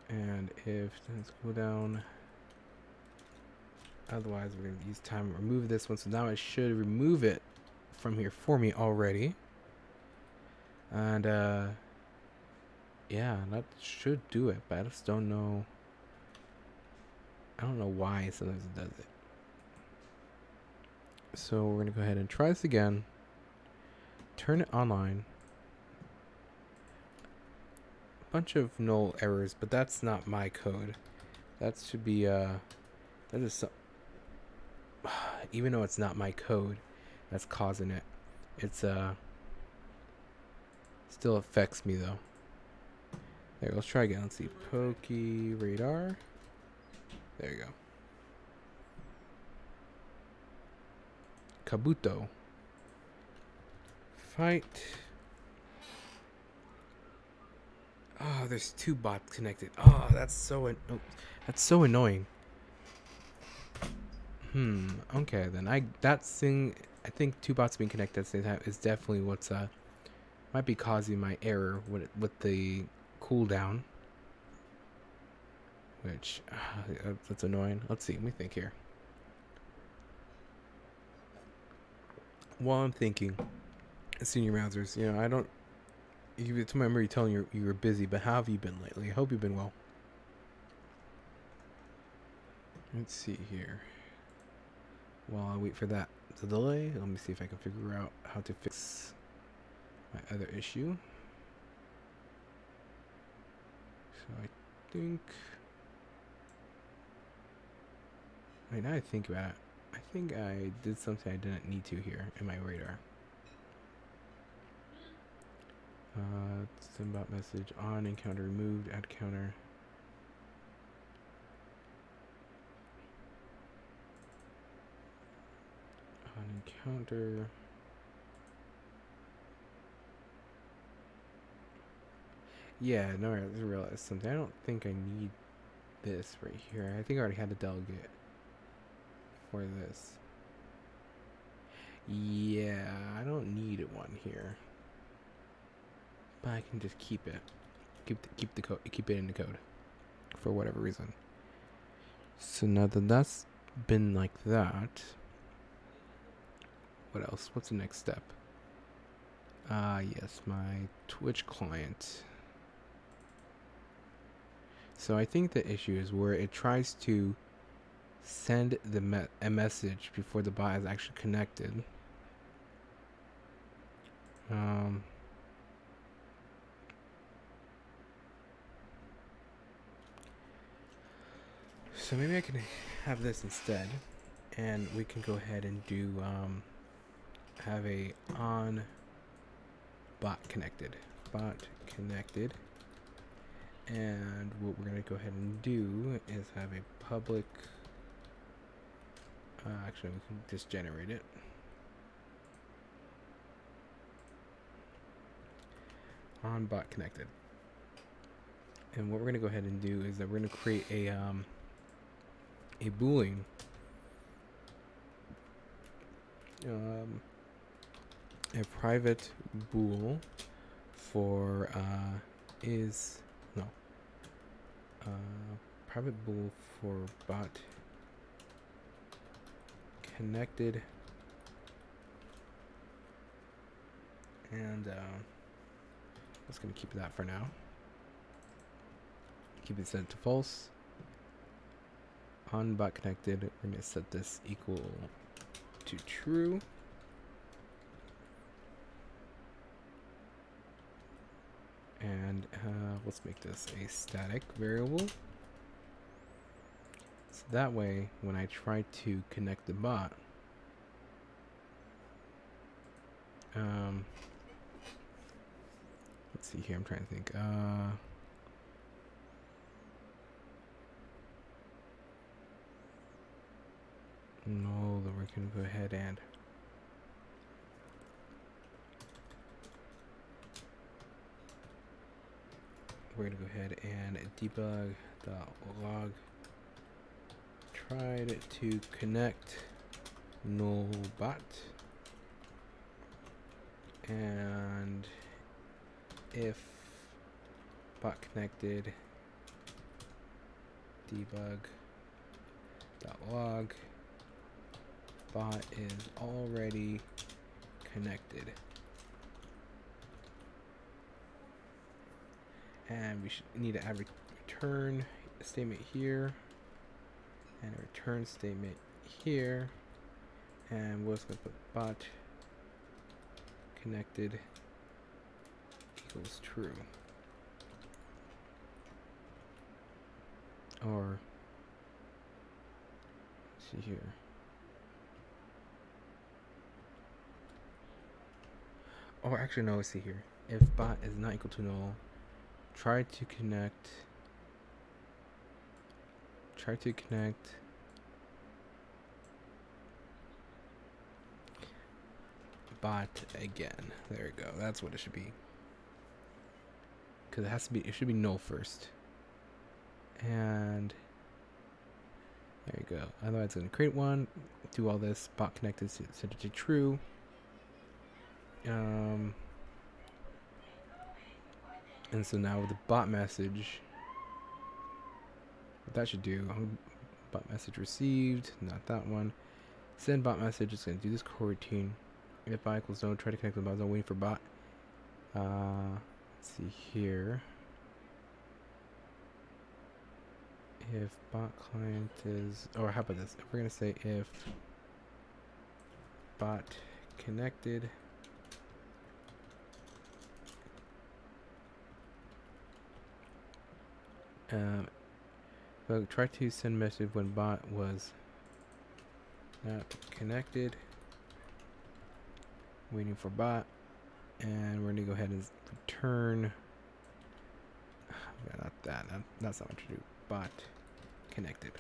And if let's go down, otherwise we're gonna use time to remove this one. So now it should remove it from here for me already. And yeah, that should do it, but I just don't know. I don't know why sometimes it does it. So we're gonna go ahead and try this again. Turn it online. Bunch of null errors, but that's not my code. That should be that is some, even though it's not my code that's causing it. It's still affects me though. There, let's try again. Let's see. PokeRadar. There you go. Kabuto. Fight. Oh, there's two bots connected. Oh, that's so that's so annoying. Okay, then I think two bots being connected at the same time is definitely what's might be causing my error with the cooldown. Which that's annoying. Let's see. Let me think here. While I'm thinking, senior browsers, you know, I don't. You remember you telling you were busy, but how have you been lately? I hope you've been well. Let's see here. While I wait for that to delay, let me see if I can figure out how to fix my other issue. So I think. Wait, now I think about it. I think I did something I didn't need to here in my radar. Send bot message on encounter removed, add counter. On encounter. Yeah, no, I realized something. I don't think I need this right here. I think I already had a delegate for this. Yeah, I don't need one here. But I can just keep it. Keep the code. Keep it in the code, for whatever reason. So now that that's been like that, what else? What's the next step? Yes, my Twitch client. So I think the issue is where it tries to send a message before the bot is actually connected. So maybe I can have this instead, and we can go ahead and do have a on bot connected, and what we're gonna go ahead and do is have a public. Actually, we can just generate it. On bot connected, and what we're gonna go ahead and do is that we're gonna create a boolean a private bool for private bool for bot connected, and I'm just gonna keep that for now. Keep it set to false. On bot connected, we're going to set this equal to true. And let's make this a static variable. So that way, when I try to connect the bot, let's see here, I'm trying to think. No, then we're gonna go ahead and we're gonna go ahead and debug.log. Tried to connect null bot, and if bot connected, debug.log, bot is already connected. And we should need to add return statement here and a return statement here, and we're just going to put bot connected equals true, or let's see here. Or actually no, let's see here. If bot is not equal to null, try to connect bot again. There we go. That's what it should be. Because it should be null first. And there you go. Otherwise it's going to create one, do all this, bot connected, set it to true. And so now with the bot message, what that should do, bot message received, not that one. Send bot message, it's going to do this coroutine. If bot equals no, try to connect with bot, I'm waiting for bot. Let's see here. If bot client is, or how about this? If we're going to say if bot connected, but try to send message when bot was not connected, waiting for bot, and we're gonna go ahead and return. Yeah, that's not what to do. Bot connected.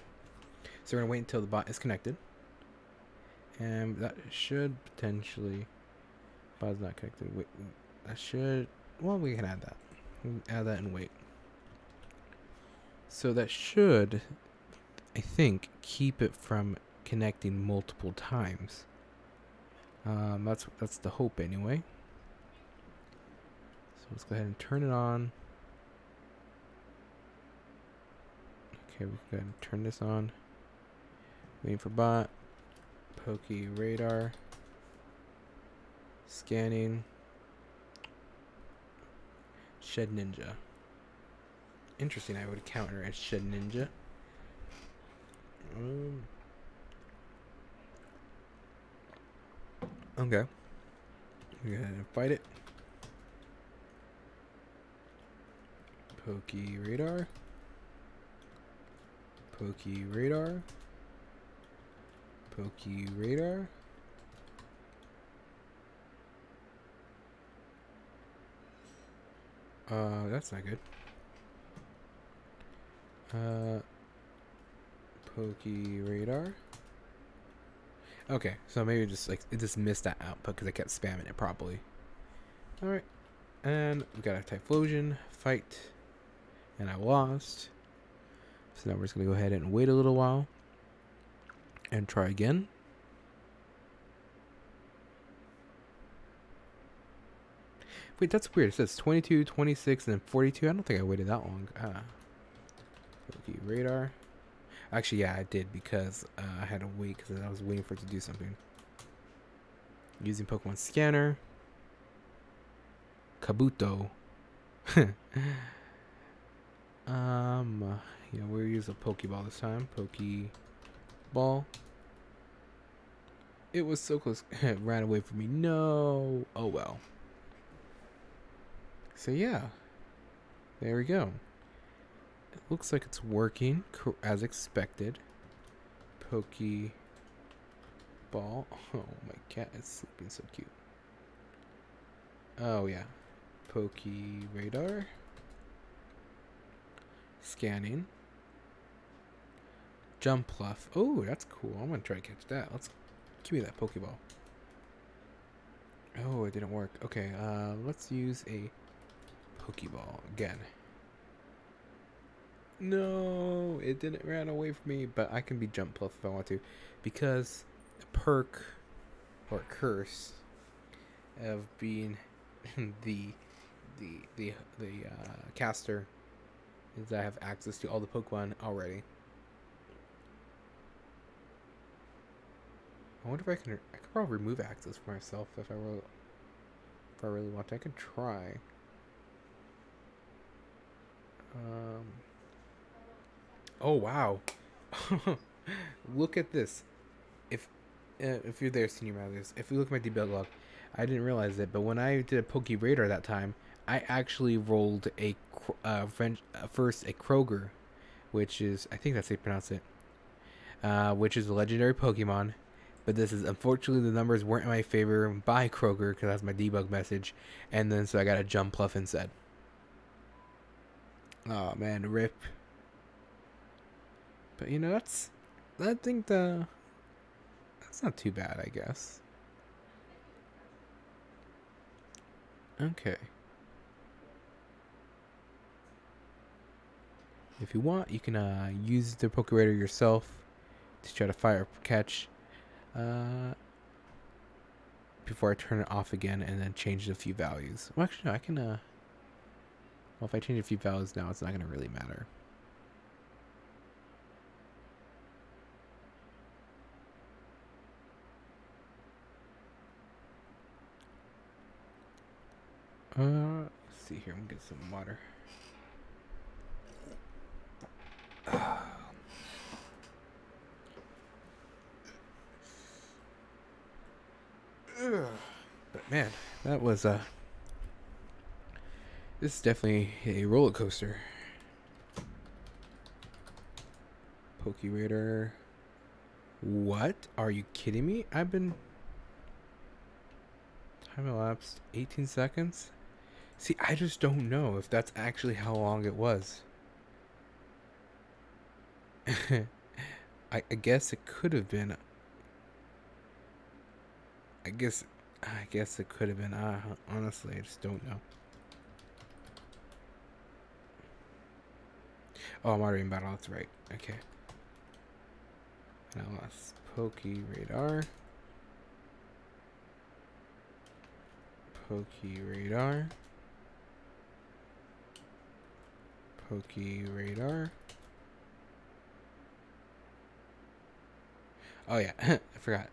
So we're gonna wait until the bot is connected, and that should potentially, bot is not connected. Wait, that should. Well, we can add that. We can add that and wait. So that should, I think, keep it from connecting multiple times. That's the hope anyway. So let's go ahead and turn it on. Okay, we can go ahead and turn this on. Waiting for bot. PokeRadar. Scanning. Shed Ninja. Interesting, I would counter as Shed Ninja. Okay. Go ahead and fight it. PokeRadar. PokeRadar. PokeRadar. That's not good. PokeRadar. Okay, so maybe just like it just missed that output because I kept spamming it properly. All right, and we got a Typhlosion fight, and I lost. So now we're just gonna go ahead and wait a little while and try again. Wait, that's weird. It says 22, 26, and then 42. I don't think I waited that long. PokeRadar. Actually, yeah, I did because I had to wait because I was waiting for it to do something. Using Pokemon Scanner. Kabuto. Yeah, we'll use a Pokeball this time. Pokeball. It was so close. It ran away from me. No. Oh well. So yeah. There we go. It looks like it's working as expected. Pokeball. Oh, my cat is sleeping so cute. Oh, yeah. PokeRadar. Scanning. Jumpluff. Oh, that's cool. I'm going to try to catch that. Give me that Pokeball. Oh, it didn't work. Okay, let's use a Pokeball again. No, it didn't run away from me, but I can be jump plus if I want to, because the perk or curse of being the caster is that I have access to all the Pokemon already. I wonder if I can. I could probably remove access for myself if I really want to. I could try. Oh wow! Look at this. If you're there, senior managers, if you look at my debug log, I didn't realize it, but when I did a PokeRadar that time, I actually rolled first a Kroger, which is, I think that's how you pronounce it, which is a legendary Pokemon. But this is, unfortunately, the numbers weren't in my favor by Kroger because that's my debug message, and then so I got a Jumpluff instead. Oh man, rip. But you know, I think that's not too bad, I guess. Okay. If you want, you can use the PokeRadar yourself to try to fire catch. Before I turn it off again and then change a few values. Well, actually, no, I can. Well, if I change a few values now, it's not gonna really matter. Let's see here. I'm gonna get some water. But man, that was this is definitely a roller coaster. PokeRadar. What? Are you kidding me? I've been time elapsed 18 seconds. See, I just don't know if that's actually how long it was. I guess it could have been. I guess it could have been. Honestly, I just don't know. Oh, I'm already in battle. That's right. Okay. Now let's PokeRadar. PokeRadar. PokeRadar. Oh yeah, I forgot.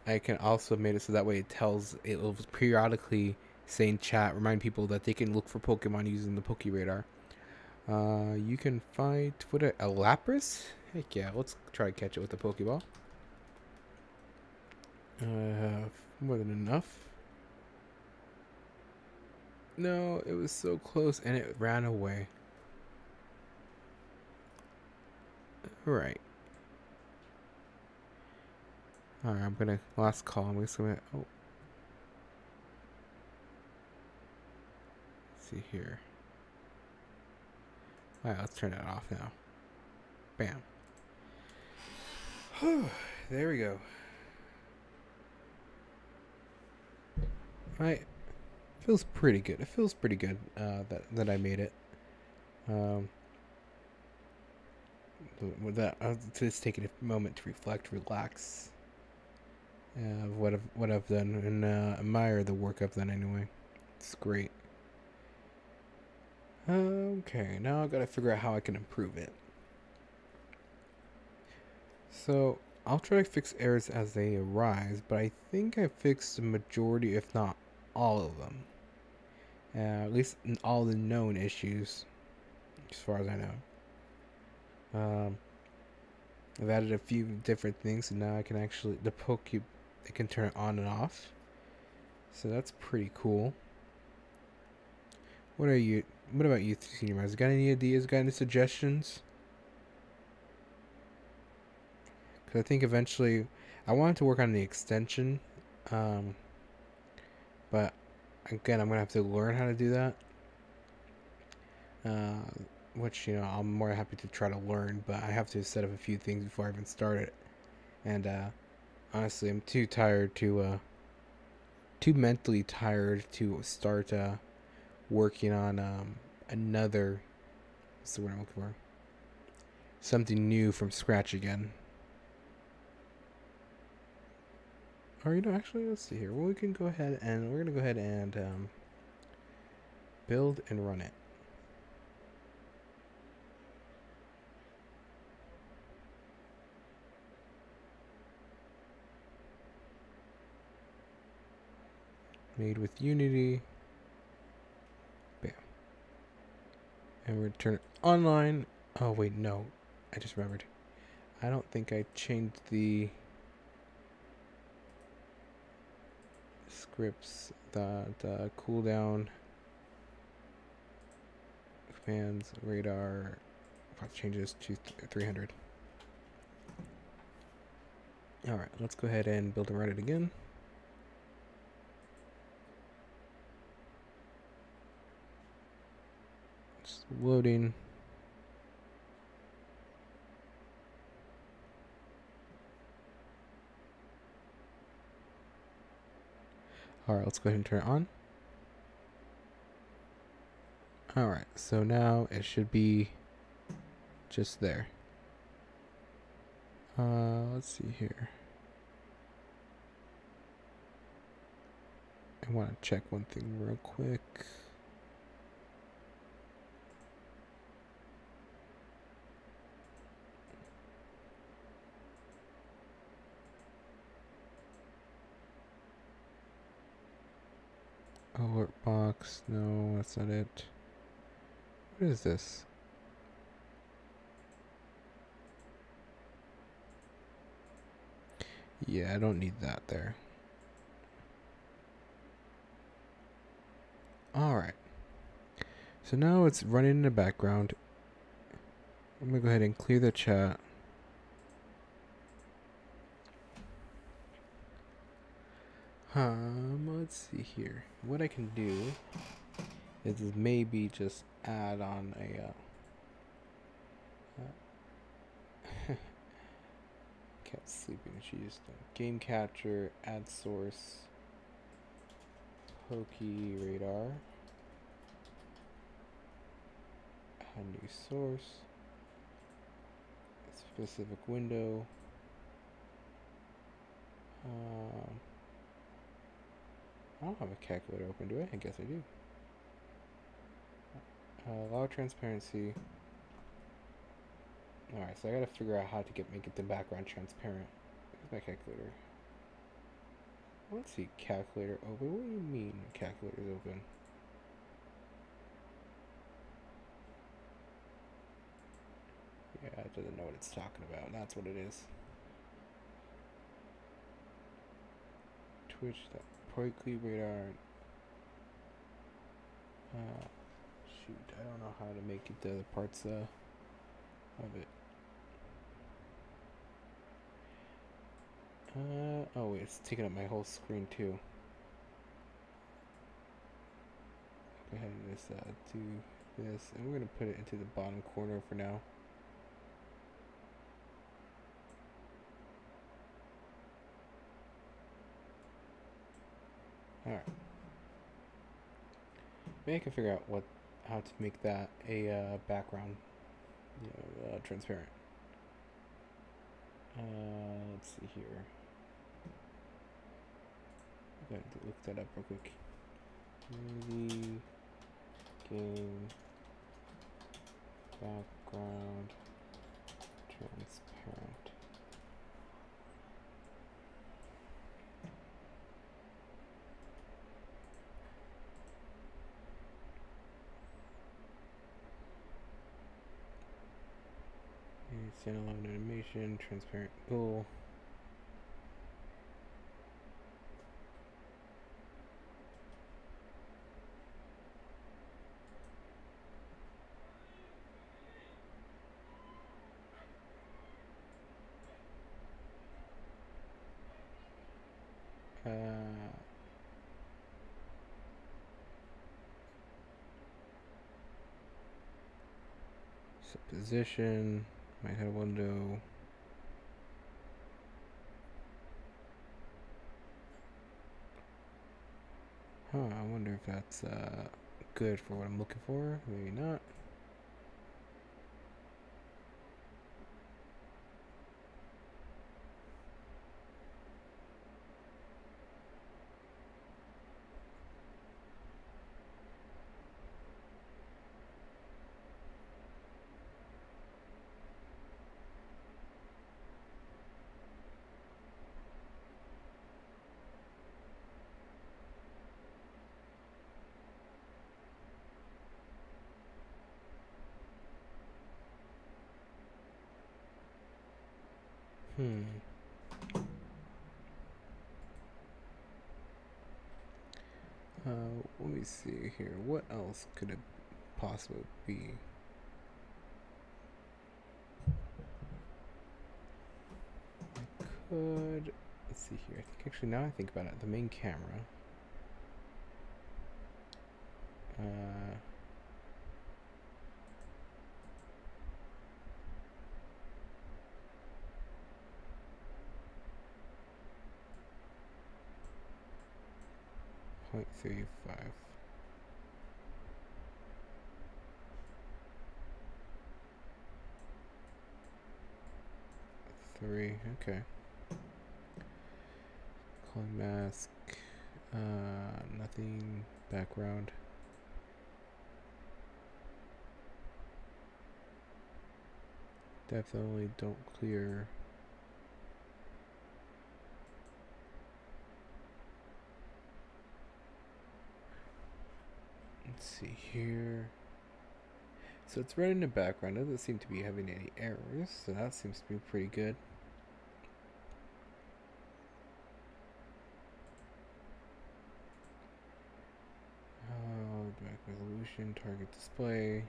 I can also make it so that way it will periodically say in chat, remind people that they can look for Pokemon using the PokeRadar. You can fight a Lapras? Heck yeah, let's try to catch it with the Pokeball. More than enough. No, it was so close and it ran away. Alright. Alright, I'm gonna last call. I'm just gonna let's see here. Alright, let's turn that off now. Bam. There we go. Alright. Feels pretty good. It feels pretty good that I made it. With that, I'll just taking a moment to reflect, relax. What I've done, and admire the work I've done anyway. It's great. Okay, now I gotta figure out how I can improve it. So I'll try to fix errors as they arise, but I think I fixed the majority, if not all of them. At least all the known issues, as far as I know. I've added a few different things, and now I can actually I can turn it on and off. So that's pretty cool. What about you, Senior Mars? Got any ideas? Got any suggestions? Because I think eventually I wanted to work on the extension, but again, I'm gonna have to learn how to do that. Which, you know, I'm more happy to try to learn, but I have to set up a few things before I even start it. And honestly, I'm too mentally tired to start working on another. What's the word I'm looking for? something new from scratch again. Or, you know, actually, let's see here. Well, we can go ahead and we're going to go ahead and build and run it. Made with Unity. Bam. And we're going to turn it online. Oh, wait, no. I just remembered. I don't think I changed the scripts, the cooldown commands, radar. I'll change this to 300. Alright, let's go ahead and build and run it again. Just loading. Alright, let's go ahead and turn it on. Alright, so now it should be just there. Let's see here. I want to check one thing real quick. Alert box, no, that's not it. What is this? Yeah, I don't need that there. Alright. So now it's running in the background. I'm going to go ahead and clear the chat. Let's see here. What I can do is maybe just add on a cat's sleeping. She used game catcher, add source, PokeRadar, add new source, specific window. I don't have a calculator open, do I? I guess I do. Allow transparency. Alright, so I gotta figure out how to make it the background transparent. Where's my calculator? Let's see, calculator open. What do you mean calculator's open? Yeah, it doesn't know what it's talking about. That's what it is. Twitch, that PokeRadar. Shoot, I don't know how to make it the other parts of it. Oh wait, it's taking up my whole screen too. Go ahead and just do this, and we're gonna put it into the bottom corner for now. Alright. Maybe I can figure out how to make that a background, transparent. Let's see here. I'm going to look that up real quick. Movie game background transparent. Standalone animation, transparent goal. Position, might have a window. I wonder if that's good for what I'm looking for. Maybe not. Hmm. Let me see here. What else could it possibly be? I could. Let's see here. I think actually now I think about it, the main camera. 0.35. 3. Okay. Calling mask. Nothing. Background. Definitely don't clear. Let's see here. So it's running in the background. It doesn't seem to be having any errors, so that seems to be pretty good. Back resolution, target display.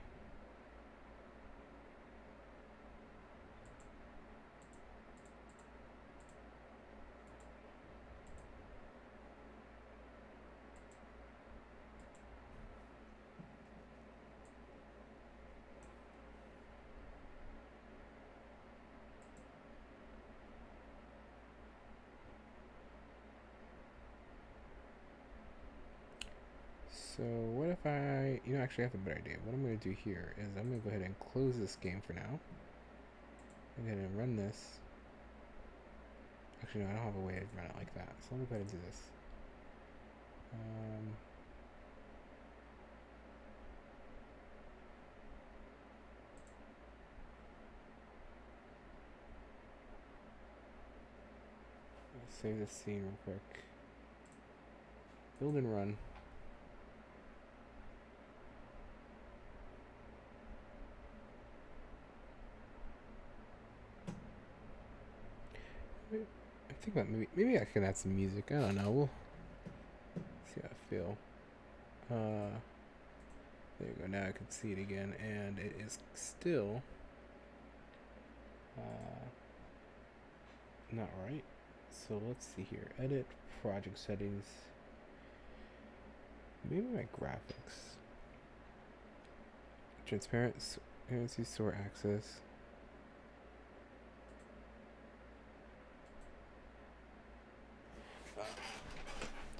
So what if actually I have a better idea. What I'm going to do here is I'm going to go ahead and close this game for now. Go ahead and run this. Actually, no, I don't have a way to run it like that. So let me go ahead and do this. Let's save this scene real quick. Build and run. I think that maybe I can add some music. I don't know. We'll see how I feel. There you go. Now I can see it again, and it is still not right. So let's see here. Edit project settings. Maybe my graphics. Transparency store access.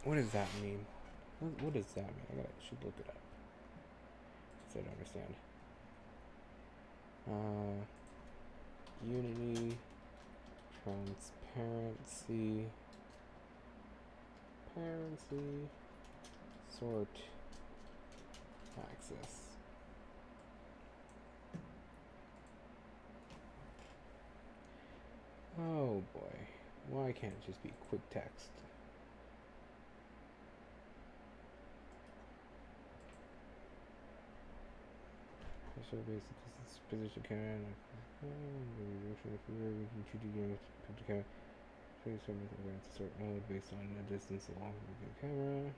What does that mean? What does that mean? I should look it up. So I don't understand. Unity, transparency, sort, access. Oh boy. Why can't it just be quick text? So basic position camera. If we were, we can choose the game to camera. Show you some of the start mode based on the distance along with the camera.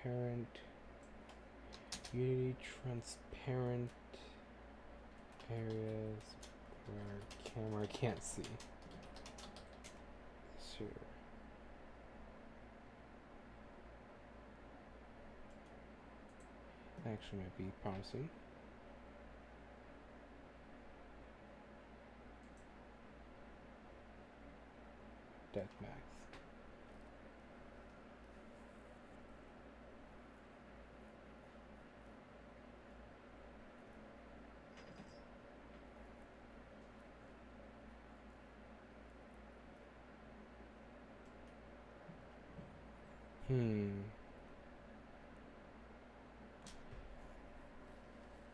Transparent. Unity transparent areas where camera can't see. Sure. Actually might be promising. Death max.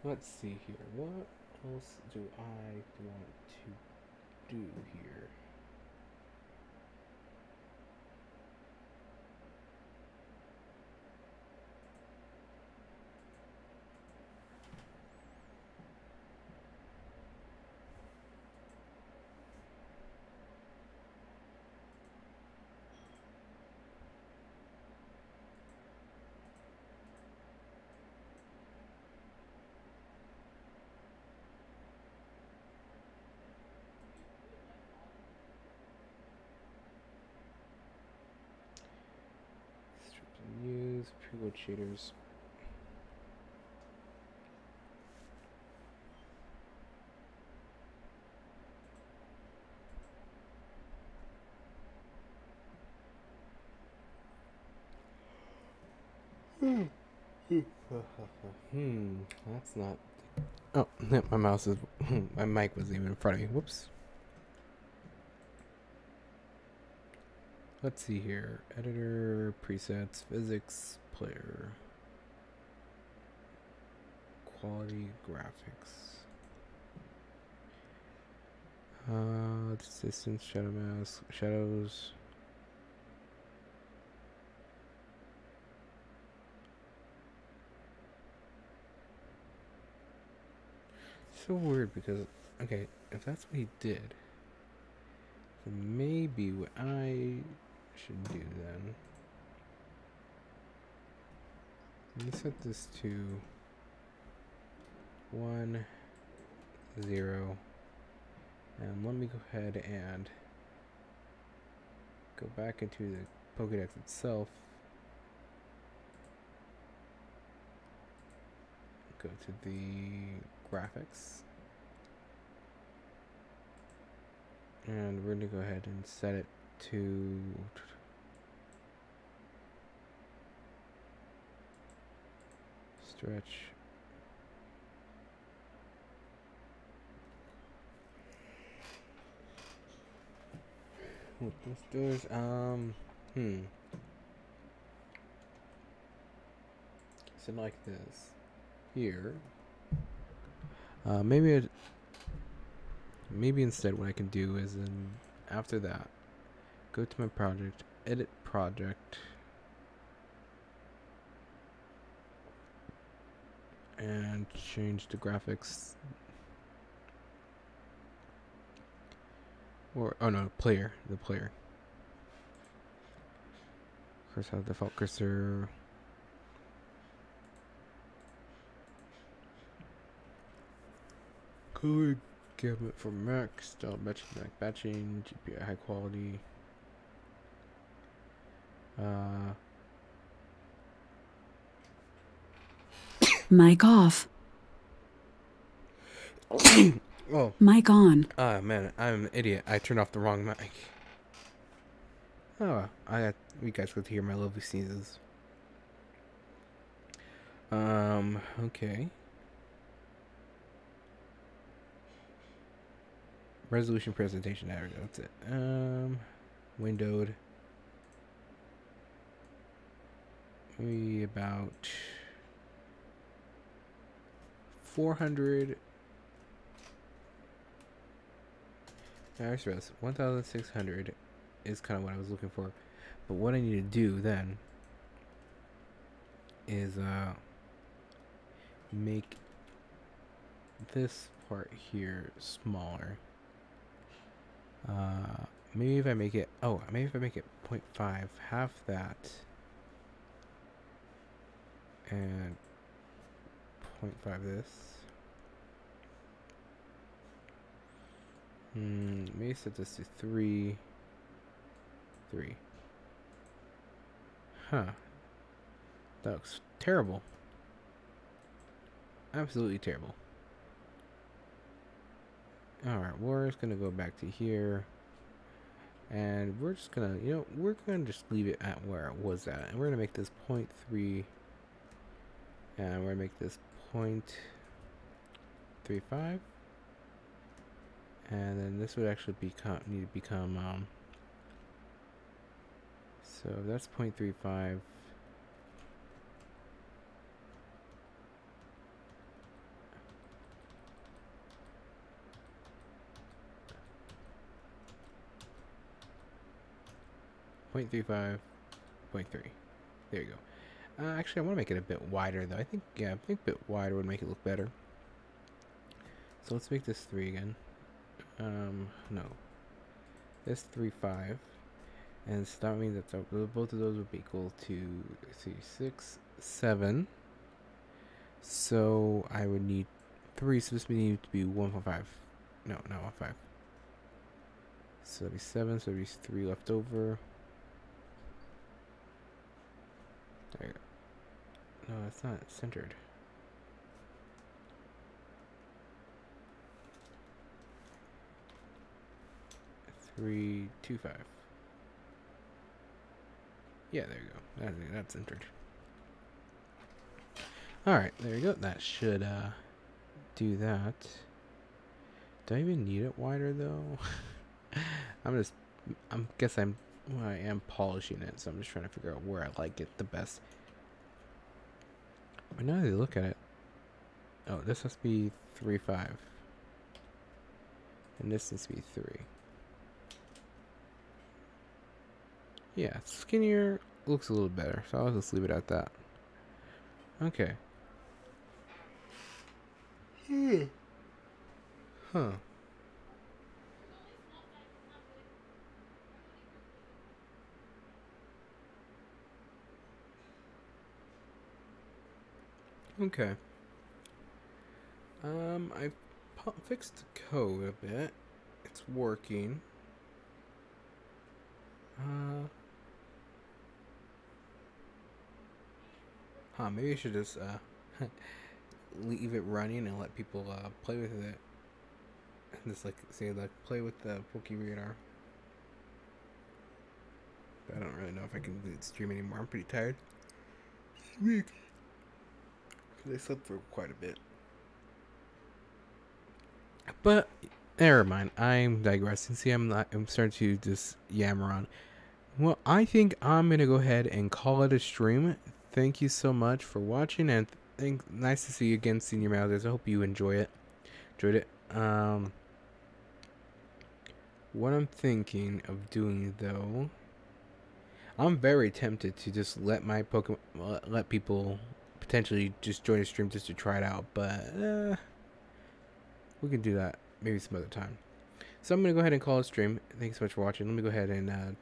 Let's see here. What else do I want to do here? Go with shaders. That's not. Oh, my mouse is. My mic wasn't even in front of me. Whoops. Let's see here. Editor, presets, physics, player, quality, graphics. Distance, shadow mask, shadows. So weird because, okay, if that's what he did, then maybe what I should do then. Let me set this to 1, 0, and let me go ahead and go back into the Pokédex itself. Go to the graphics. And we're going to go ahead and set it to stretch. What this does, so like this here. Maybe instead what I can do is then after that go to my project, edit project, and change the graphics, or oh no, the player. Cursor, default cursor. Color gamut for Mac, style matching, Mac batching, GPI high quality. Mic off. Oh. Mic on. Ah, man, I'm an idiot. I turned off the wrong mic. Oh, you guys got to hear my lovely sneezes. Okay. Resolution presentation, there we go, that's it. Windowed. Maybe about 400. I suppose 1,600 is kind of what I was looking for. But what I need to do then is make this part here smaller. Maybe if I make it 0.5, half that, and 0.5 this. Maybe set this to 3. Huh. That looks terrible. Absolutely terrible. Alright, we're just gonna go back to here. And we're just gonna, we're gonna just leave it at where it was at. And we're gonna make this 0.3. And we're gonna make this 0.35. And then this would actually need to become, so that's 0.35. Point 0.35, 0.3. There you go. Actually, I want to make it a bit wider, though. I think a bit wider would make it look better. So let's make this 3 again. No. This 3.5. And so that means that both of those would be equal to 3, 6, 7. So I would need 3, so this would need to be 1.5. No, not 1.5. So that'd be 7, so there'd be 3 left over. There you go. No, it's not centered. Three, 2, 5. Yeah, there you go. That's centered. Alright, there you go. That should do that. Do I even need it wider though? I am polishing it, so I'm just trying to figure out where I like it the best. But now that I look at it, oh, this must be 3.5, and this must be 3. Yeah, skinnier looks a little better, so I'll just leave it at that. Okay. Huh. Okay. I fixed the code a bit. It's working. Maybe I should just leave it running and let people play with it. And just play with the PokeRadar. But I don't really know if I can stream anymore. I'm pretty tired. This week. Because I slept for quite a bit. But never mind. I'm digressing. See, I'm starting to just yammer on. Well, I think I'm gonna go ahead and call it a stream. Thank you so much for watching, and nice to see you again, Senior Mousers. I hope you enjoyed it. What I'm thinking of doing though, I'm very tempted to just let my Pokemon, let people potentially just join a stream just to try it out, but we can do that maybe some other time. So I'm gonna go ahead and call it a stream. Thanks so much for watching. Let me go ahead and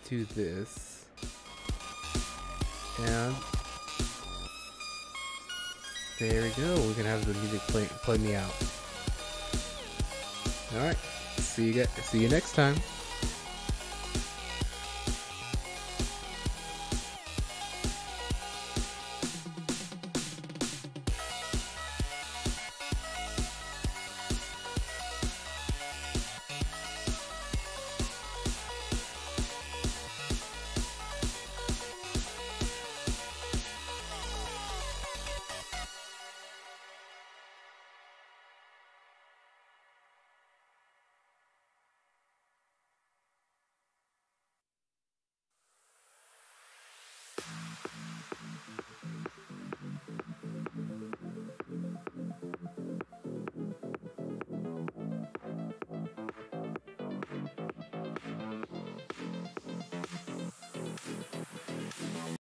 do this. And there we go. We can have the music play me out. All right. See you next time.